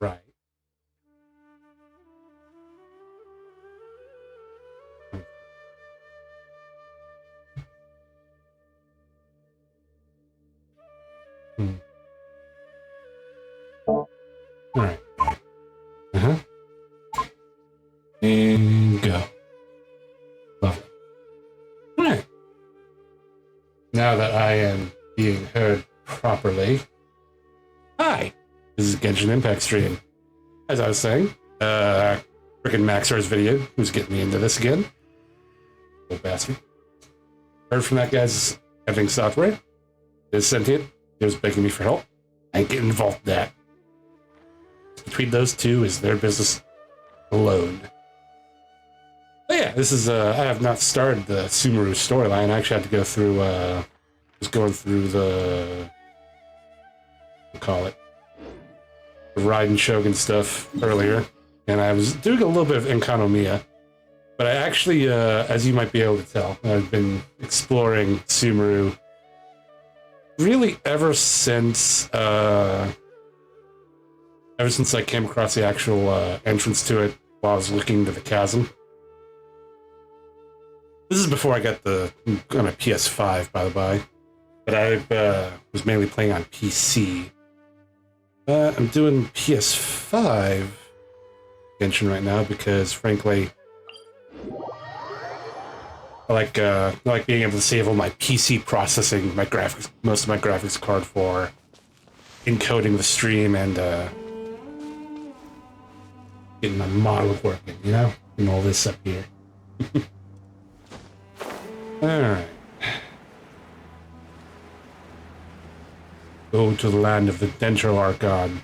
Right. Alright. Uh-huh. And go. Lovely. Alright. Now that I am being heard properly. Hi! This is Genshin Impact stream. As I was saying, frickin' Maxar's video, who's getting me into this again. Old bastard. Heard from that guy's editing software. Is sentient. He was begging me for help. I ain't getting involved in that. Between those two is their business alone. But yeah, this is, I have not started the Sumeru storyline. I actually had to go through, was going through the, we'll call it, the Raiden Shogun stuff earlier, and I was doing a little bit of Enkanomiya. But I actually, as you might be able to tell, I've been exploring Sumeru really ever since I came across the actual entrance to it while I was looking to the chasm. This is before I got on a PS5, by the by. But I was mainly playing on PC. I'm doing PS5 Genshin right now because, frankly, I like being able to save all my PC processing, my graphics, most of my graphics card for encoding the stream and getting my model working, you know, and all this up here. All right. Go to the land of the Dendro Archon.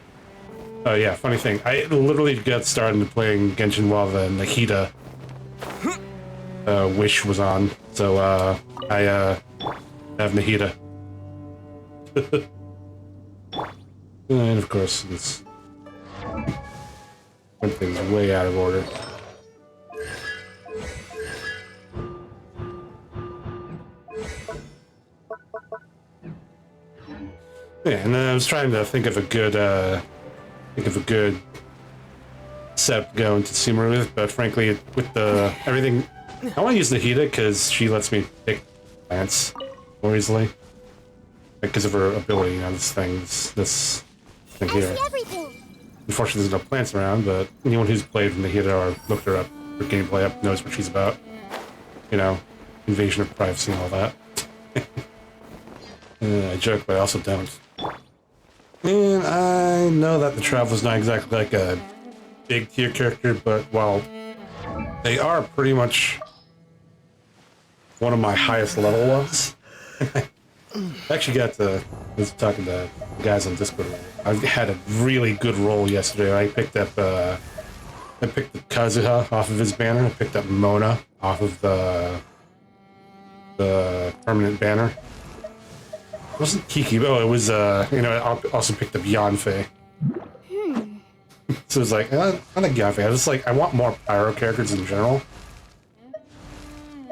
Oh yeah, funny thing. I literally got started into playing Genshin while the Nahida Wish was on, so I have Nahida. And of course, it's one thing's way out of order. Yeah, and then I was trying to think of a good setup to go into Sumeru with, but frankly, with everything I want to use Nahida because she lets me pick plants more easily. Because of her ability on this thing, this thing here. Unfortunately, there's no plants around, but anyone who's played Nahida or looked her up, her gameplay up, knows what she's about. You know, invasion of privacy and all that. I joke, but I also don't. And I know that the Traveler's not exactly like a big tier character, but while they are pretty much one of my highest level ones. I actually got I was talking to guys on Discord. I had a really good roll yesterday. I picked up I picked the Kazuha off of his banner. I picked up Mona off of the permanent banner. It wasn't Kiki, but it was you know, I also picked up Yanfei. So it was like, I like Yanfei. I was like, I want more pyro characters in general.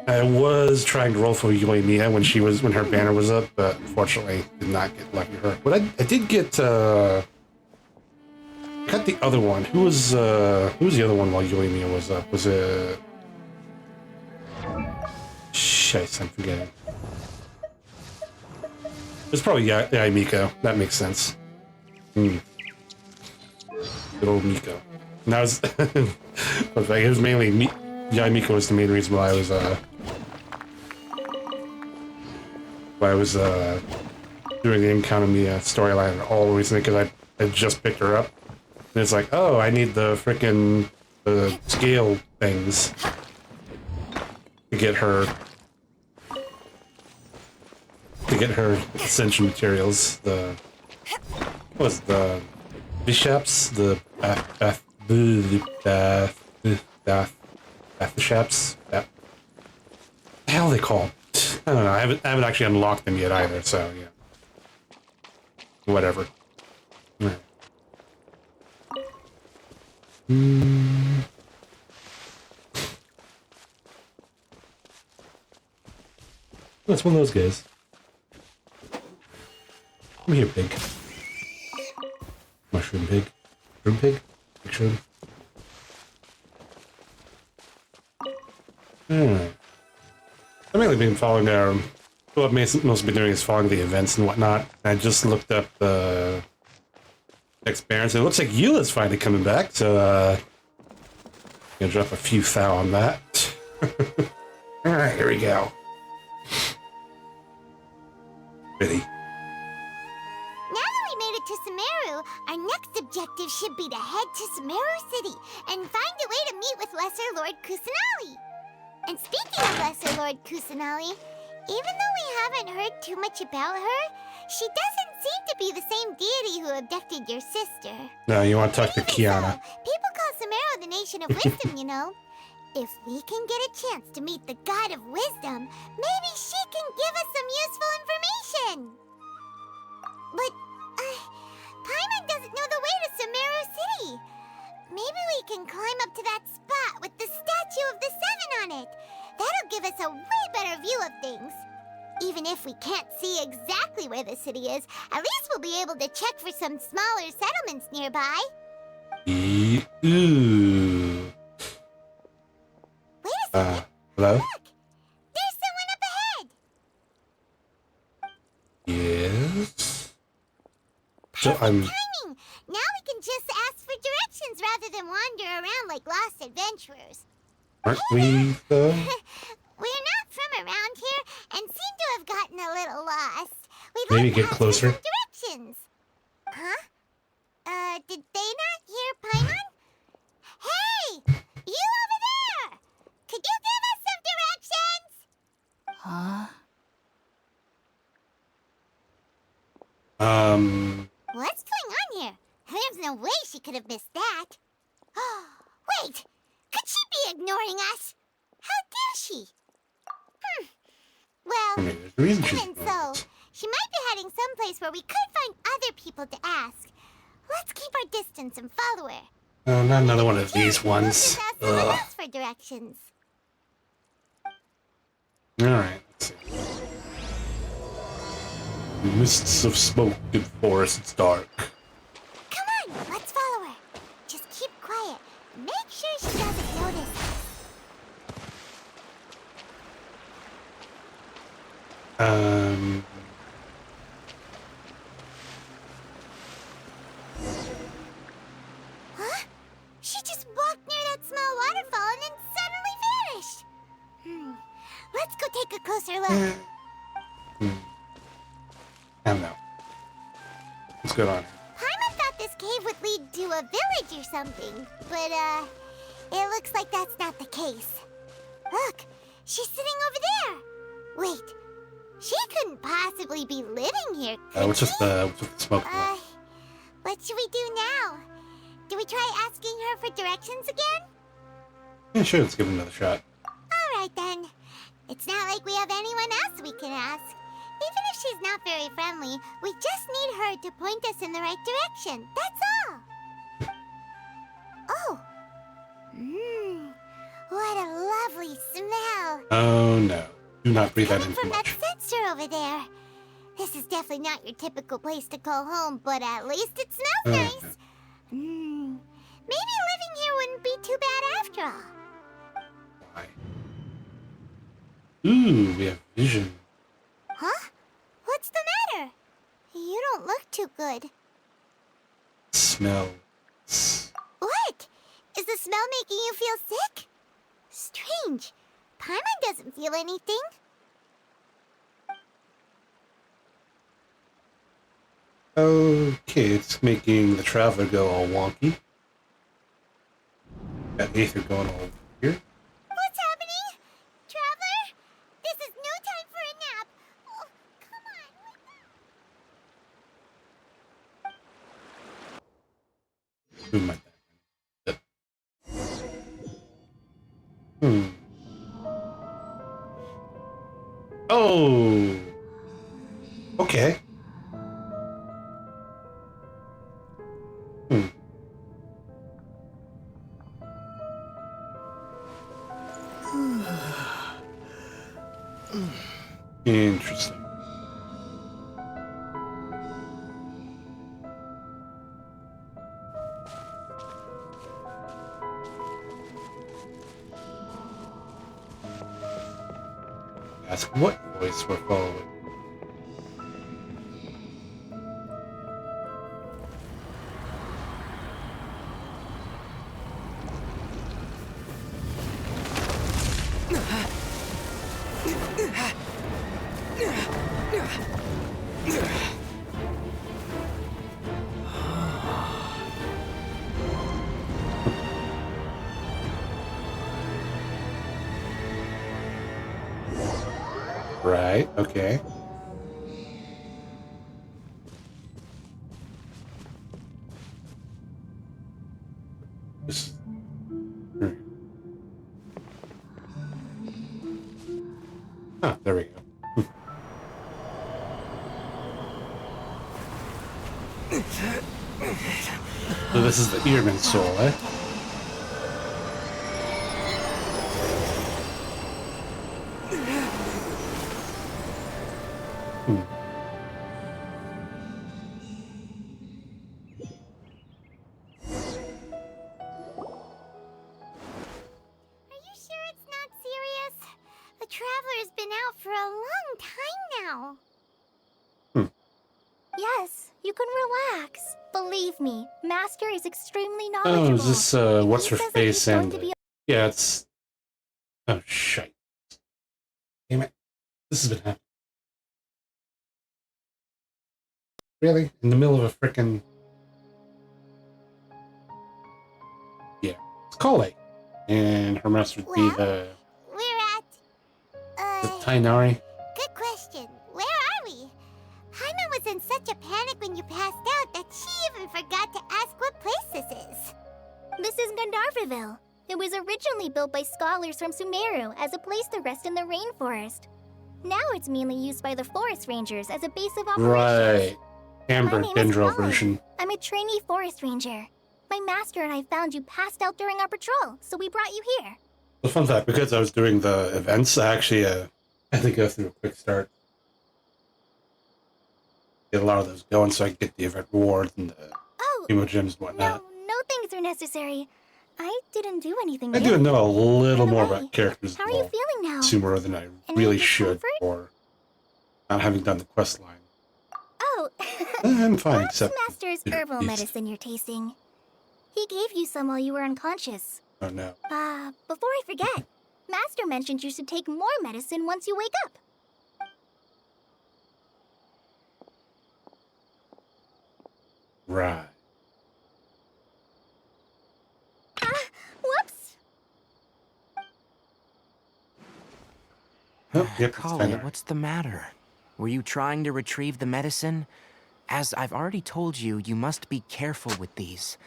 I was trying to roll for Yoimiya when her banner was up, but unfortunately did not get lucky her. But I did get got the other one. Who was the other one while Yoimiya was up? Was it shit, I'm forgetting. It was probably Miko. That makes sense. Good old Miko. And that was it was mainly Miko was the main reason why I was doing the Encounter Mia storyline all recently, because I just picked her up. And it's like, oh, I need the frickin' scale things to get her ascension materials. What was the bishops? The Bathshaps? What the hell are they called? I don't know. I haven't actually unlocked them yet either, so yeah. Whatever. Right. That's one of those guys. Come here, pig. Mushroom pig. Shroom pig? Shroom. Alright. I've mainly been following what I've mostly been doing is following the events and whatnot. I just looked up the next Barons. It looks like Eula's finally coming back, so gonna drop a few thou on that. Alright, here we go. Ready. Now that we made it to Sumeru, our next objective should be to head to Sumeru City and find a way to meet with Lesser Lord Kusanali. And speaking of Lesser Lord Kusanali, even though we haven't heard too much about her, she doesn't seem to be the same deity who abducted your sister. No, you want to talk to Kiana. People call Sumeru the Nation of Wisdom, you know. If we can get a chance to meet the God of Wisdom, maybe she can give us some useful information. But, Paimon doesn't know the way to Sumeru City. Maybe we can climb up to that spot with the Statue of the Seven on it. That'll give us a way better view of things. Even if we can't see exactly where the city is, at least we'll be able to check for some smaller settlements nearby. Ooh. Wait a second. Hello? Look! There's someone up ahead! Yes? Perfect So I'm... timing! Now we can just ask for directions rather than wander around like lost adventurers. Aren't we, though? We're not from around here and seem to have gotten a little lost. We'd Maybe like to get ask closer. for some directions. Huh? Did they not hear Paimon? Hey! You over there! Could you give us some directions? Huh? What's going on here? There's no way she could have missed that. Wait! Could she be ignoring us? How dare she? Well, I mean, there's a reason she's even so, she might be heading someplace where we could find other people to ask. Let's keep our distance and follow her. Oh, not another one of these ones. Just ask someone else for directions. Alright, let's see. Mists of smoke in forest, it's dark. Come on, let's follow her. Just keep quiet. Make sure she doesn't notice us. Huh? She just walked near that small waterfall and then suddenly vanished. Let's go take a closer look. I don't know. What's going on? Paimon thought this cave would lead to a village or something, but it looks like that's not the case. Look, she's sitting over there. Wait, she couldn't possibly be living here, could What's with the smoke? What should we do now? Do we try asking her for directions again? Yeah, sure. Let's give it another shot. All right then. It's not like we have anyone else we can ask. Even if she's not very friendly, we just need her to point us in the right direction. That's all. Oh. What a lovely smell. Oh no. Do not breathe that in Coming too from that much. sensor over there. This is definitely not your typical place to call home, but at least it smells nice. Maybe living here wouldn't be too bad after all. Why? Ooh, we have vision. Huh? What's the matter? You don't look too good. Smell. What? Is the smell making you feel sick? Strange. Paimon doesn't feel anything. Okay, it's making the traveler go all wonky. Got Aether going all weird. What's happening? Traveler? This is no time for a nap. Oh, come on. Who might that? Oh. Okay. Interesting. Ask what voice we're following. Right, okay. Ah, there we go. So this is the Earman soul, eh? Are you sure it's not serious? The Traveler's been out for a long time now. Yes, you can relax. Believe me, Master is extremely Oh, knowledgeable. is this, what's her He says that face he's going and... to be- Yeah, it's... Oh, shite. Damn it. This has been happening. Really? In the middle of a frickin'... Yeah. It's Kale. And her master would be Well, the... We're at... The Tainari. Good question. Where are we? Paimon was in such a panic when you passed out that she even forgot to ask what place this is. This is Gandharvaville. It was originally built by scholars from Sumeru as a place to rest in the rainforest. Now it's mainly used by the forest rangers as a base of operations. Right. Amber My name is Dendro Holly. version. I'm a trainee forest ranger. My master and I found you passed out during our patrol, so we brought you here. The fun fact, because I was doing the events, I actually had to go through a quick start. Get a lot of those going so I can get the event rewards and the Oh, emo gems and no, whatnot. no things are necessary. I didn't do anything I wrong. do know a little By the more way, about characters How are you involved feeling now? sooner than I Any really should discomfort? for not having done the quest line. Oh, I'm fine, that's except Master's these- herbal medicine you're tasting. He gave you some while you were unconscious. Oh no. Before I forget, Master mentioned you should take more medicine once you wake up. Right. Whoops! Oh, yep, it's Collie, kinda- what's the matter? Were you trying to retrieve the medicine? As I've already told you, you must be careful with these.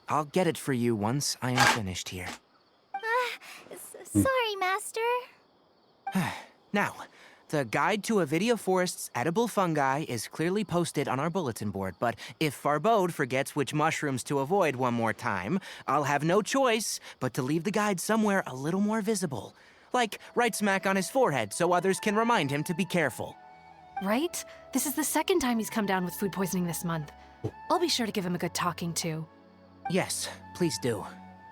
I'll get it for you once I am finished here. Sorry, Master. Now, the guide to Avidia Forest's edible fungi is clearly posted on our bulletin board, but if Farbode forgets which mushrooms to avoid one more time, I'll have no choice but to leave the guide somewhere a little more visible. Like right smack on his forehead so others can remind him to be careful. Right? This is the second time he's come down with food poisoning this month. I'll be sure to give him a good talking to. Yes, please do.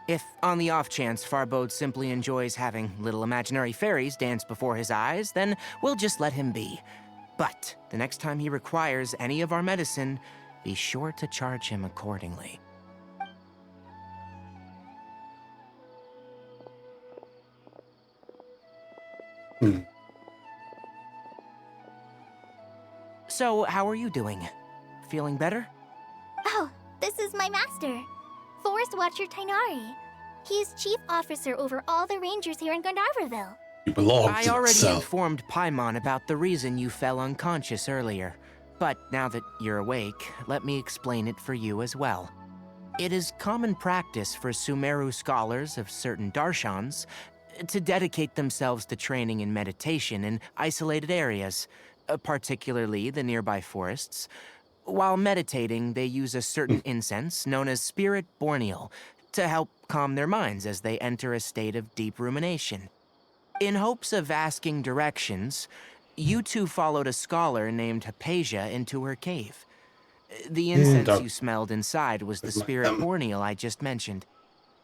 If, on the off chance, Farbode simply enjoys having little imaginary fairies dance before his eyes, then we'll just let him be. But the next time he requires any of our medicine, be sure to charge him accordingly. So, how are you doing? Feeling better? Oh, this is my master, Forest Watcher Tainari. He is chief officer over all the rangers here in Gandharvaville. You belong I to already itself. informed Paimon about the reason you fell unconscious earlier. But now that you're awake, let me explain it for you as well. It is common practice for Sumeru scholars of certain darshans to dedicate themselves to training in meditation in isolated areas, particularly the nearby forests. While meditating, they use a certain incense known as Spirit Borneal to help calm their minds as they enter a state of deep rumination. In hopes of asking directions, you two followed a scholar named Hypatia into her cave. The incense you smelled inside was the Spirit Borneal I just mentioned.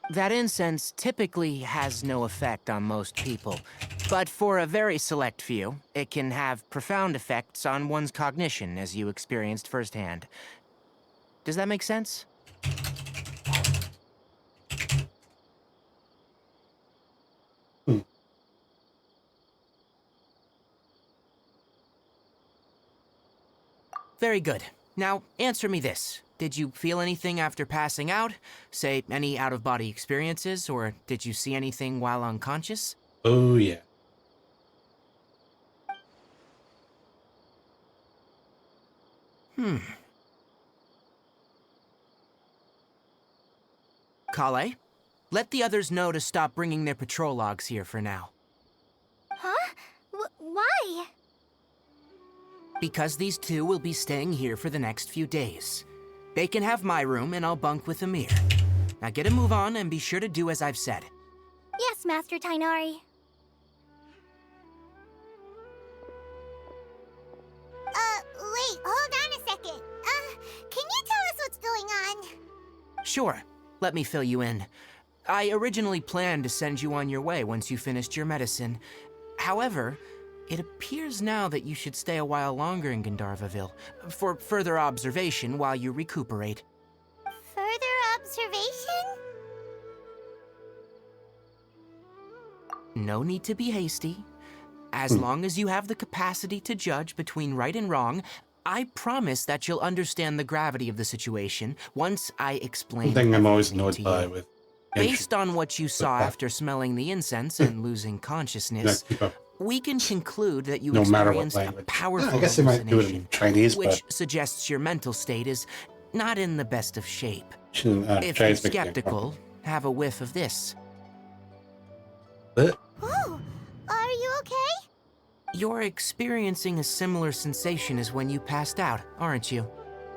That incense typically has no effect on most people, but for a very select few, it can have profound effects on one's cognition, as you experienced firsthand. Does that make sense? Very good. Now, answer me this. Did you feel anything after passing out? Say, any out-of-body experiences, or did you see anything while unconscious? Oh, yeah. Kale, let the others know to stop bringing their patrol logs here for now. Huh? Why? Because these two will be staying here for the next few days. They can have my room, and I'll bunk with Amir. Now get a move on, and be sure to do as I've said. Yes, Master Tainari. Wait, hold on a second. Can you tell us what's going on? Sure. Let me fill you in. I originally planned to send you on your way once you finished your medicine. However, it appears now that you should stay a while longer in Gandharvaville for further observation while you recuperate. Further observation? No need to be hasty. As long as you have the capacity to judge between right and wrong, I promise that you'll understand the gravity of the situation once I explain One thing I'm always everything annoyed to by you. with Based on what you saw after smelling the incense and losing consciousness, keep up. we can conclude that you No matter what experienced a language. powerful I guess they might do it in hallucination, Chinese, which but suggests your mental state is not in the best of shape. If you're Chinese makes me skeptical, have a whiff of this. uncomfortable. Oh, are you okay? You're experiencing a similar sensation as when you passed out, aren't you?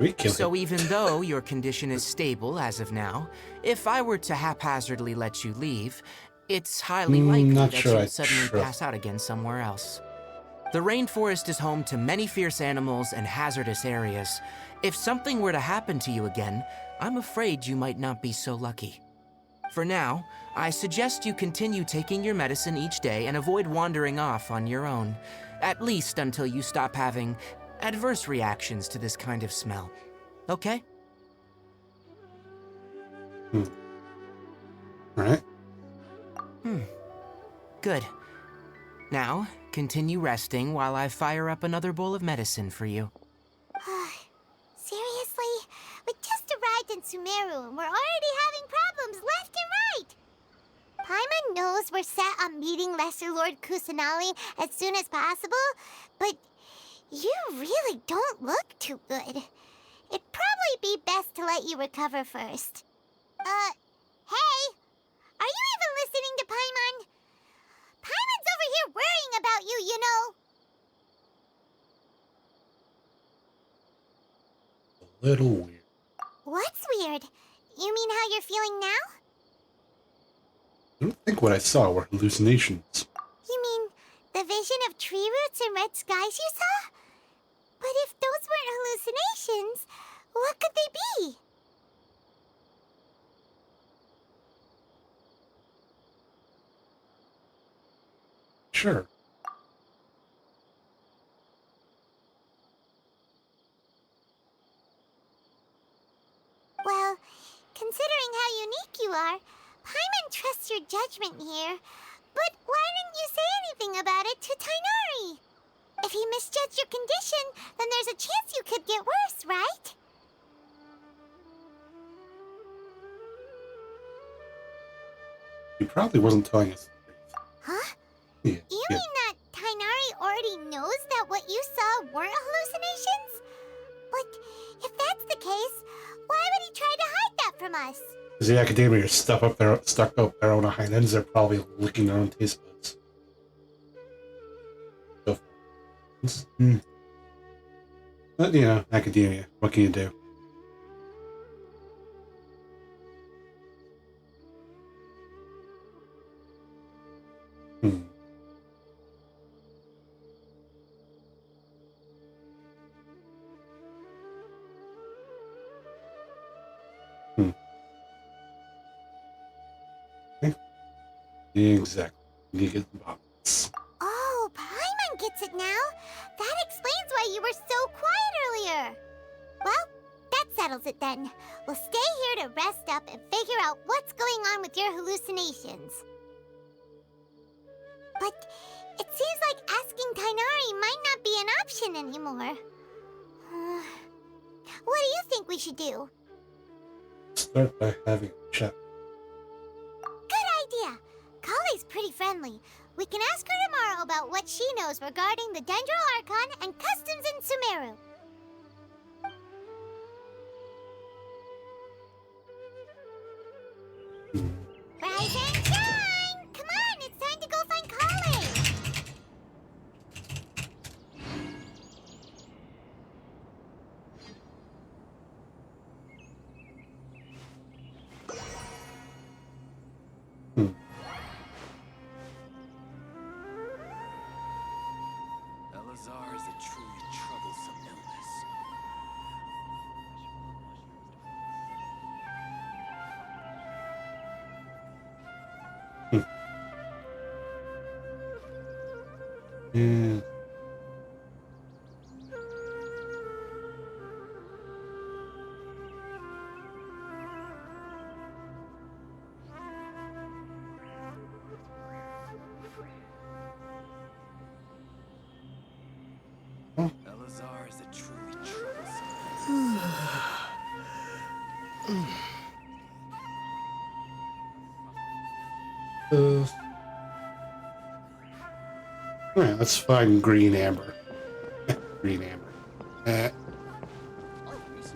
We killed So it. even though your condition is stable as of now, if I were to haphazardly let you leave, it's highly likely not that sure I you'd suddenly trust pass out again somewhere else. The rainforest is home to many fierce animals and hazardous areas. If something were to happen to you again, I'm afraid you might not be so lucky. For now, I suggest you continue taking your medicine each day and avoid wandering off on your own. At least until you stop having adverse reactions to this kind of smell. Okay? Right? Good. Now, continue resting while I fire up another bowl of medicine for you. Seriously? We just arrived in Sumeru and we're already having problems left and right! Paimon knows we're set on meeting Lesser Lord Kusanali as soon as possible, but you really don't look too good. It'd probably be best to let you recover first. Hey! Are you even listening to Paimon? Paimon's over here worrying about you, you know! A little weird. What's weird? You mean how you're feeling now? I don't think what I saw were hallucinations. You mean the vision of tree roots and red skies you saw? But if those weren't hallucinations, what could they be? Sure. Well, considering how unique you are, Paimon trusts your judgment here. But why didn't you say anything about it to Tainari? If he misjudged your condition, then there's a chance you could get worse, right? He probably wasn't telling us the truth. Huh? Yeah. You yeah. mean that Tainari already knows that what you saw weren't hallucinations? But if that's the case, why would he try to hide that from us? Because the academia are stuck up their own hind ends. They're probably licking their own taste buds. So, But, you know, academia. What can you do? Exactly. You get the box. Oh, Paimon gets it now. That explains why you were so quiet earlier. Well, that settles it then. We'll stay here to rest up and figure out what's going on with your hallucinations. But it seems like asking Tainari might not be an option anymore. What do you think we should do? Start by having a chat. Good idea. Kale's pretty friendly. We can ask her tomorrow about what she knows regarding the Dendro Archon and customs in Sumeru. Rise and shine! Come on, it's time to go find Kale! Elazar is a truly troublesome illness. Yeah. Elazar is a truly troublesome Alright, let's find green amber. Green amber.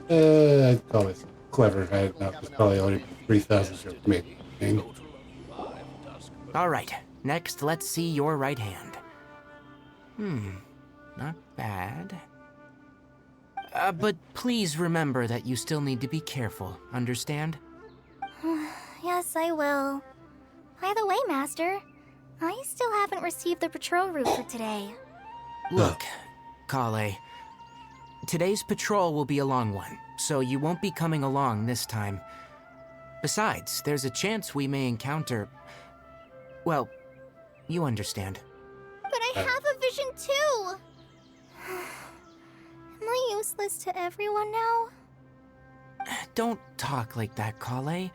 I'd call it clever if I had not. It's probably only 3,000 years, maybe. And All right, next let's see your right hand. Not bad. But please remember that you still need to be careful, understand? Yes, I will. By the way, Master, I still haven't received the patrol route for today. Look, Kale, today's patrol will be a long one, so you won't be coming along this time. Besides, there's a chance we may encounter... Well, you understand. But I I have a vision too! Am I useless to everyone now? Don't talk like that, Kale.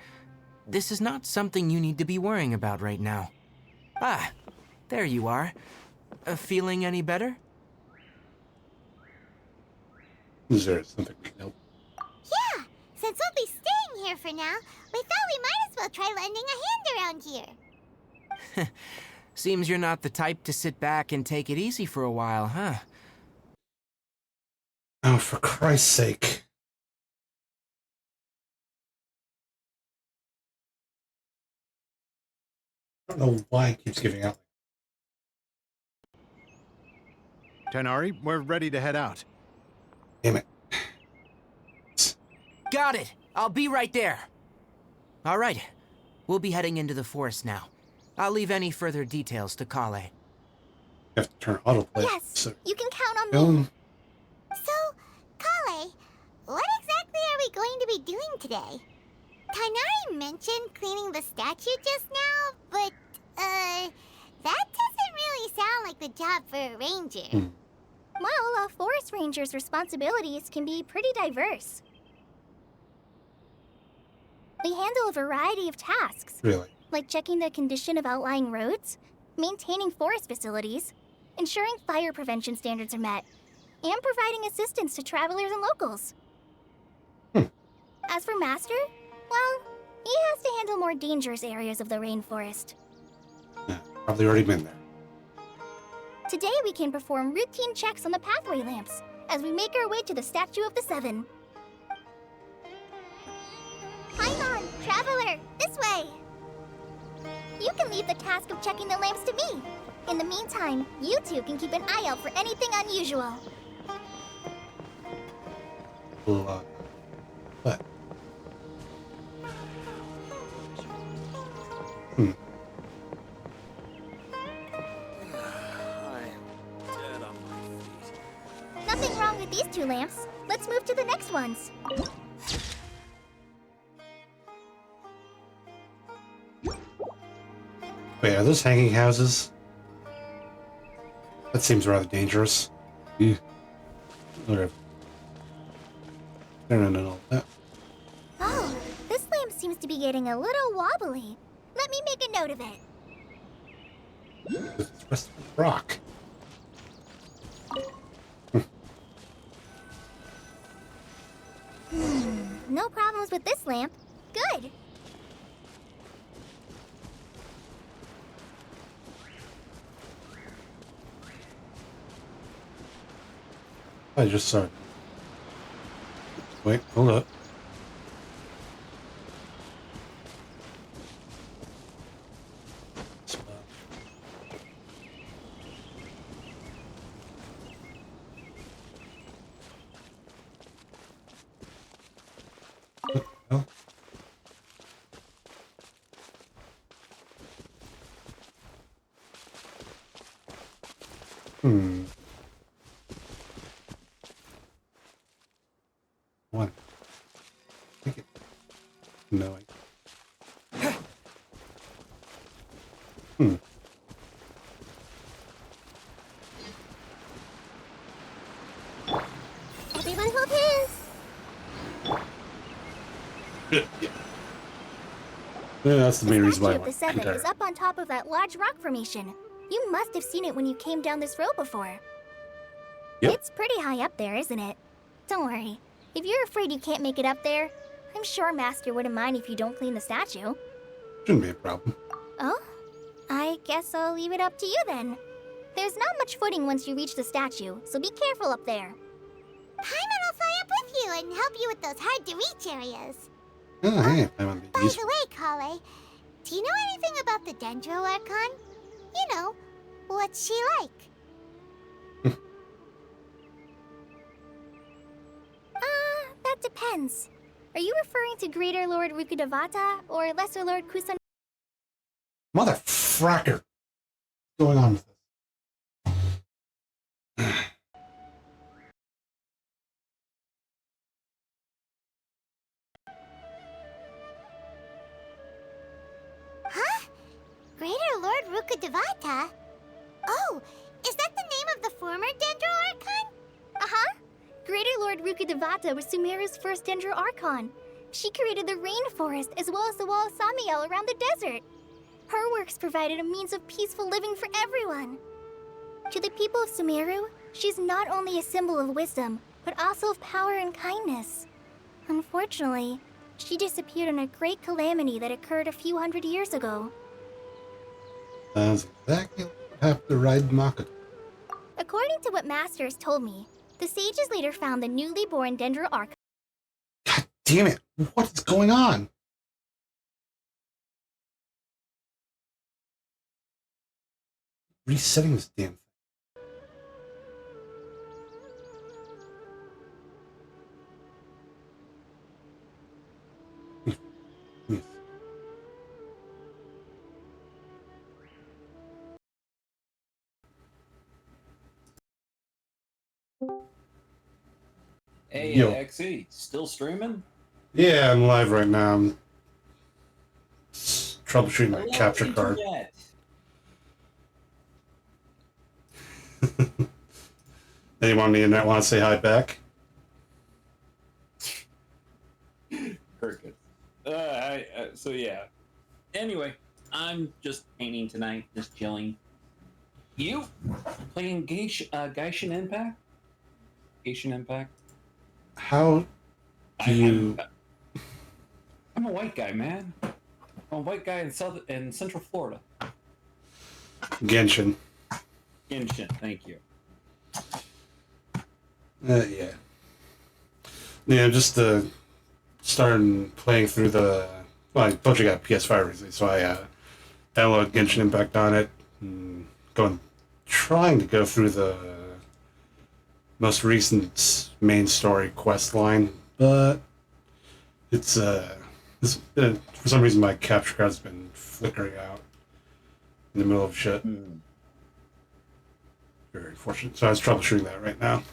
This is not something you need to be worrying about right now. Ah, there you are. Feeling any better? Is there something we can help? Yeah, since we'll be staying here for now, we thought we might as well try lending a hand around here. Seems you're not the type to sit back and take it easy for a while, huh? Oh, for Christ's sake. I don't know why it keeps giving out. Tighnari, we're ready to head out. Damn it. Got it! I'll be right there! All right, we'll be heading into the forest now. I'll leave any further details to Kale. You have to turn autoplay. Yes, So, you can count on me. So, Kale, what exactly are we going to be doing today? Tainari mentioned cleaning the statue just now, but, that doesn't really sound like the job for a ranger. Well, a forest ranger's responsibilities can be pretty diverse. They handle a variety of tasks, really? like checking the condition of outlying roads, maintaining forest facilities, ensuring fire prevention standards are met, and providing assistance to travelers and locals. As for Master, well, he has to handle more dangerous areas of the rainforest. Yeah, probably already been there. Today we can perform routine checks on the pathway lamps as we make our way to the Statue of the Seven. Paimon, traveler, this way! You can leave the task of checking the lamps to me. In the meantime, you two can keep an eye out for anything unusual. Well, but. I'm dead on my feet. Nothing wrong with these two lamps. Let's move to the next ones. Wait, are those hanging houses? That seems rather dangerous. Ew. Whatever. No, that. Oh, this lamp seems to be getting a little wobbly. Let me make a note of it. It's rest of the rock. No problems with this lamp. Good. I just saw it. Wait, hold up. Oh. One. Take it. No. Everyone hold hands. Yeah, that's the main reason why I Statue of the went. Seven is up on top of that large rock formation. You must have seen it when you came down this road before. Yep. It's pretty high up there, isn't it? Don't worry. If you're afraid you can't make it up there, I'm sure Master wouldn't mind if you don't clean the statue. Shouldn't be a problem. Oh? I guess I'll leave it up to you then. There's not much footing once you reach the statue, so be careful up there. Paimon will fly up with you and help you with those hard-to-reach areas. Oh, hey, I'm on By these. the way, Kale, do you know anything about the Dendro Archon? You know, what's she like? That depends. Are you referring to Greater Lord Rukudavata or Lesser Lord Kusan? Motherfracker. What's going on with this? Huh? Greater Lord Rukudavata? Oh, is former Dendro Archon? Uh-huh. Greater Lord Rukkhadevata was Sumeru's first Dendro Archon. She created the rainforest as well as the Wall of Samiel around the desert. Her works provided a means of peaceful living for everyone. To the people of Sumeru, she's not only a symbol of wisdom, but also of power and kindness. Unfortunately, she disappeared in a great calamity that occurred a few hundred years ago. Sounds exactly like what happened to Ride Makoto. According to what Masters told me, the sages later found the newly born Dendro Archon. God damn it! What is going on? Resetting this damn thing. Yes. Hey, Yo. XE, still streaming? Yeah, I'm live right now. I'm troubleshooting my Hello, capture card. Internet. Anyone on the internet want to say hi back? Cricket. So yeah. Anyway, I'm just painting tonight, just chilling. You playing Geishin Impact? Geishin Impact? How do you... I'm a white guy, man. I'm a white guy in Central Florida. Genshin. Genshin, thank you. Yeah. Yeah, just starting playing through the... Well, I told you I got PS5 recently, so I downloaded Genshin Impact on it. And trying to go through the most recent main story quest line, but it's for some reason my capture card's been flickering out in the middle of shit. Very unfortunate. So I was troubleshooting that right now.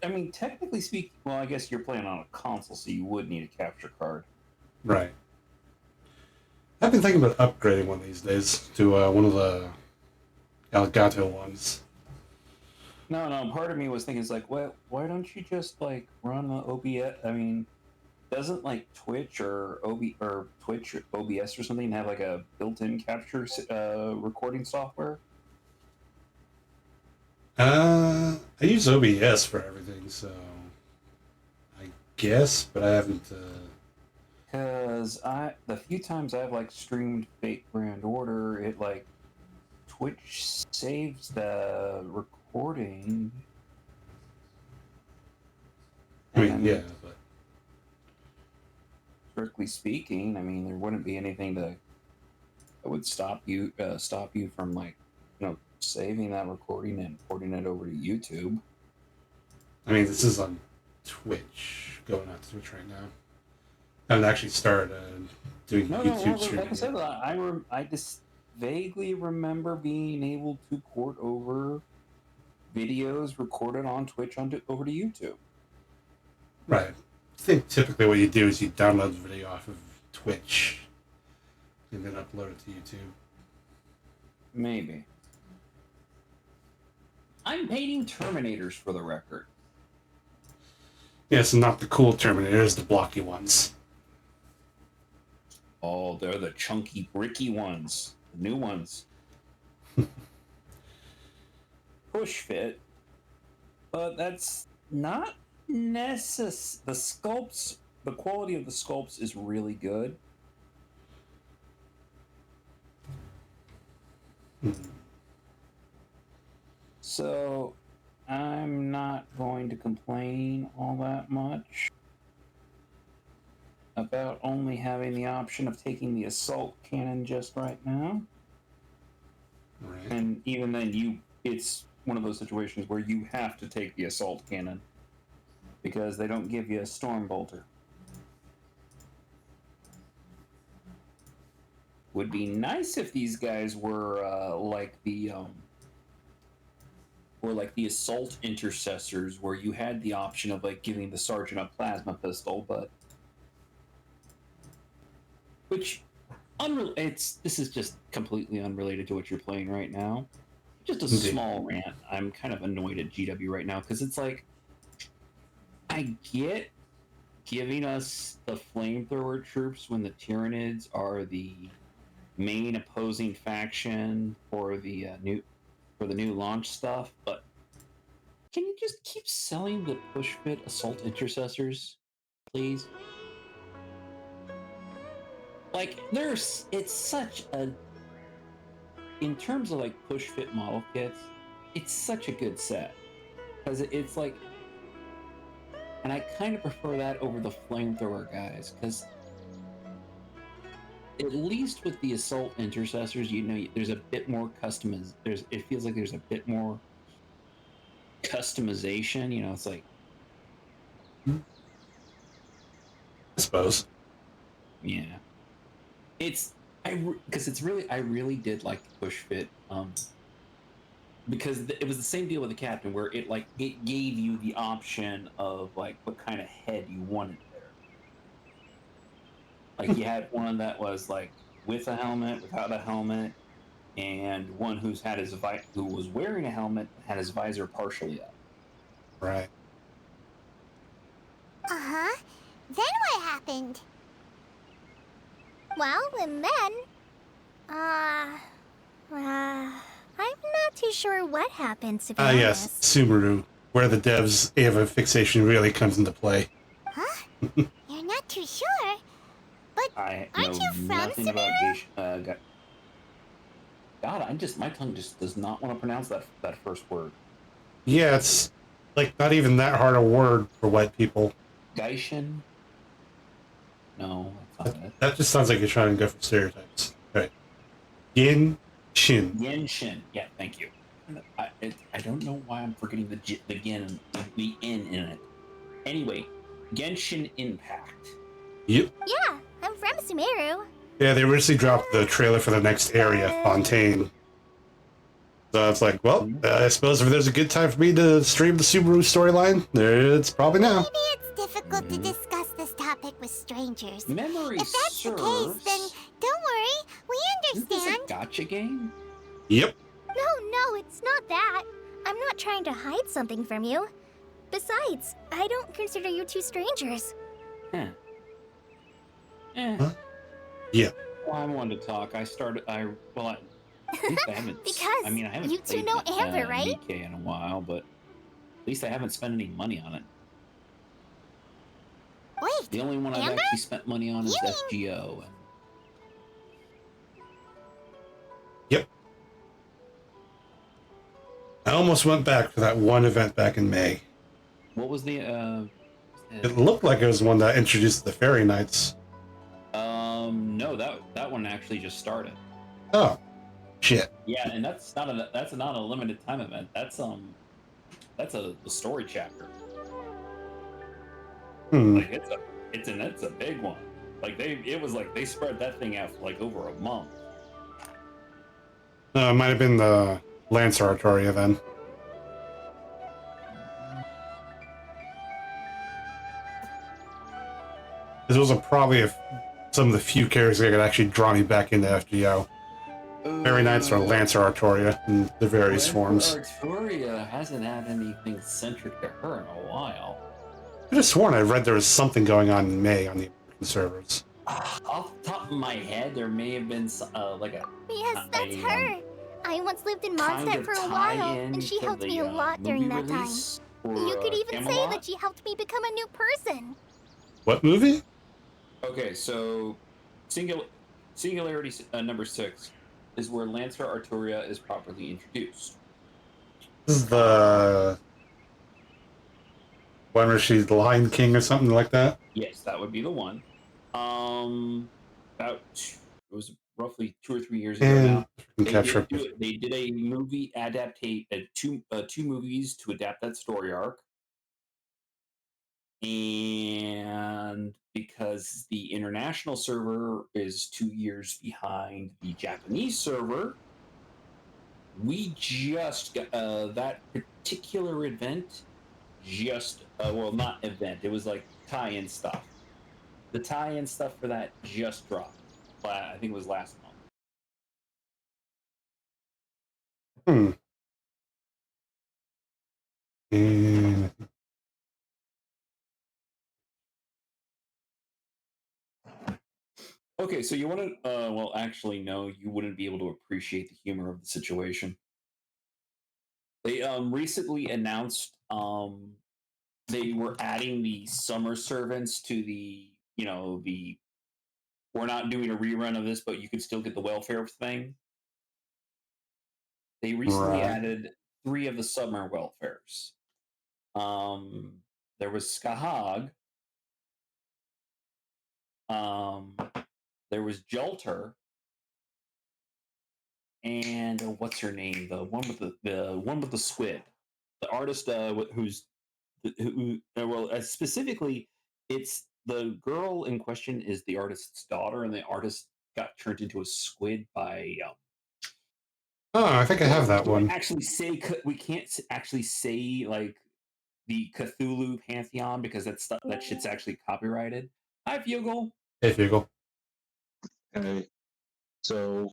I mean, technically speaking, well, I guess you're playing on a console, so you would need a capture card. Right. I've been thinking about upgrading one of these days to one of the Elgato ones. No. Part of me was thinking, it's like, well, why don't you just like run the OBS? I mean, doesn't like Twitch or Twitch or OBS or something have like a built-in capture recording software? I use OBS for everything, so I guess, but I haven't. Because the few times I've like streamed Fate Grand Order, it like Twitch saves the recording. I mean, yeah, but strictly speaking, I mean, there wouldn't be anything that would stop you from like, saving that recording and porting it over to YouTube. I mean, this is on Twitch, going on Twitch right now. I haven't actually started doing YouTube streaming. Like I said, I just vaguely remember being able to port over videos recorded on Twitch over to YouTube. Right. I think typically what you do is you download the video off of Twitch and then upload it to YouTube. Maybe. I'm painting Terminators for the record. Yes, not the cool Terminators, the blocky ones. Oh, they're the chunky, bricky ones. The new ones. Push fit. But that's not necessary. The quality of the sculpts is really good. So, I'm not going to complain all that much about only having the option of taking the assault cannon just right now. Right. And even then, it's one of those situations where you have to take the assault cannon because they don't give you a storm bolter. Would be nice if these guys were like the assault intercessors, where you had the option of like giving the sergeant a plasma pistol, but this is just completely unrelated to what you're playing right now. Just a Indeed. small rant. I'm kind of annoyed at GW right now because it's like, I get giving us the flamethrower troops when the Tyranids are the main opposing faction for the new launch stuff, but can you just keep selling the push fit assault intercessors, please? Like, it's such a, in terms of like push fit model kits, it's such a good set because it's like, and I kind of prefer that over the flamethrower guys because at least with the assault intercessors, you know, there's a bit more it feels like there's a bit more customization. You know, it's like, I suppose. yeah, I really did like the push fit, because it was the same deal with the captain where it gave you the option of like what kind of head you wanted there. Like you had one that was like with a helmet, without a helmet, and one who was wearing a helmet had his visor partially up. Right. Uh-huh. Then what happened? Well, and then, I'm not too sure what happened, to be honest. Yes, Sumeru, where the devs' Ava fixation really comes into play. Huh? You're not too sure? But I aren't know you from nothing about Sumeru? God, my tongue just does not want to pronounce that first word. Yeah, it's like not even that hard a word for white people. Gaishin? No, that's not it. That just sounds like you're trying to go for stereotypes. Right. Yin Shin. Genshin. Yeah, thank you. I don't know why I'm forgetting the Gen, the N in it. Anyway, Genshin Impact. Yep. Yeah, I'm from Sumeru. Yeah, they recently dropped the trailer for the next area, Fontaine. So it's like, well, I suppose if there's a good time for me to stream the Subaru storyline, it's probably now. Maybe it's difficult to discuss this topic with strangers. Memory If that's serves. the case, then don't worry. We Isn't this a understand. gacha game? Yep. No, it's not that. I'm not trying to hide something from you. Besides, I don't consider you two strangers. Huh. Huh? Yeah. Well, I wanted to talk. At least I haven't. Because I haven't. you two played, know Amber, right? DK in a while, but at least I haven't spent any money on it. Wait, The only one I've Amber? actually spent money on is You SGO. Yep. I almost went back for that one event back in May. What was the? It looked like it was one that introduced the Fairy Knights. No, that one actually just started. Oh, shit. Yeah, and that's not a limited time event. That's a the story chapter. Like it's a big one. Like they spread that thing out for like over a month. It might have been the Lancer Artoria then. This was probably some of the few characters that could actually draw me back into FGO. Fairy Knights or Lancer Artoria in the various forms. Artoria hasn't had anything centric to her in a while. I could have sworn I read there was something going on in May on the American servers. Off the top of my head, there may have been like a. Yes, that's a, her. I once lived in kind Mondstadt of for a tie-in while, and she to helped me the, a lot during movie that time. release for, You could even say Camelot. that she helped me become a new person. What movie? Okay, so singularity number 6 is where Lancer Artoria is properly introduced. This is the one where she's the Lion King or something like that. Yes, that would be the one. It was roughly 2 or 3 years ago And now. capture. They did a movie two movies to adapt that story arc. And because the international server is 2 years behind the Japanese server, we just got that particular event. Not event. It was like tie-in stuff. The tie-in stuff for that just dropped. I think it was last month. And Okay, so you want to? Well, actually, no. You wouldn't be able to appreciate the humor of the situation. They recently announced they were adding the summer servants to the the we're not doing a rerun of this, but you can still get the welfare thing. They recently right. added 3 of the summer welfares. Um, there was Skahag. Um, there was Jolter, and what's her name? The one with the one with the squid. The artist specifically, it's the girl in question is the artist's daughter, and the artist got turned into a squid by Oh, I think I well, have that we can't one. actually say we can't actually say like the Cthulhu pantheon because that shit's actually copyrighted. Hi, Fugle. Hey, Fugel. Okay, so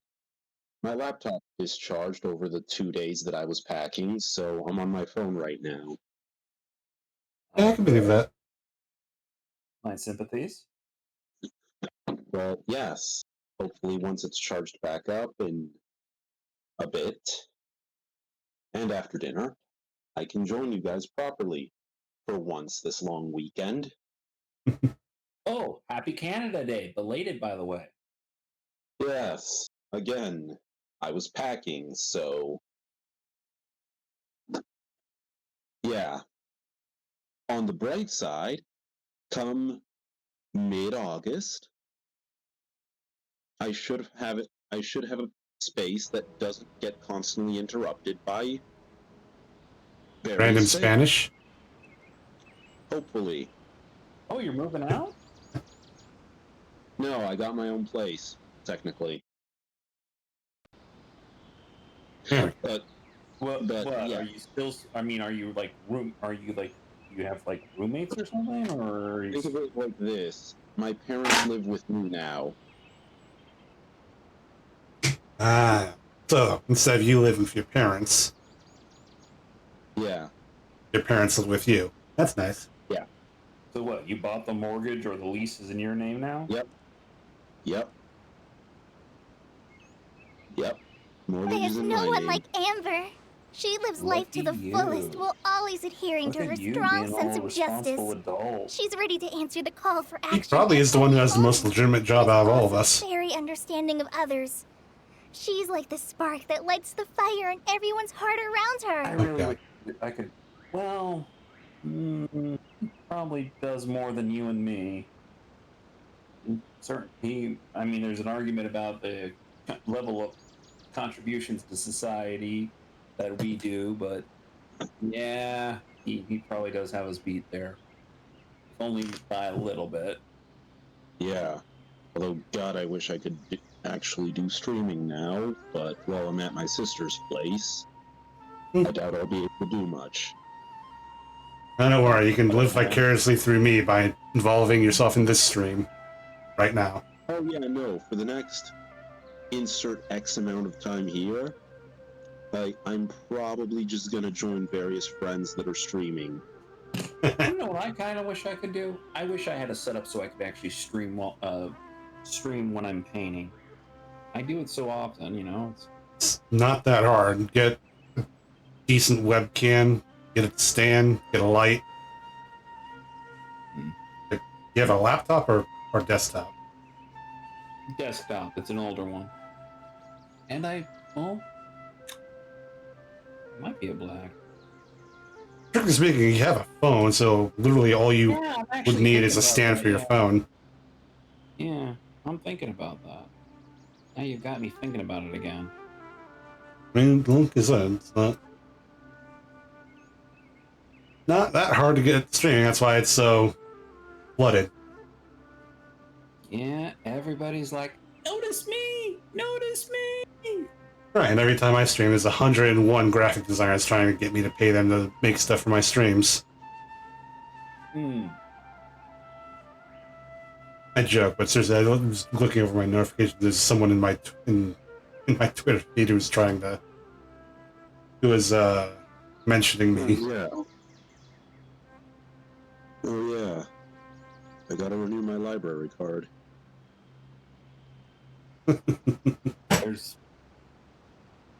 my laptop discharged over the 2 days that I was packing, so I'm on my phone right now. Yeah, I can believe that. My sympathies. Well, yes. Hopefully, once it's charged back up in a bit, and after dinner, I can join you guys properly for once this long weekend. Oh, happy Canada Day, belated by the way. Yes, again, I was packing, so. Yeah. On the bright side, come mid-August, I should have it. I should have a space that doesn't get constantly interrupted by Random various things. Spanish. Hopefully. Oh, you're moving out? No, I got my own place, technically. Yeah. But What? yeah. Are you still? I mean, are you like room? Are you like you have like roommates or something, or? Are you... Think of it like this: my parents live with me now. Ah, so instead of you living with your parents, Yeah. your parents live with you. That's nice. Yeah. So what? You bought the mortgage or the lease is in your name now? Yep. Yep. Yep. Mortgage There's is in no my one name. like Amber. She lives life to the Lucky fullest you. while always adhering Look to at her you strong being sense all of justice. responsible adult. She's ready to answer the call for He action. probably at is the one who any has the most moment. legitimate job out of all of She's us. also very understanding of others. She's like the spark that lights the fire in everyone's heart around I her. really Okay. wish I could. Well, probably does more than you and me. Certain I mean, there's an argument about the level of contributions to society that we do, but yeah, he probably does have us beat there, if only by a little bit. Yeah. Although, God, I wish I could actually do streaming now, but while I'm at my sister's place, I doubt I'll be able to do much. Don't worry, you can live vicariously through me by involving yourself in this stream right now. Oh, yeah, no, for the next insert X amount of time here, I'm probably just gonna join various friends that are streaming. You know what I kind of wish I could do? I wish I had a setup so I could actually stream when I'm painting. I do it so often, you know. It's not that hard. Get a decent webcam, get a stand, get a light. You have a laptop or desktop? Desktop. It's an older one. And it might be a black. Strictly speaking, you have a phone, so literally all you would need is a stand for your phone. Yeah, I'm thinking about that. Now you've got me thinking about it again. I mean, look, it's not that hard to get streaming. That's why it's so flooded. Yeah, everybody's like, notice me! Notice me! Right, and every time I stream, there's 101 graphic designers trying to get me to pay them to make stuff for my streams. I joke, but seriously, I was looking over my notifications. There's someone in my my Twitter feed who's trying to, who is mentioning me. Yeah. I gotta renew my library card.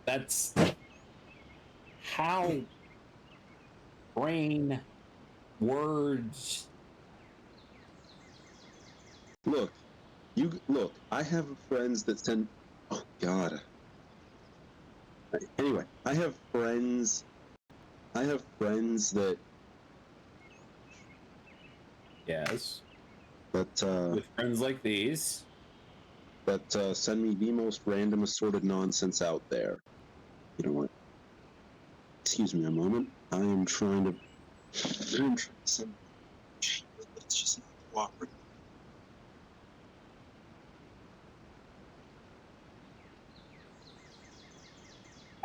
That's how brain words. Look, I have friends that send. Oh God. Anyway, I have friends that Yes. that With friends like these. send me the most random assorted nonsense out there. You know what? Excuse me a moment. I am trying to send. It's just not cooperating.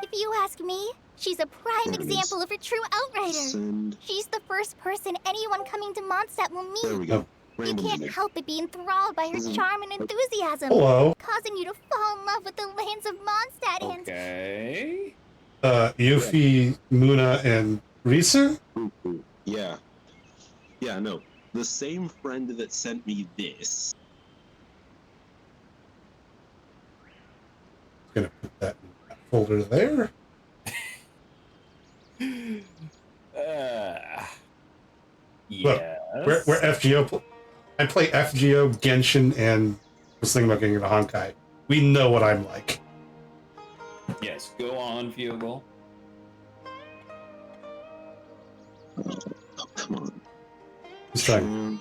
If you ask me, she's a prime There it is. example of a true outrider. Send. She's the first person anyone coming to Mondstadt will There we meet. go. You Random can't image. help but be enthralled by her charm and enthusiasm, Hello. causing you to fall in love with the lands of Mondstadt and... Okay. Yuffie, Muna, and Risu? Yeah. Yeah, no. The same friend that sent me this. Gonna put that in that folder there. Yes. We're FGO. I play FGO, Genshin, and was thinking about getting into Honkai. We know what I'm like. Yes, go on, Fugle. Oh, come on. He's trying.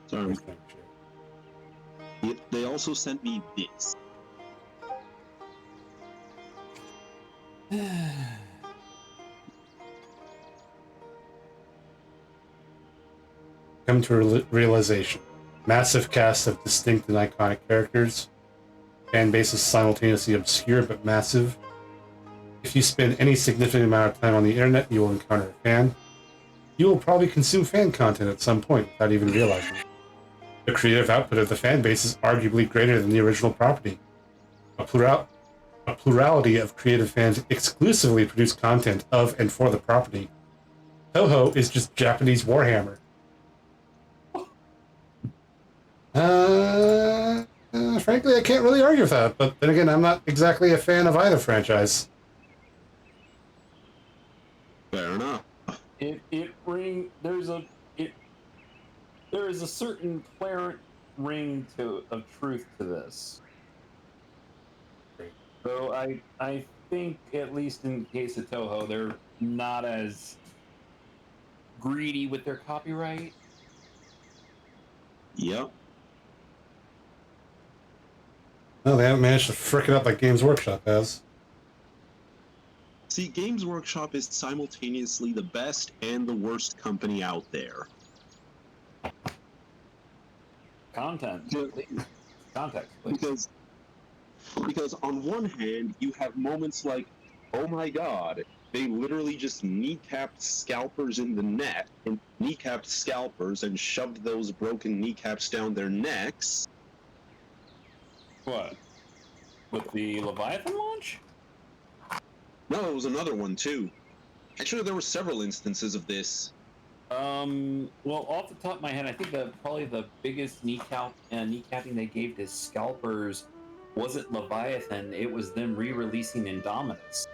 Sorry. They also sent me this. Come to realization. Massive cast of distinct and iconic characters. Fan bases simultaneously obscure but massive. If you spend any significant amount of time on the internet, you will encounter a fan. You will probably consume fan content at some point without even realizing it. The creative output of the fan base is arguably greater than the original property. A plurality of creative fans exclusively produce content of and for the property. Toho is just Japanese Warhammer. Frankly, I can't really argue with that, but then again, I'm not exactly a fan of either franchise. Fair enough. There is a certain clarent ring of truth to this. So I think, at least in the case of Toho, they're not as greedy with their copyright. Yep. No, they haven't managed to frick it up like Games Workshop has. See, Games Workshop is simultaneously the best and the worst company out there. Context, please. Because on one hand, you have moments like, oh my god, they literally just kneecapped scalpers in the net, and kneecapped scalpers and shoved those broken kneecaps down their necks. What? With the Leviathan launch? No, it was another one too. Actually, there were several instances of this. Well, off the top of my head, I think probably the biggest kneecapping they gave to scalpers wasn't Leviathan. It was them re-releasing Indominus.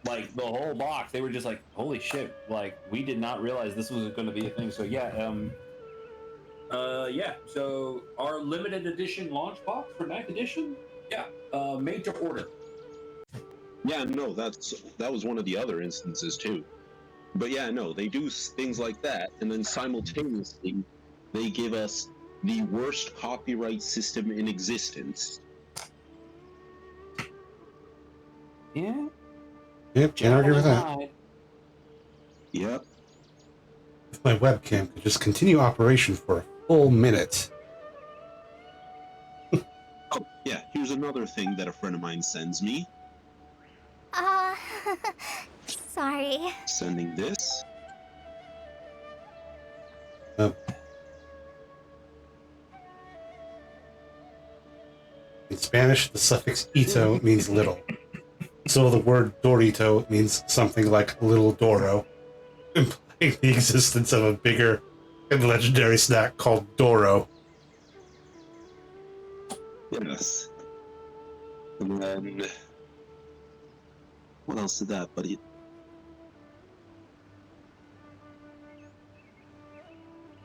Like the whole box, they were just like, "Holy shit!" Like we did not realize this was going to be a thing. So yeah, So our limited edition launch box for 9th edition, made to order. Yeah, no, that was one of the other instances too. But yeah, no, they do things like that, and then simultaneously, they give us the worst copyright system in existence. Yeah. Yep, can't argue with that. Yep. If my webcam could just continue operation for a full minute. Oh, yeah, here's another thing that a friend of mine sends me. Sorry. Sending this. In Spanish, the suffix ito means little. So the word Dorito means something like little Doro, the existence of a bigger and legendary snack called Doro. Yes. And then what else did that buddy?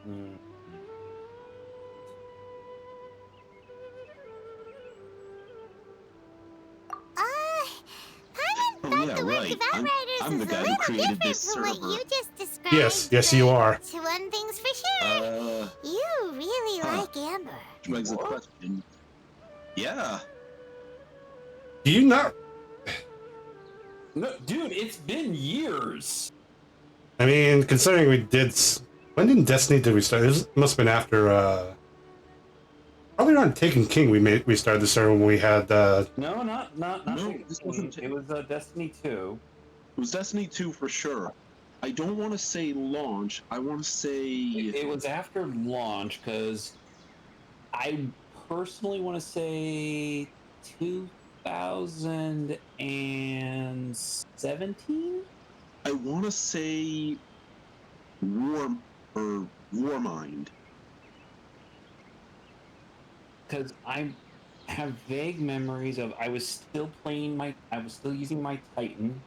Paimon Oh thought yeah, the work right. of I'm Outriders is the a guy who little created different this from what server. you just described. Yes, you are. To one thing's for sure, you really like Amber. Which begs the question. Yeah. Do you not? No, dude, it's been years. I mean, considering we did. When in Destiny did we start? This must have been after. Probably around Taken King. We started the server when we had. No, not No, Taken this King. wasn't It was Destiny 2. It was Destiny 2 for sure. I don't want to say launch. I want to say It was after launch because I personally want to say 2017. I want to say Warmind. Because I have vague memories of I was still using my Titan,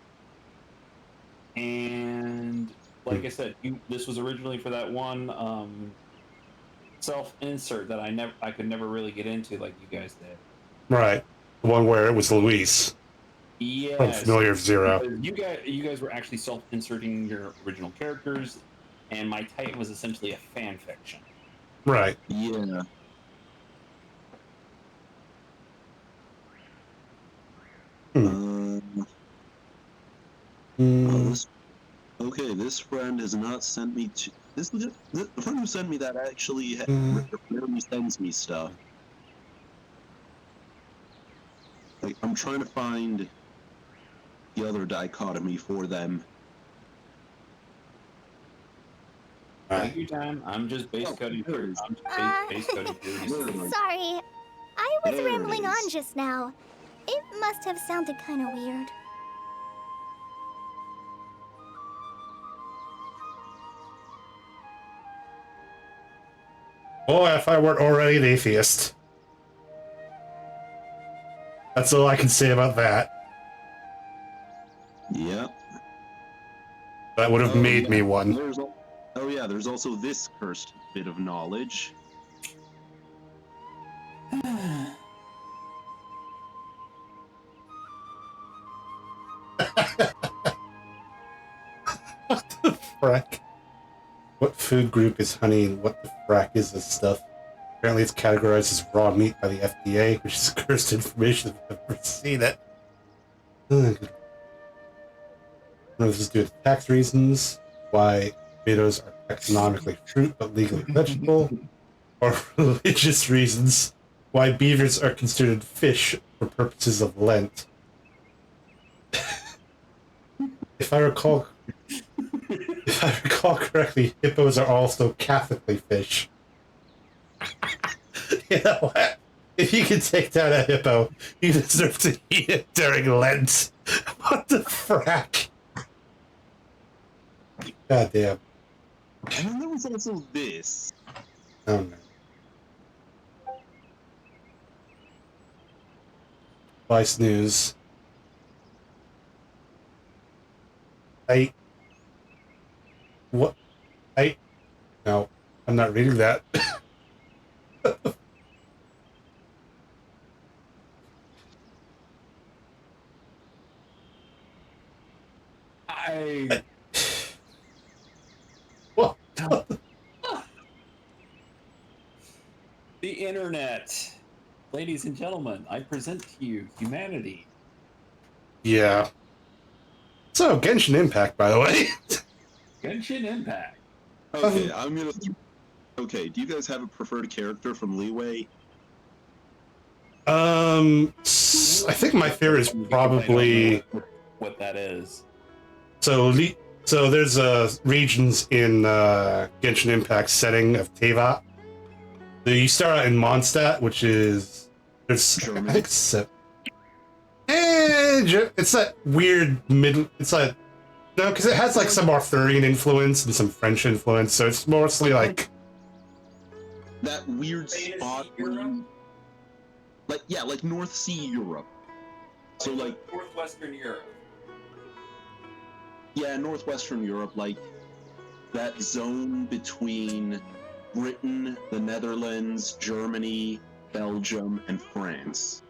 and like I said, this was originally for that one self-insert that I could never really get into like you guys did. Right, the one where it was Luis. Yes. From Familiar of Zero. You guys were actually self-inserting your original characters, and my Titan was essentially a fan fiction. Right. Yeah. This friend has not sent me to. The friend who sent me that actually rarely sends me stuff. Like, I'm trying to find the other dichotomy for them. Take your time. I'm just base coding through. I'm just base coding through. Sorry, I was There it rambling on is. just now. It must have sounded kind of weird. Boy, if I weren't already an atheist. That's all I can say about that. Yep. That would have made me one. There's also this cursed bit of knowledge. What the frack? What food group is honey and what the frack is this stuff? Apparently it's categorized as raw meat by the FDA, which is cursed information if I've ever seen it. Ugh. This is due to tax reasons, why tomatoes are economically fruit but legally vegetable, or religious reasons, why beavers are considered fish for purposes of Lent. If I recall correctly, hippos are also Catholicly fish. You know what? If you can take down a hippo, you deserve to eat it during Lent. What the frack? God damn. And then there was also this. Oh no. Vice News. What? No, I'm not reading that. What? The internet. Ladies and gentlemen, I present to you humanity. Yeah. So, Genshin Impact, by the way. Genshin Impact. Okay, Okay, do you guys have a preferred character from Leeway? I think my favorite is probably what that is. So there's regions in Genshin Impact setting of Teyvat. So you start out in Mondstadt, which is I think it's that weird middle. It's like No, because it has like some Arthurian influence and some French influence, so it's mostly like that weird spot where you, like North Sea Europe. So like Northwestern Europe. Yeah, Northwestern Europe, like that zone between Britain, the Netherlands, Germany, Belgium, and France.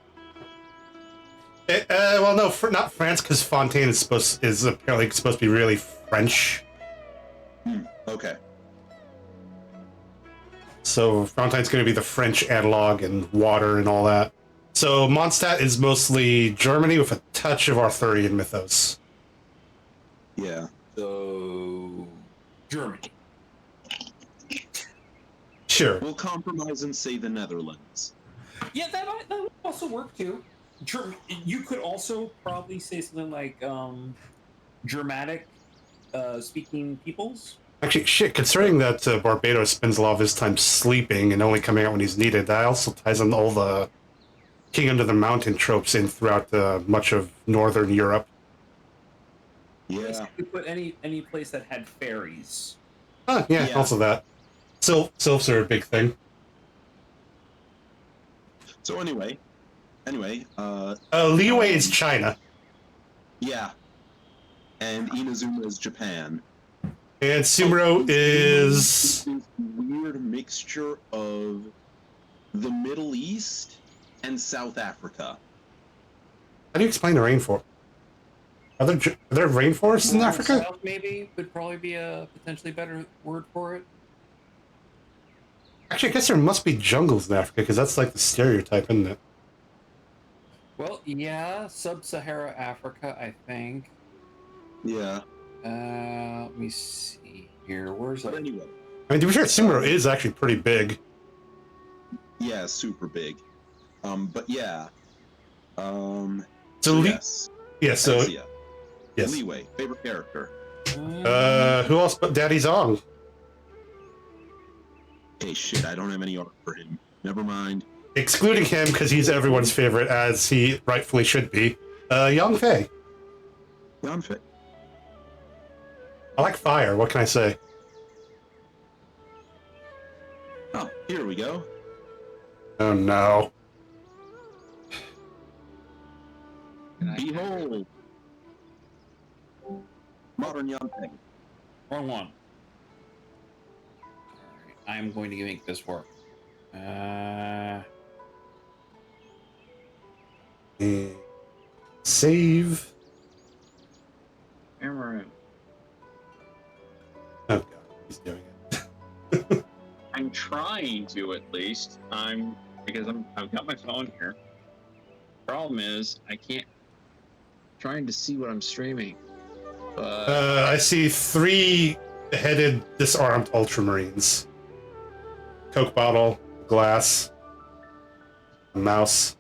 well, no, not France, because Fontaine is apparently supposed to be really French. Okay. So Fontaine's going to be the French analog and water and all that. So Mondstadt is mostly Germany with a touch of Arthurian mythos. Yeah. So Germany. Sure. We'll compromise and say the Netherlands. Yeah, that would also work too. You could also probably say something like Germanic speaking peoples. Actually, shit, considering that Barbados spends a lot of his time sleeping and only coming out when he's needed, that also ties in all the King Under the Mountain tropes in throughout much of Northern Europe. Yeah. You could put any place that had ferries. Yeah, also that. Sylphs are a big thing. So anyway, Liyue is China. Yeah. And Inazuma is Japan. And Sumeru is... This weird mixture of the Middle East and South Africa. How do you explain the rainforest? Are there rainforests in Africa? South maybe would probably be a potentially better word for it. Actually, I guess there must be jungles in Africa, because that's like the stereotype, isn't it? Well, yeah, sub-Sahara Africa, I think. Yeah. Let me see here. Where's But that? anyway. I mean, to be fair, Sumeru is actually pretty big. Yeah, super big. But yeah. So yes. Yeah, so... Ezia. Yes. Liyue, favorite character. Who else but Daddy Zong? Hey, shit, I don't have any art for him. Never mind. Excluding him, because he's everyone's favorite, as he rightfully should be. Yang Fei. Yanfei. I like fire, what can I say? Oh, here we go. Oh no. Behold. Modern Yanfei. Wrong one. I'm going to make this work. Save. Amaranth. Oh god, he's doing it. I'm trying to at least. Because I've got my phone here. Problem is I can't. Trying to see what I'm streaming. But I see 3-headed disarmed ultramarines. Coke bottle, glass, a mouse.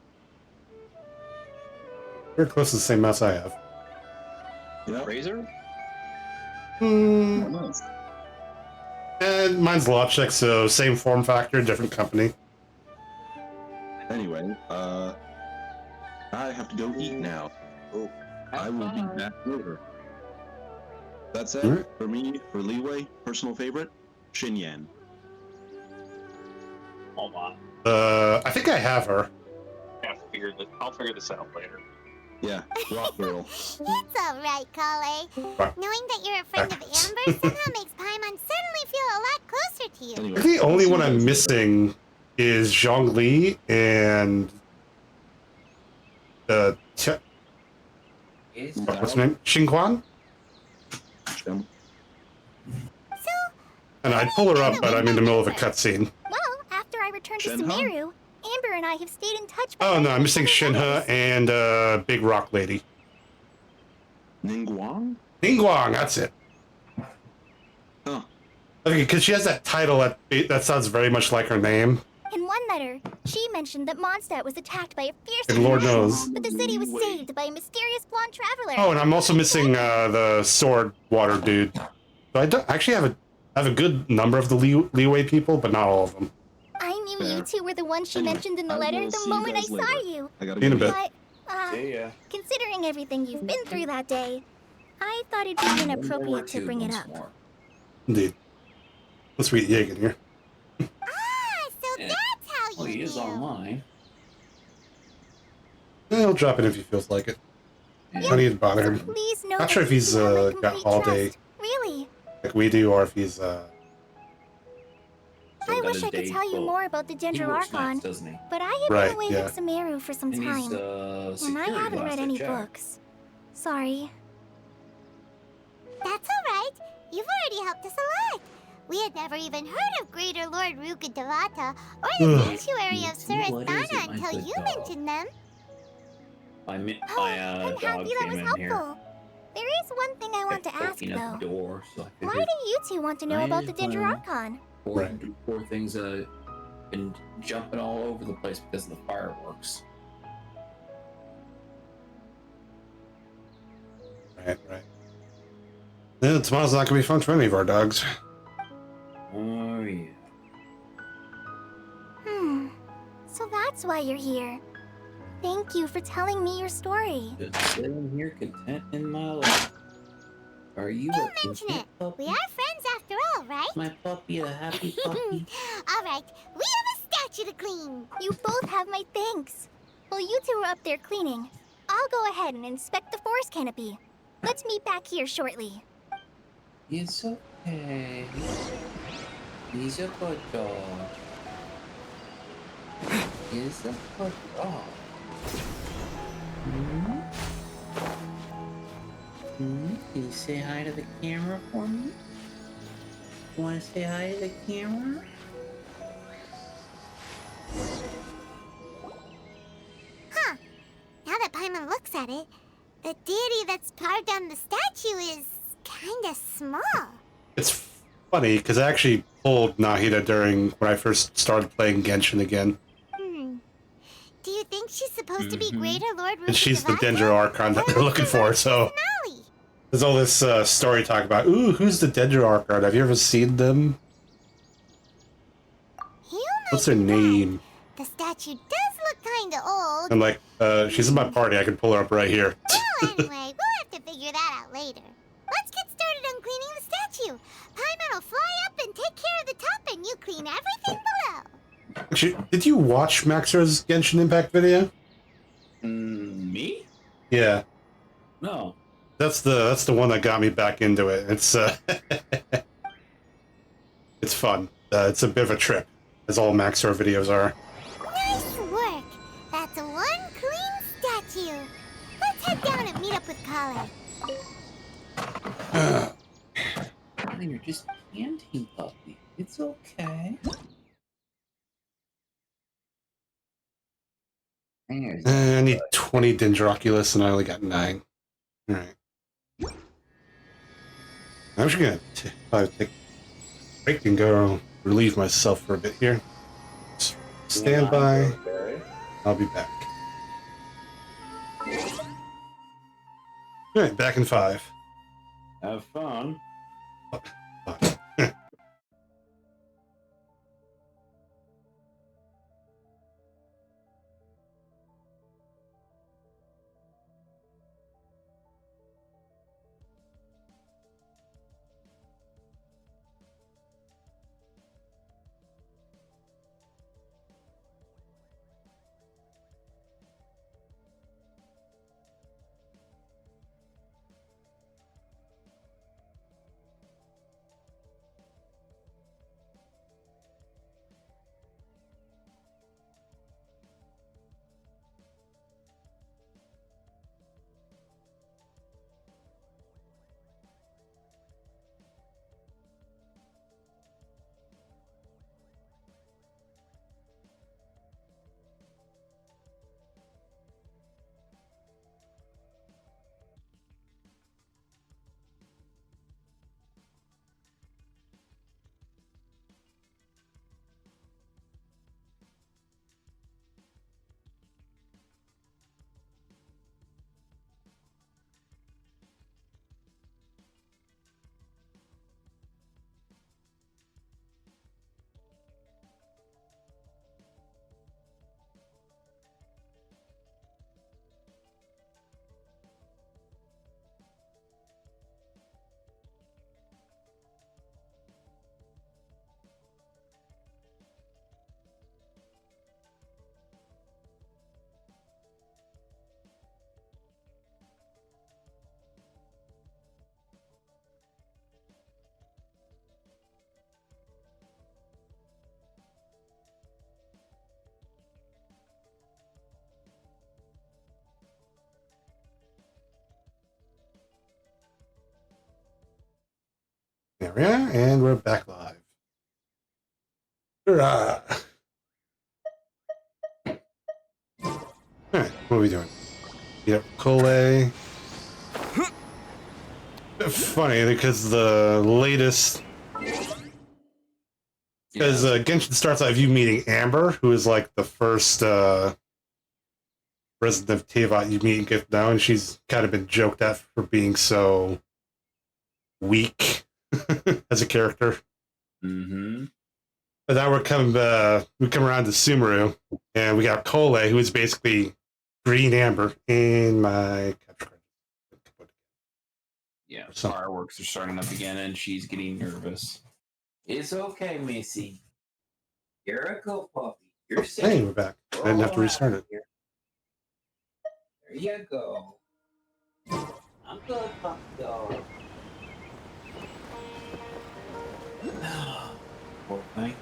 Very close to the same mouse I have. Yeah. Razor? And mine's Logitech, so same form factor, different company. Anyway, I have to go eat now. Oh, I will be back later. That's it. Alright. For me, for Liyue, personal favorite, Xinyan. Hold on. I think I have her. I'll figure this out later. Yeah, rock girl. It's alright, Kale. Right. Knowing that you're a friend of Amber somehow makes Paimon suddenly feel a lot closer to you. I Anyway, think the only I'll see one you I'm guys missing is Zhongli and what's her name? Xingquan? later. And I'd pull her up, but I'm in the middle of a cutscene. Well, after I returned to Shenhe? Sumeru, Amber and I have stayed in touch. by Oh no, writing I'm missing each other's Shenhe letters. and Big Rock Lady. Ningguang? Ningguang, that's it. Huh. Okay, because she has that title that sounds very much like her name. In one letter, she mentioned that Mondstadt was attacked by a fierce And Lord dragon, knows. but the city was Wait. saved by a mysterious blonde traveler. Oh, and I'm also missing the sword water dude. So I don't actually have a good number of the Liyue people, but not all of them. I knew Fair. you two were the ones she Anyway, mentioned in the I letter will the see you moment I guys saw later. you. I gotta See you in a go bit. eat. But, Yeah. considering everything you've been through that day, I thought it'd be One more inappropriate to tube bring it once up. more. Indeed. Let's read Yegan here. Ah, so Yeah. that's how Well, you he knew. is online. He'll drop it if he feels like it. Yeah. I need to bother So him. please know Not that sure if you he's two have my got complete all day trust. Really. like we do, or if he's Still I got wish his I could day- tell you well, more about the He Dendro works nights, Archon, doesn't he? but I have Right, been away yeah. with Sumeru for some And he's time, and security I haven't last read I any checked. books. Sorry. That's alright. You've already helped us a lot. We had never even heard of Greater Lord Ruka Devata or the Ugh. sanctuary of What is it, Surasthana my until good you dog? mentioned them. My Oh, I'm dog happy that came was in helpful. here. There is one thing I want to kept ask, poking at though. the door, so I Why figured do you two want to know I about the as Dendro well. Archon? Right. poor things been jumping all over the place because of the fireworks. right. Yeah, tomorrow's not gonna be fun for any of our dogs. Oh yeah. So that's why you're here. Thank you for telling me your story. Just sitting here content in my life. Are you Don't a mention content it. puppy? We are friends after all, right? My puppy a happy puppy? Alright, we have a statue to clean. You both have my thanks. While you two are up there cleaning, I'll go ahead and inspect the forest canopy. Let's meet back here shortly. It's okay. He's a good dog. He's a good dog. Can you say hi to the camera for me? You want to say hi to the camera? Huh. Now that Paimon looks at it, the deity that's carved on the statue is kinda small. It's funny because I actually pulled Nahida during when I first started playing Genshin again, Do you think she's supposed to be Greater Lord Ruka and she's the Devata? Dendro Archon that they're looking for. So Finale. there's all this story talk about, ooh, who's the Dendro Archon? Have you ever seen them? You What's their might be right. name? The statue does look kinda old. I'm like, she's in my party. I can pull her up right here. Well, anyway, we'll have to figure that out later. Let's get started on cleaning the statue. Paimon will fly up and take care of the top, and you clean everything below. Actually, did you watch Maxer's Genshin Impact video? Me? Yeah, No. that's the one that got me back into it. It's it's fun. It's a bit of a trip, as all Maxer videos are. Nice work. That's one clean statue. Let's head down and meet up with Collar. You're just panting, puppy. It's okay. I need 20 Dendroculus, and I only got 9. All right. I'm just gonna probably take a break and go relieve myself for a bit here. Stand by. I'll be back. All right, back in 5. Have fun. Yeah, and we're back live. Hurrah! Alright, what are we doing? Yep, Cole. Funny, because the latest... Because Genshin starts out with you meeting Amber, who is like the first resident of Teyvat you meet and get to know, and she's kind of been joked at for being so weak as a character. Mm-hmm. But now we come around to Sumeru, and we got Cole, who is basically Green Amber in my capture card. Yeah, fireworks are starting up again, and she's getting nervous. It's okay, Missy. You're a good puppy. You're safe. Hey, we're back. I didn't have to restart it. There you go. I'm good, puppy dog. Poor thing.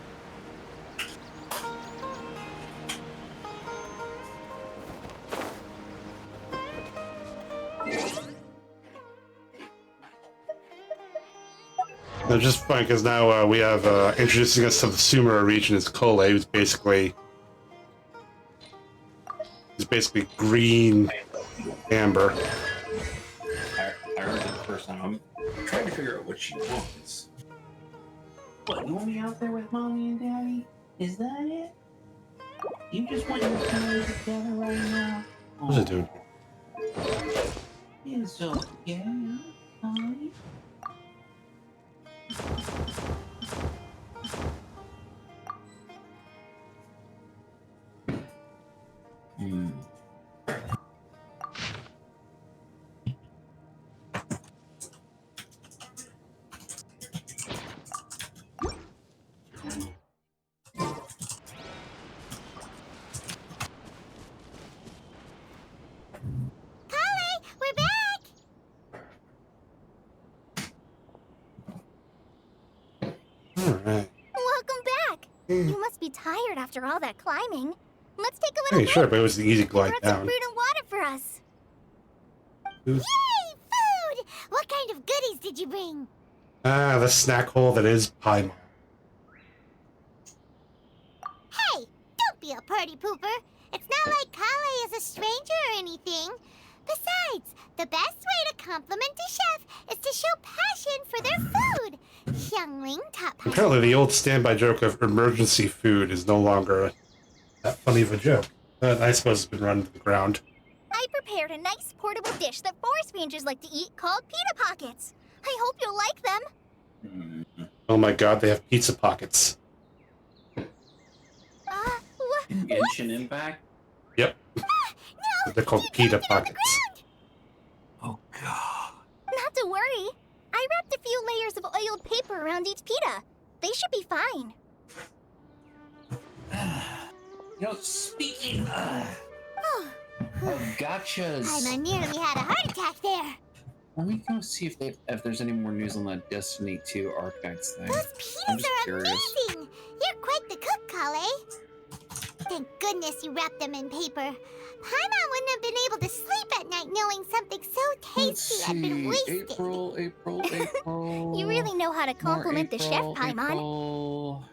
It's just fun because now we have introducing us to the Sumeru region is Cole, who's basically green Amber. I heard it the first time. I'm trying to figure out what she wants. What, you want me out there with mommy and daddy? Is that it? You just want your family together right now? What's it doing? It's okay, honey. Alright. Welcome back. You must be tired after all that climbing. Let's take a little Hey, break. sure, but it was an easy glide Brought some down. fruit and water for us. Yay! Food! What kind of goodies did you bring? Ah, the snack hole that is Paimon. Hey, don't be a party pooper. It's not like Kale is a stranger or anything. Besides, the best way to compliment a chef is to show passion for their food. Xiangling taught Paimon. Apparently, the old standby joke of emergency food is no longer that funny of a joke. But I suppose it's been run to the ground. I prepared a nice portable dish that forest rangers like to eat called pita pockets. I hope you'll like them. Oh my god, they have pizza pockets. Genshin Impact? Yep. No! They're called pita pockets. Oh god. Not to worry. I wrapped a few layers of oiled paper around each pita. They should be fine. You know, speaking of gotchas, Paimon nearly had a heart attack there. let me go see if there's any more news on the Destiny 2 Archives thing. Those I'm pitas just are curious. amazing. You're quite the cook, Kale. Thank goodness you wrapped them in paper. Paimon wouldn't have been able to sleep at night knowing something so tasty had been wasted. April. You really know how to compliment the chef, Paimon. April.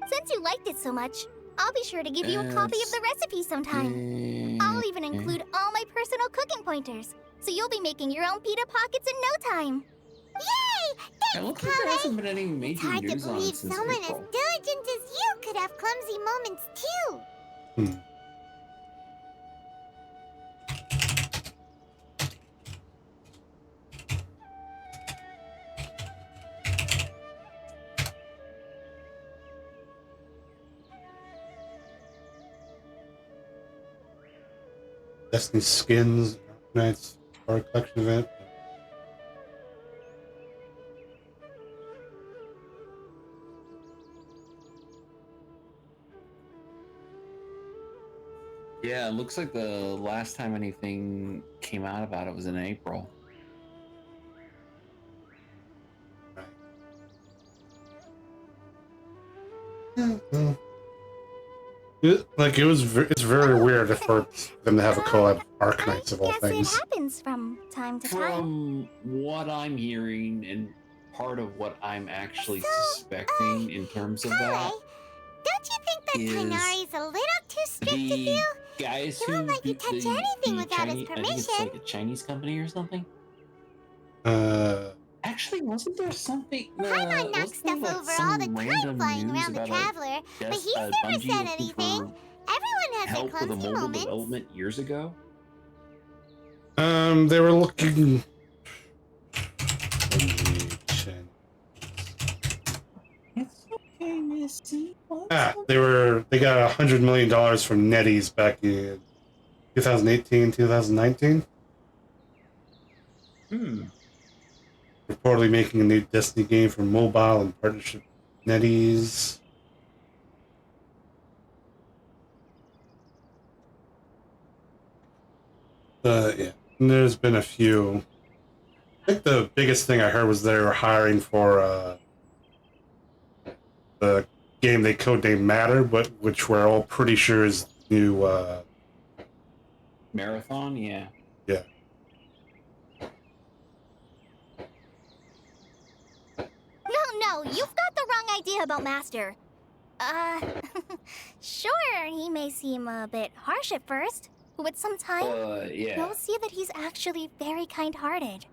Since you liked it so much, I'll be sure to give you a copy of the recipe sometime. I'll even include all my personal cooking pointers, so you'll be making your own pita pockets in no time. Yay! It Thanks, looks like there hasn't Kale. been any It's major hard to news on believe it since someone as April. diligent as you could have clumsy moments too. Destiny skins, Nights, art collection event. Yeah, it looks like the last time anything came out about it was in April. It's very weird for them to have a collab Arcanites of all Guess things. it happens from time to time. From what I'm hearing, and part of what I'm actually suspecting in terms of Kale, that. don't you think that is Tainari's a little too strict with The you? guys He who won't let you do touch the anything without his Chinese, I think it's permission. like a Chinese company or something. Actually, wasn't there something? Paimon knocked Wasn't there stuff like over all some the time random flying news around the about Traveler, but he's a never Bungie said looking anything. for Everyone has their help with a clumsy mobile moments. development years ago? They were looking. It's okay, Missy. They got $100 million from NetEase back in 2018, 2019. Reportedly making a new Destiny game for mobile in partnership with NetEase. Yeah, and there's been a few. I think the biggest thing I heard was they were hiring for the game they codenamed Matter, but which we're all pretty sure is new. Marathon, yeah. Yeah. No, you've got the wrong idea about Master. Sure, he may seem a bit harsh at first, but with some time, Yeah. you'll see that he's actually very kind-hearted.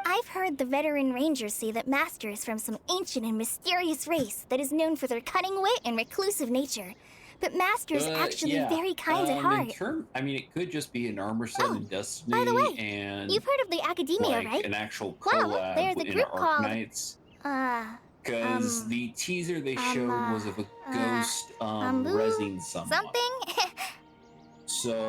I've heard the veteran rangers say that Master is from some ancient and mysterious race that is known for their cunning wit and reclusive nature. But Master is actually very kind at heart. It could just be an armor set in Destiny. By the way, and you've heard of the Academia, like right? an actual Well, collab there's a in group called Arknights. Because the teaser they showed was of a ghost rezzing someone. Something? So...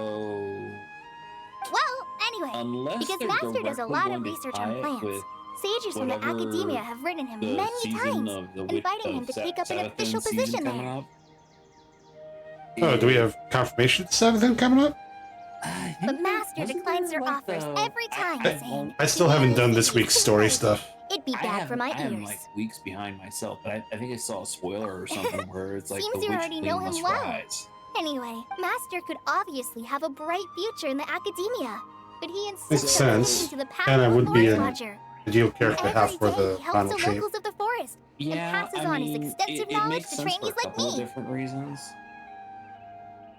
Well, anyway, Unless because they're Master does a directly lot going of to research tie on it plants. with Sages from the whatever Academia have written him the many season times, of the inviting him to take up an official position there. Oh, do we have confirmation of Seventh coming up? But Master declines their offers every time, saying, I still haven't done this week's story stuff. It'd be bad for my I am ears. like weeks behind myself, but I think I saw a spoiler or something where it's like Seems the you witch already queen know him must well. rise. Anyway, Master could obviously have a bright future in the Academia, but he Makes insists on sense. listening to the path And I of a would be forest an watcher. ideal character to have Every for day the he helps final the shape. locals of the forest and passes I on mean, his extensive it knowledge makes to sense trainees for a like couple of me. different reasons.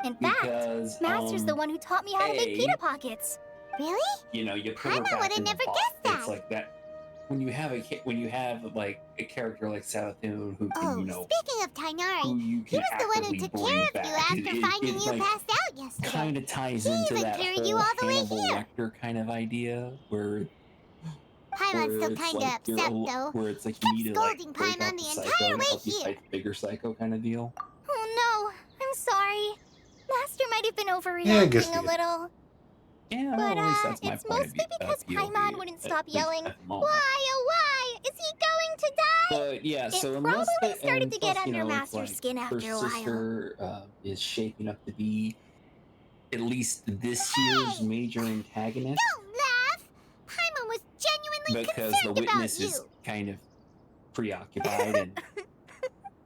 In fact, Because, Master's the one who taught me how to make A, pita pockets. Really? You know, you put her Paimon back would've in the never box. guessed that. It's like that. When you have like a character like Savathun who can, Oh, you know, speaking of Tainari, who you he can was the one who actively took bring care of back. you after finding you like, passed out yesterday. kind of ties He into even that carried whole you all the way Hannibal here. Lecter kind of idea where Paimon's still it's kinda like you're upset, though. where it's like you need to like Scolding break Paimon out the the psycho entire and way help you here. fight the bigger psycho kind of deal. Oh no, I'm sorry. Master might have been Yeah, I guess overreacting you a did. little. Yeah, But at least that's my it's point of mostly view, because POV Paimon wouldn't at stop least yelling, at the moment. "Why, oh why? Is he going to die?" But yeah, It so probably unless the, started and to get plus, you under know, it's Master's like skin after her a while. sister is shaping up to be at least this year's major antagonist Don't laugh! Paimon was genuinely because the concerned about witness you. is kind of preoccupied and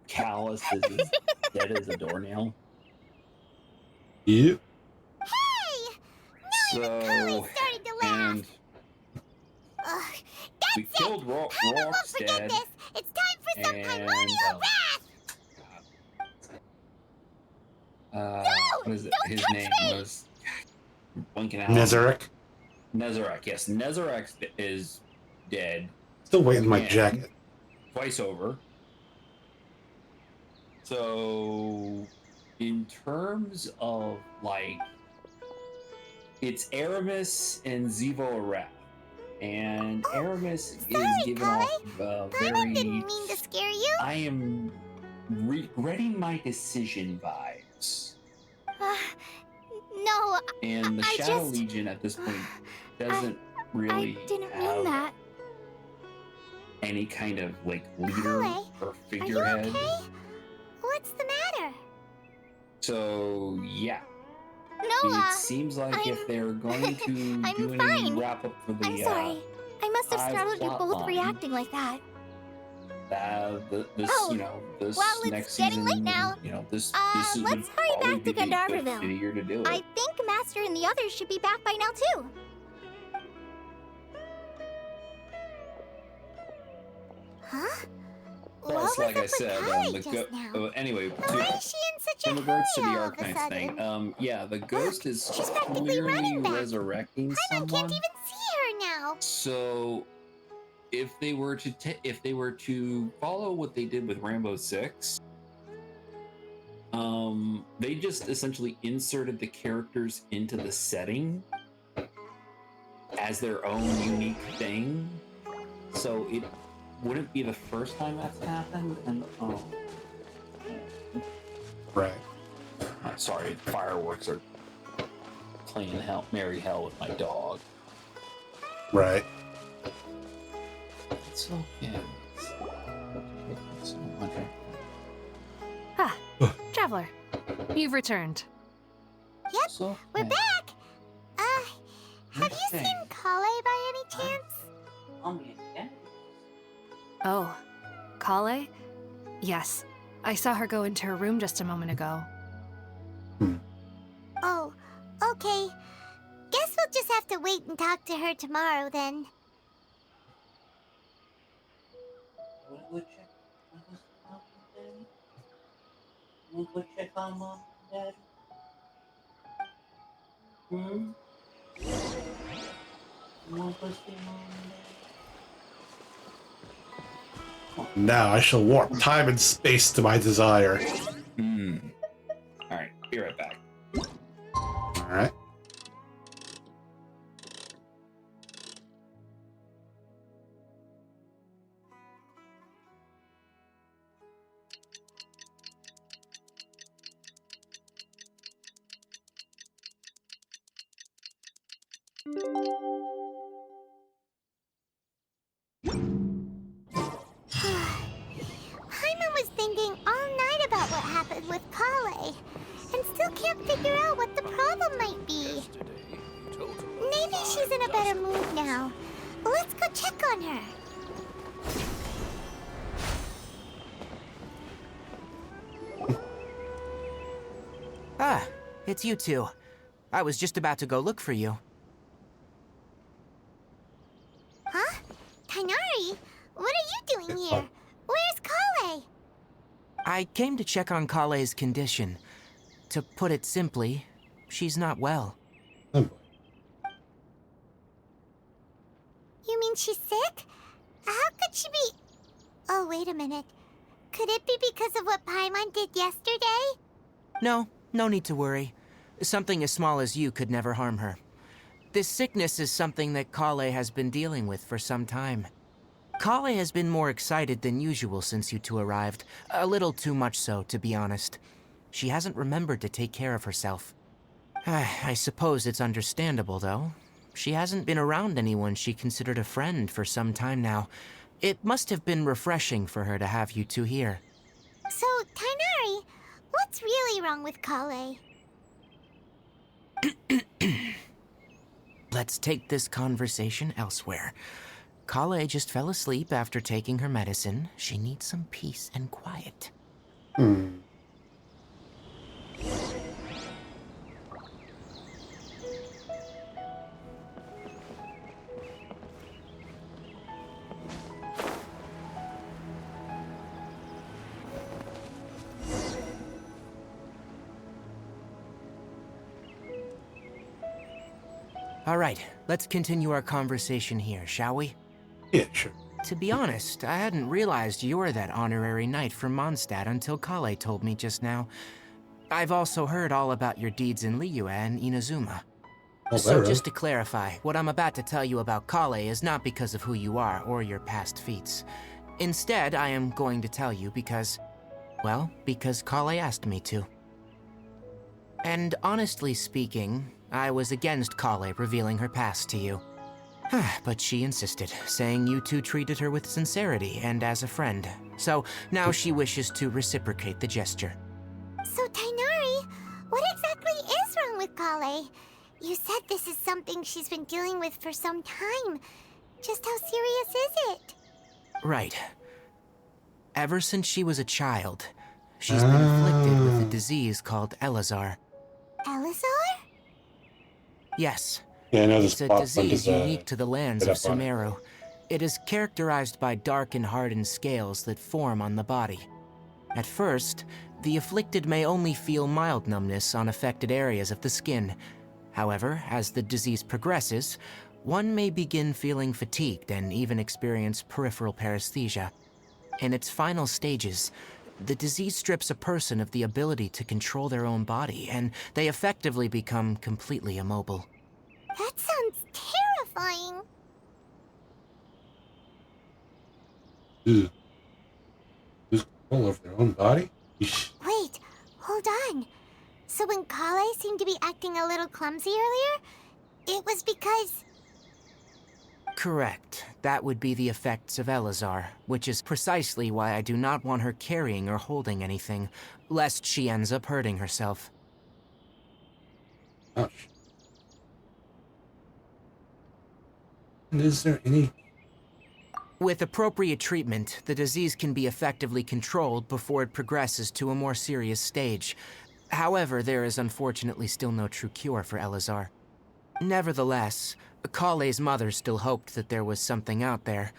callous as dead as a doornail. Yep. Hey! Now even Kali started to laugh. And Ugh, we that's killed it! Paimon won't forget Rockstead. this! It's time for some Paimonial wrath! What is it? Don't His touch name me! was blanking out. Nezarek. Nezarek, yes. Nezarek is dead Still waiting my Yeah. jacket. twice over. So, in terms of like, it's Aramis and Zivo Arath. And Aramis is giving Kali. off Paimon didn't very. mean to scare you. I am regretting my decision vibes. No, And the I Shadow just- Legion at this point doesn't really I didn't have mean that. any kind of like leader Kali, or Are you figurehead. okay? What's the matter? So yeah, No, it seems like if I'm- they're going to I'm do any fine. wrap up for the I'm sorry. I must have I've startled you both plotline. reacting like that. this Oh, you know this well, it's next getting season, late now. you know this Let's would hurry probably back to be a good Gandharvaville. year to do it. I think Master and the others should be back by now too. Huh? Plus, What like was I up said, with Kali the just now? anyway, Why is she in such a in regards to hurry the all of a Arcanine sudden? thing, yeah, the ghost is she's practically clearly running back. resurrecting Paimon someone. can't even see her now. So, if they were to follow what they did with Rambo 6, they just essentially inserted the characters into the setting as their own unique thing. So it wouldn't be the first time that's happened. And Right. sorry, fireworks are playing merry hell with my dog. Right. It's okay. Ah, Traveler. You've returned. Yep, we're back. Have you seen Kale by any chance? Oh, Kale? Yes. I saw her go into her room just a moment ago. Oh, okay. Guess we'll just have to wait and talk to her tomorrow then. Check on Mom and Daddy. Now I shall warp time and space to my desire. Alright, be right back. Alright. Paimon was thinking all night about what happened with Kale, and still can't figure out what the problem might be. Maybe she's in a better mood now. Let's go check on her. Ah, it's you two. I was just about to go look for you. Huh? Tainari? What are you doing here? Where's Kale? I came to check on Kale's condition. To put it simply, she's not well. Oh boy. You mean she's sick? How could she be... Oh, wait a minute. Could it be because of what Paimon did yesterday? No need to worry. Something as small as you could never harm her. This sickness is something that Kale has been dealing with for some time. Kale has been more excited than usual since you two arrived. A little too much so, to be honest. She hasn't remembered to take care of herself. I suppose it's understandable, though. She hasn't been around anyone she considered a friend for some time now. It must have been refreshing for her to have you two here. So, Tainari, what's really wrong with Kale? Let's take this conversation elsewhere. Kale just fell asleep after taking her medicine. She needs some peace and quiet. All right, let's continue our conversation here, shall we? Yeah, sure. To be honest, I hadn't realized you were that honorary knight from Mondstadt until Kale told me just now. I've also heard all about your deeds in Liyue and Inazuma. So just to clarify, what I'm about to tell you about Kale is not because of who you are or your past feats. Instead, I am going to tell you because Kale asked me to. And honestly speaking, I was against Kale revealing her past to you. But she insisted, saying you two treated her with sincerity and as a friend. So now she wishes to reciprocate the gesture. So, Tainari, what exactly is wrong with Kale? You said this is something she's been dealing with for some time. Just how serious is it? Right. Ever since she was a child, she's been afflicted with a disease called Elazar. Elazar? Yes. Yeah, I know It's a disease unique to the lands of Sumeru. It is characterized by dark and hardened scales that form on the body. At first, the afflicted may only feel mild numbness on affected areas of the skin. However, as the disease progresses, one may begin feeling fatigued and even experience peripheral paresthesia. In its final stages, the disease strips a person of the ability to control their own body, and they effectively become completely immobile. That sounds terrifying. Ugh. Lose control over their own body? Yeesh. Wait, hold on. So when Kale seemed to be acting a little clumsy earlier, it was because... Correct. That would be the effects of Elazar, which is precisely why I do not want her carrying or holding anything, lest she ends up hurting herself. Ouch. And is there any... With appropriate treatment, the disease can be effectively controlled before it progresses to a more serious stage. However, there is unfortunately still no true cure for Elazar. Nevertheless, Kale's mother still hoped that there was something out there.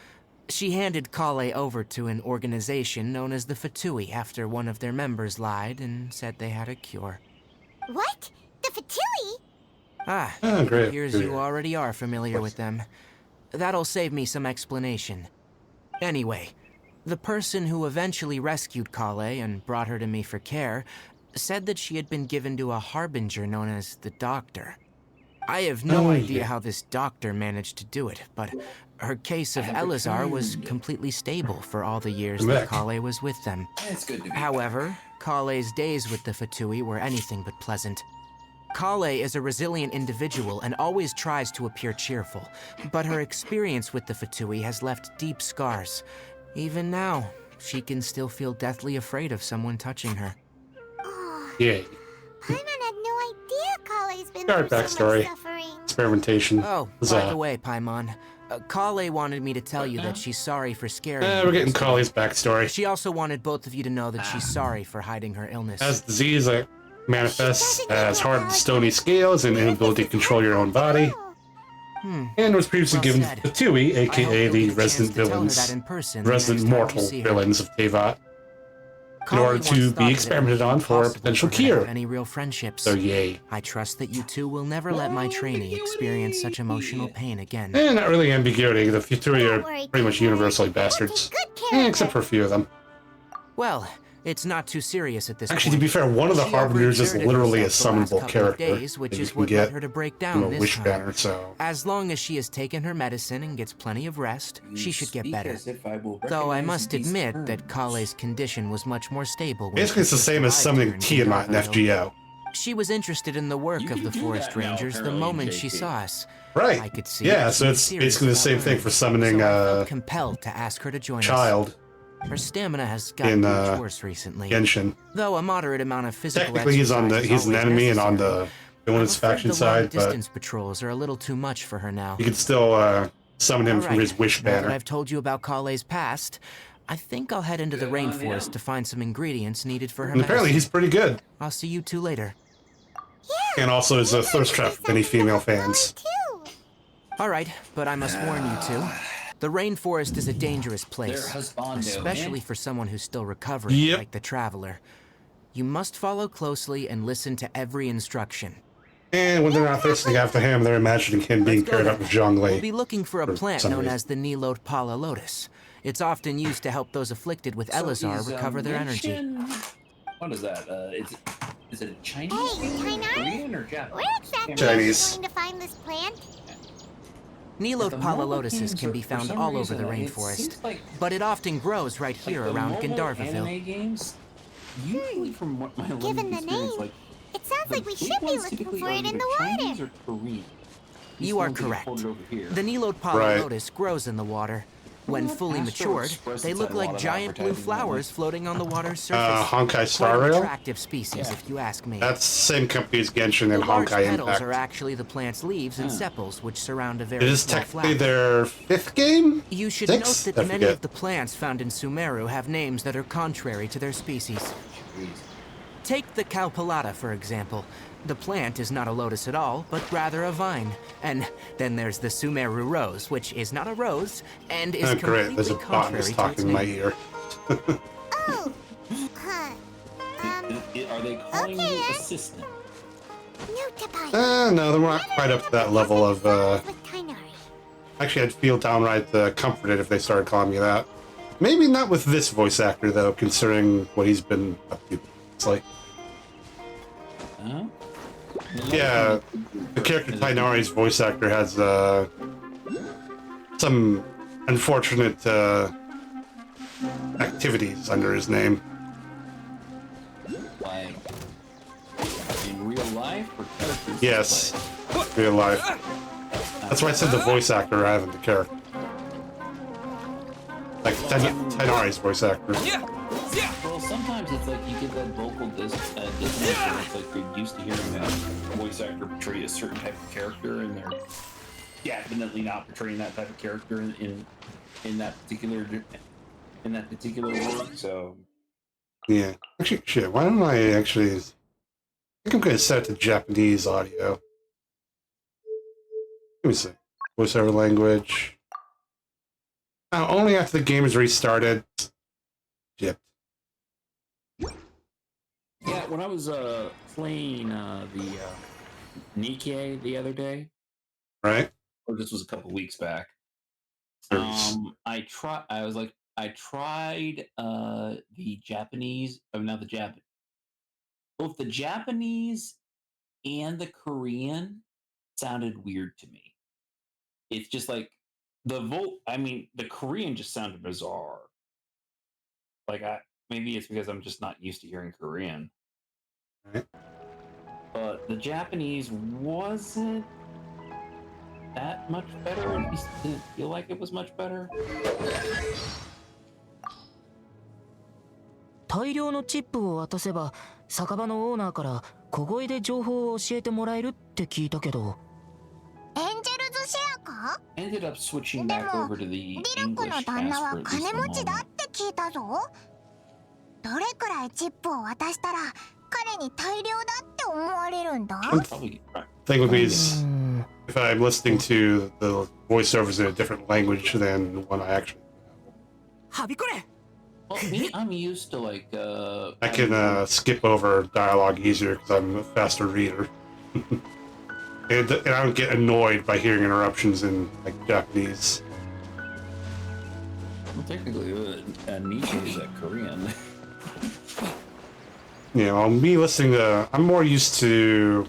She handed Kale over to an organization known as the Fatui after one of their members lied and said they had a cure. What? The Fatui? Ah, Oh, great. it appears you already are familiar with them. That'll save me some explanation. Anyway, the person who eventually rescued Kale and brought her to me for care said that she had been given to a harbinger known as the Doctor. I have no idea how this doctor managed to do it, but her case of Elazar was completely stable for all the years that Kale was with them. It's good to be However, Kale's days with the Fatui were anything but pleasant. Kale is a resilient individual and always tries to appear cheerful, but her experience with the Fatui has left deep scars. Even now, she can still feel deathly afraid of someone touching her. Oh, Yeah. Paimon had no idea Kale's been Start through so backstory. much suffering. Experimentation. Oh, Was, by the way, Paimon, Kale wanted me to tell you that she's sorry for scaring you. we're getting yesterday. Kale's backstory. She also wanted both of you to know that she's sorry for hiding her illness. As disease manifests as hard, stony scales and inability to control your own body, and was previously Well given said. to the Tui, I hope aka you'll the get a chance resident to tell her villains, that in person resident the next time mortal you see her. villains of Teyvat, in Kale order once to thought be that it would experimented on for a impossible potential for her to have cure. Any real friendships? So yay. I trust that you two will never let my trainee experience such emotional pain again. Not really ambiguity. The Futuri Don't are worry, pretty much Kale. universally We'll bastards. take good care of Except her. for a few of them. Well, it's not too serious at this Actually, to point. be fair, one of the She Harbingers is overexerted literally a herself the last summonable couple of character days, which that you is can what get led her to break down from a this wish time. banner, so... As long as she has taken her medicine and gets plenty of rest, she should get Speak better. as if I will Though I recognize must these admit that terms. Kale's condition was much more stable when Basically, it's she the same as first summoning arrived Tiamat in here in Gandharville. FGO. She was interested in the work You of can the do Forest that now, Rangers the apparently, moment she JP. saw us. Right. I could see Yeah, that so she was it's serious basically the about same thing learning, for summoning so I felt compelled to ask her to join us. Child Her stamina has gotten much worse recently. Genshin. Though a moderate amount of physical Technically, he's an exercise is enemy always and on necessary. the villain's I'm afraid faction the side, but long-distance patrols are a little too much for her now. you can still summon him from Alright, his wish now that banner. I've told you about Kale's past, I think I'll head into the Good on rainforest him. to find some ingredients needed for her And apparently, he's medicine. pretty good. I'll see you two later. Yeah. And also is a thirst trap for many female fans. Too. Alright, but I must warn you two. The rainforest is a dangerous place, Their husbando, especially man. for someone who's still recovering, Yep. like the Traveler. You must follow closely and listen to every instruction. And when they're not thirsting after him, they're imagining him being Let's go paired then. up with Zhongli. We'll be looking for a for plant some known reason. as the Nilot Pala Lotus. It's often used to help those afflicted with So Elazar is, recover their energy. Genshin- What is that? Is it a Chinese Hey, thing? Tainar? Korean or Japanese? Where exactly Chinese. are you going to find this plant? Nilot The Pala mobile lotuses games can are- be for found some all over reason, the it rainforest, seems like- but it often grows right here the around mobile Gandharville. anime games, usually from what my Given limited the experience, name, like It sounds the like we big should be ones looking typically for are it in either the Chinese water. or Korean. These You are ones get correct. imported over here. The Nilot Pala Right. lotus grows in the water. When Well, fully Astro matured, Express they has look had a lot like of giant blue advertising lately. flowers floating on the water's surface. Honkai Quite Star an Rail? attractive species, Yeah. if you ask me. That's the same company as Genshin The and large Honkai petals Impact. are actually the plant's leaves and Huh. sepals, which surround a It very is small technically flower. their 5th game? You should Sixth? note that I many forget. of the plants found in Sumeru have names that are contrary to their species. Jeez. Take the Calpulata, for example. The plant is not a lotus at all, but rather a vine. And then there's the Sumeru rose, which is not a rose, and is great. There's a completely botanist contrary to its talking in my name. ear. Oh, huh. Are they calling you assistant? New to bite. No, they're not quite up to that level of, With Tainari. Actually, I'd feel downright comforted if they started calling me that. Maybe not with this voice actor, though, considering what he's been up to. It's like... Huh? Yeah, the character Tainari's voice actor has, some unfortunate, activities under his name. Like, in real life or characters? Yes, real life. That's why I said the voice actor rather than the character. Like Tainari's voice actor. Well, sometimes it's like you get that vocal dissonance where it's like you're used to hearing that voice actor portray a certain type of character, and they're definitely not portraying that type of character in that particular work. So Yeah. Actually, shit, why don't I actually... I think I'm going to set it to Japanese audio. Let me see. Voiceover language. Now, only after the game is restarted. Yep. yeah, when I was playing the Nikkei the other day, Right? or this was a couple weeks back, I tried the Japanese, not the Japan, both the Japanese and the Korean sounded weird to me. It's just like the Korean just sounded bizarre. Like maybe it's because I'm just not used to hearing Korean. Right. But the Japanese wasn't that much better. At least it didn't feel like it was much better. 大量のチップを渡せば酒場のオーナーから小声で情報を教えてもらえるって聞いたけど。エンジェルズシェアか？ Ended up switching back over to the リルクの English 旦那は transfer at 金 least 持 for ち the だっ moment. て聞いたぞ。どれくらいチップを渡したら彼に大量だって思われるんだ？ Probably right. Thing with me is, if I'm listening to the voiceovers in a different language than one I actually know, はびこれ。 Well, me, I'm used to like I can skip over dialogue easier because I'm a faster reader. And I don't get annoyed by hearing interruptions in like Japanese. Well, technically, Nietzsche is Korean. You know, me listening to... I'm more used to...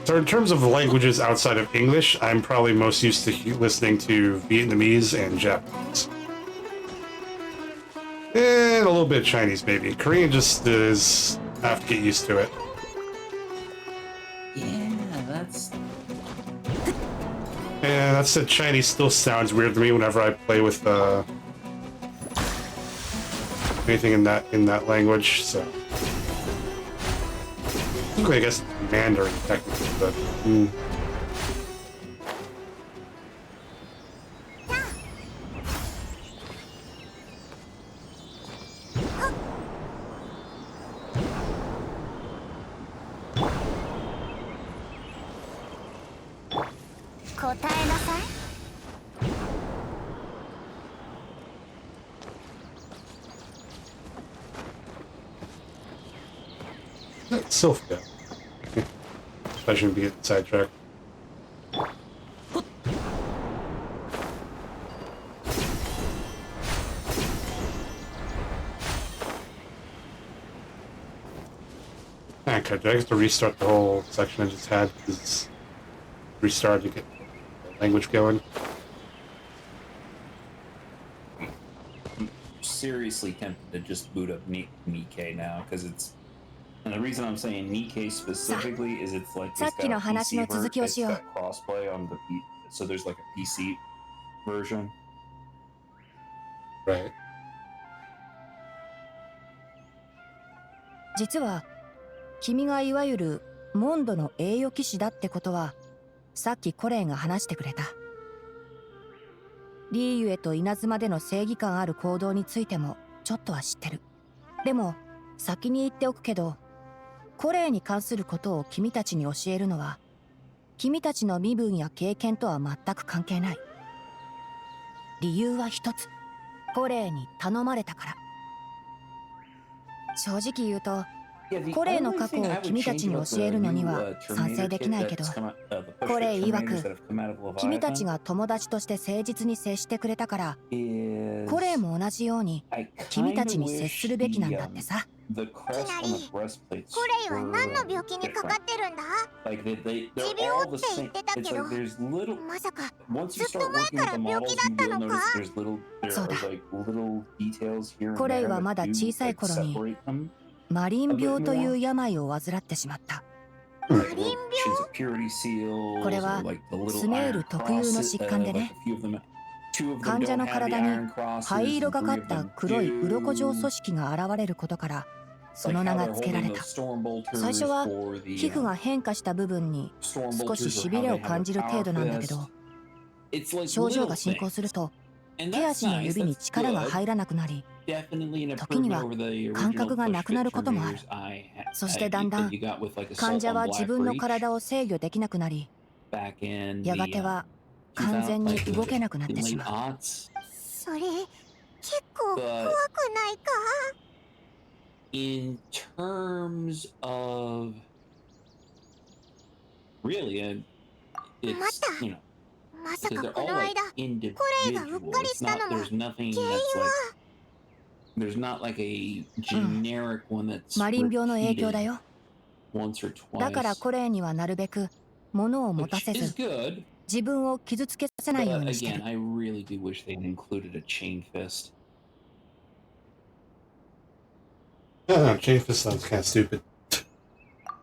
So in terms of languages outside of English, I'm probably most used to listening to Vietnamese and Japanese. And a little bit of Chinese, maybe. Korean just is... I have to get used to it. Yeah, that's... And that said, Chinese still sounds weird to me whenever I play with anything in that language. So I guess Mandarin technically, but. Sophia. I shouldn't be getting sidetracked. Okay, do I have to restart the whole section I just had? Because restart to get the language going. I'm seriously tempted to just boot up Nikkei now because it's. And the reason I'm saying Nikkei specifically is it's like it's got a PC version, it's got crossplay on the so there's like a PC version. Right. 実は君がいわゆるモンドの栄誉騎士だってことはさっきコレイが話してくれた。リーユエと稲妻での正義感ある行動についてもちょっとは知ってる。でも先に言っておくけど、コレーに関することを君たちに教えるのは君たちの身分や経験とは全く関係ない。理由は一つ、コレーに頼まれたから。正直言うと、コレーの過去を君たちに教えるのには賛成できないけど、コレー曰く君たちが友達として誠実に接してくれたから、コレーも同じように君たちに接するべきなんだってさ。いきなり、コレイは何の病気にかかってるんだ？持病って言ってたけど、まさかずっと前から病気だったのか？そうだ。コレイはまだ小さい頃にマリン病という病を患ってしまった。マリン病？これはスメール特有の疾患でね、患者の体に灰色がかった黒い鱗状組織が現れることからその名が付けられた。最初は皮膚が変化した部分に少ししびれを感じる程度なんだけど、症状が進行すると手足の指に力が入らなくなり、時には感覚がなくなることもある。そしてだんだん患者は自分の体を制御できなくなり、やがては完全に動けなくなってしまう。それ結構怖くないか？In terms of really, it's まさかこの間、コレイがうっかりしたのも原因はthere's not like a generic one that's マリン病の影響だ repeated よ。 once or twice. だからコレーにはなるべく物を持たせ Which is ず good, 自分を傷つけさせないよう but にして again, る。 I really do wish they'd included a chain fist. Chain fist sounds kind of stupid.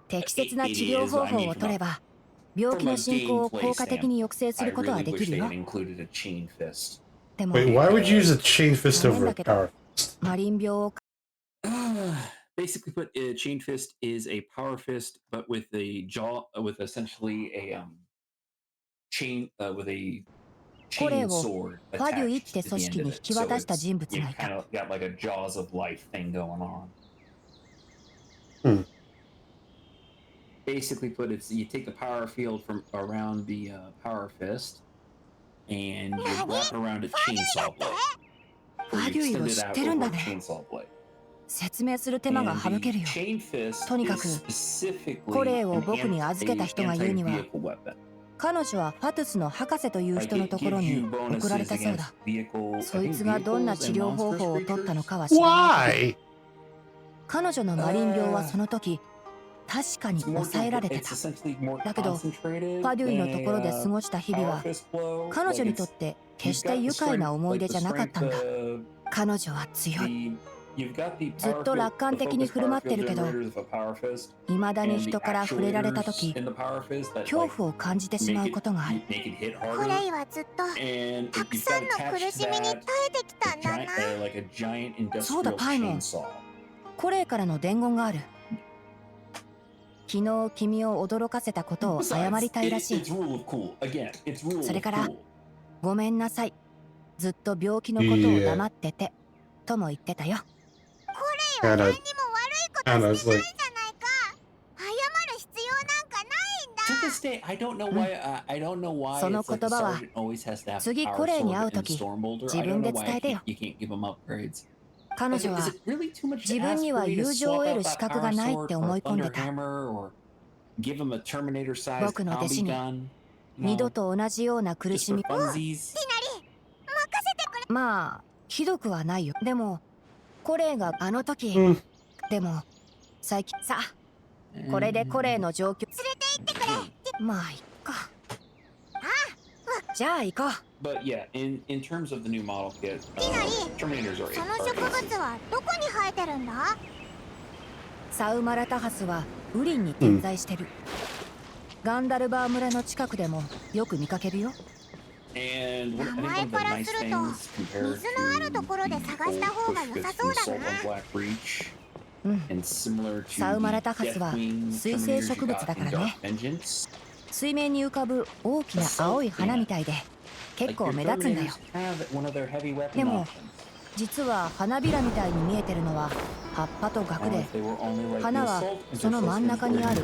適切な治療方法を取れば病気の進行を効果的に抑制す I ることは really で wish きる they'd よ。 included a chain fist. でも Wait, why would you use a chain fist over a power fist? マリン病を Basically put, chain fist is a power fist, but with a jaw, with essentially a chain, with a コレ chain ーを sword ファデュイっ attached て to 組 the 織 end に of 引 it. き So 渡した it's 人物 you がい kind た。 of got like a jaws of life thing going on. Hmm. Basically put, it's you take the power field from around the power fist, and you wrap around a chainsaw blade. ファデュイを知ってるんだね。説明する手間が省けるよ。とにかくコレーを僕に預けた人が言うには、彼女はファトゥスの博士という人のところに送られたそうだ。そいつがどんな治療方法を取ったのかは知らないけど、彼女のマリン病はその時確かに抑えられてた。だけどファデュイのところで過ごした日々は彼女にとって決して愉快な思い出じゃなかったんだ。彼女は強い。ずっと楽観的に振る舞ってるけど、未だに人から触れられた時恐怖を感じてしまうことがある。コレイはずっとたくさんの苦しみに耐えてきたんだな。そうだパイモン、コレイからの伝言がある。昨日君を驚かせたことを謝りたいらしい。それからごめんなさい、ずっと病気のことを黙っててとも言ってたよ。コレイは何にも悪いことしてないじゃないか。謝る必要なんかないんだ。その言葉は次コレイに会うとき自分で伝えてよ。彼女は自分には友情を得る資格がないって思い込んでた。僕の弟子に二度と同じような苦しみ、まあひどくはないよ。でもコレイがあの時、でも最近さ、これでコレイの状況連れて行ってくれ。まあいっか。じゃあ行こう。But yeah, in terms of the new model kit, ティナリ、 Terminators are その植物はどこに生えてるんだ？サウマラタハスはウリンに点在してる。ガンダルバー村の近くでもよく見かけるよ。and 名 I think 前 one of か the ら nice すると things compared 水のあるところで探した方が良さそうだな。and similar to サウマラタハスは Deathwing 水生植物だからね。 Vengeance. 水面に浮かぶ大きな青い花みたいで結構目立つんだよ。でも実は花びらみたいに見えてるのは葉っぱとガクで、花はその真ん中にある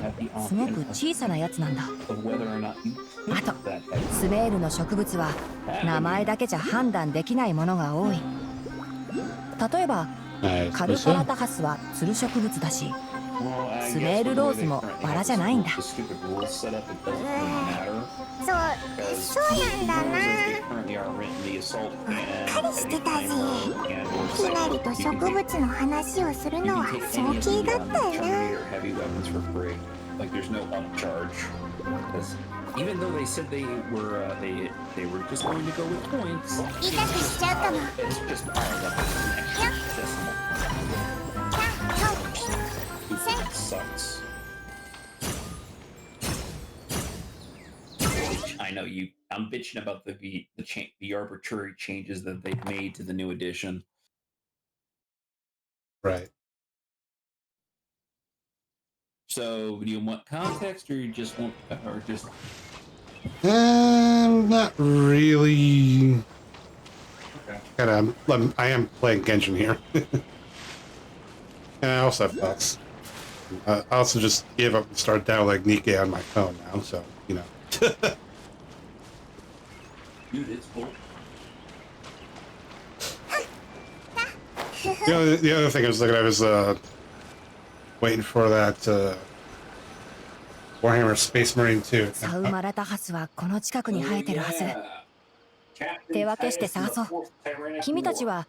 すごく小さなやつなんだ。あとスメールの植物は名前だけじゃ判断できないものが多い。例えばカルパラタハスはつる植物だし、スメールローズもバラじゃないんだ。そうなんだな。かりしてたぜ。きなりと植物の話をするのは早計だったよな。Even though they said they were just going to go with points, 痛くしちゃうかも。it's just piled up as an extra decimal. It sucks. I know you. I'm bitching about the arbitrary changes that they've made to the new edition. Right. So, do you want context, or you just want, or just? Not really. Okay. I am playing Genshin here. And I also have thoughts. I also just gave up and started downloading Nikkei on my phone now, so, you know. Dude, it's cool. The other thing I was looking at was waiting for that Warhammer Space Marine 2. サウマラタハスはこの近くに生えてるはず。手分けして探そう。君たちは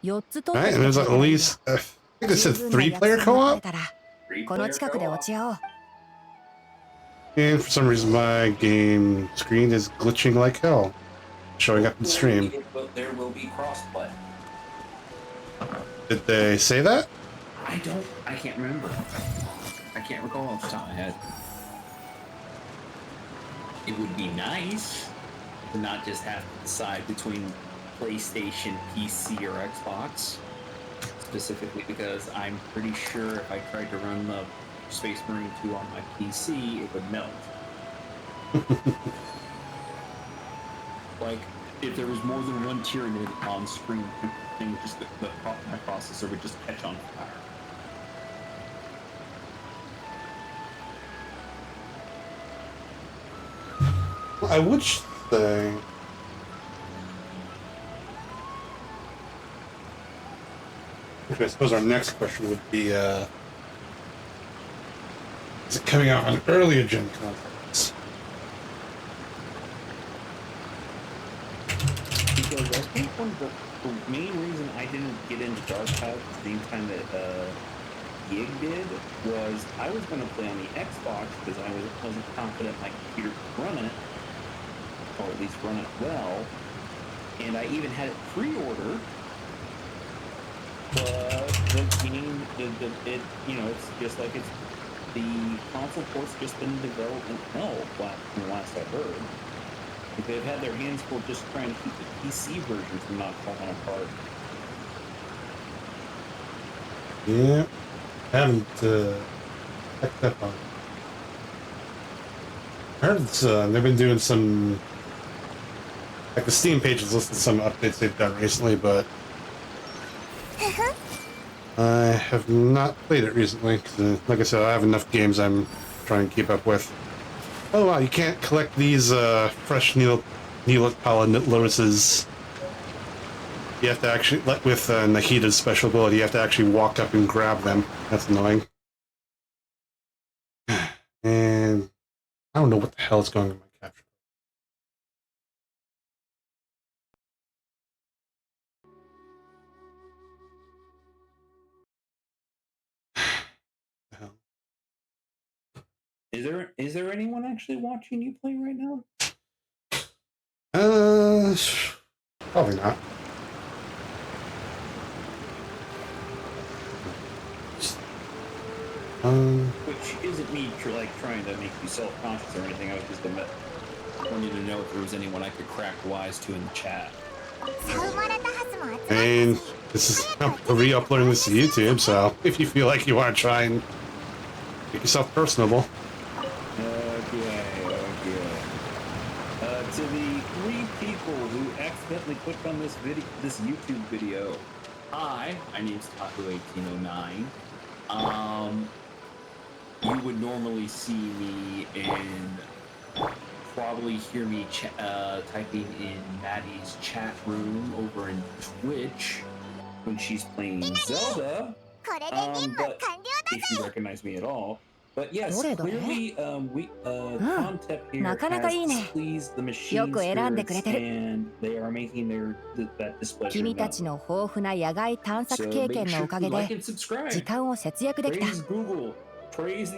4つ取って Right, and there's at least, I think it said 3-player co-op? この近くで落ち合おう。 And for some reason my game screen is glitching like hell, showing up in stream. There will be crossplay. Did they say that? I can't remember. I can't recall off the top of my head. It would be nice to not just have to decide between PlayStation, PC, or Xbox. Specifically because I'm pretty sure if I tried to run the Space Marine 2 on my PC, it would melt. Like, if there was more than one Tyranid on screen, just my processor would just catch on fire. I would say... I suppose our next question would be, is it coming out on earlier gen consoles? Because I think the main reason I didn't get into Dark Cloud at the same time that Gig did was I was going to play on the Xbox because I wasn't confident my computer could run it, or at least run it well, and I even had it pre-ordered. But the game, it's just like the console port's just been in development hell from the last I heard. Like they've had their hands full just trying to keep the PC version from not falling apart. Yeah, I haven't checked up on it. I heard they've been doing some, like the Steam page has listed some updates they've done recently, but I have not played it recently, because like I said, I have enough games I'm trying to keep up with. Oh wow, you can't collect these fresh Neolith lotuses. You have to actually, with Nahida's special ability, you have to actually walk up and grab them. That's annoying. And I don't know what the hell is going on in my capture. Is there anyone actually watching you play right now? Probably not. Which isn't me trying to make you self-conscious or anything. I was just wanting to know if there was anyone I could crack wise to in the chat. And this is, I'm re-uploading this to YouTube, so if you feel like you want to try and make yourself personable. Okay. To the 3 people who accidentally clicked on this YouTube video, hi, my name's Taku1809. You would normally see me and probably hear me typing in Maddie's chat room over in Twitch when she's playing Zelda. But if you recognize me at all. But yes, clearly, Cán Thép here has pleased the machine spirits, and they are making that displeasure 君たちの豊富な野外探索経験のおかげで時間を節約できた。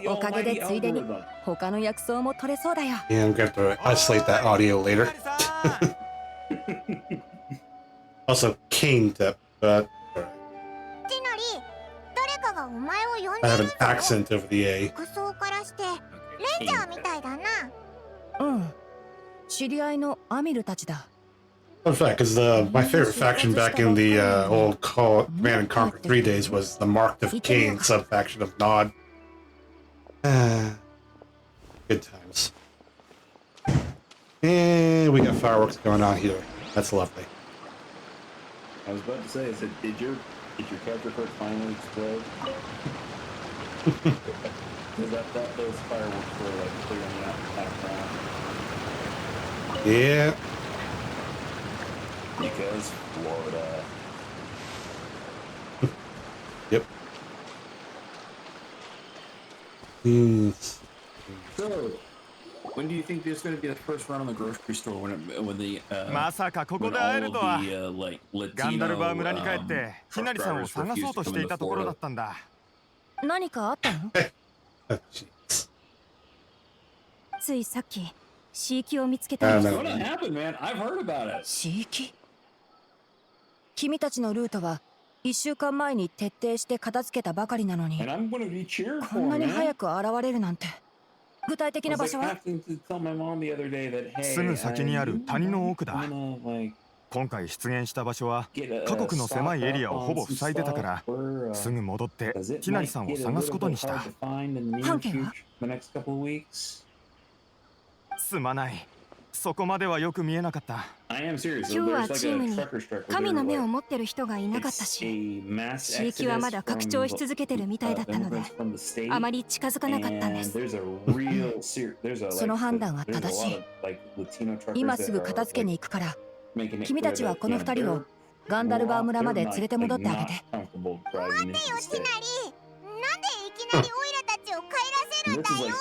おかげでついでに他の薬草も取れそうだよ。Yeah, I'm going to isolate that audio later. Also, Cán Thép, but I have an accent over the A. 服装からしてレンジャーみたいだな。うん。知り合いのアミルたちだ。In fact, because my favorite faction back in the old Command and Conquer 3 days was the Marked of Cain sub-faction of Nod. Good times. And we got fireworks going on here. That's lovely. I was about to say, did your capture card finally explode? Because those fireworks were like clearing out the background. Yeah. Because Florida. Yep. So, when do you think there's going to be the first run on the grocery store when the like Latino truck drivers refuse to come into Florida? 何かあったの？ついさっき、シーキを見つけたんです。What happened, man? I've heard about it. シーキ？君たちのルートは1週間前に徹底して片付けたばかりなのに、こんなに早く現れるなんて。具体的な場所は？すぐ先にある谷の奥だ。今回出現した場所は過酷の狭いエリアをほぼ塞いでたから、すぐ戻ってティナリさんを探すことにした。半径は？すまない。そこまではよく見えなかった。今日はチームに神の目を持ってる人がいなかったし、地域はまだ拡張し続けてるみたいだったので、あまり近づかなかったんです。その判断は正しい。今すぐ片付けに行くから、君たちはこの2人をガンダルバー村まで連れて戻ってあげて。待てよ、ティナリ。なんでいきなりオイラたちを帰らせるんだよ。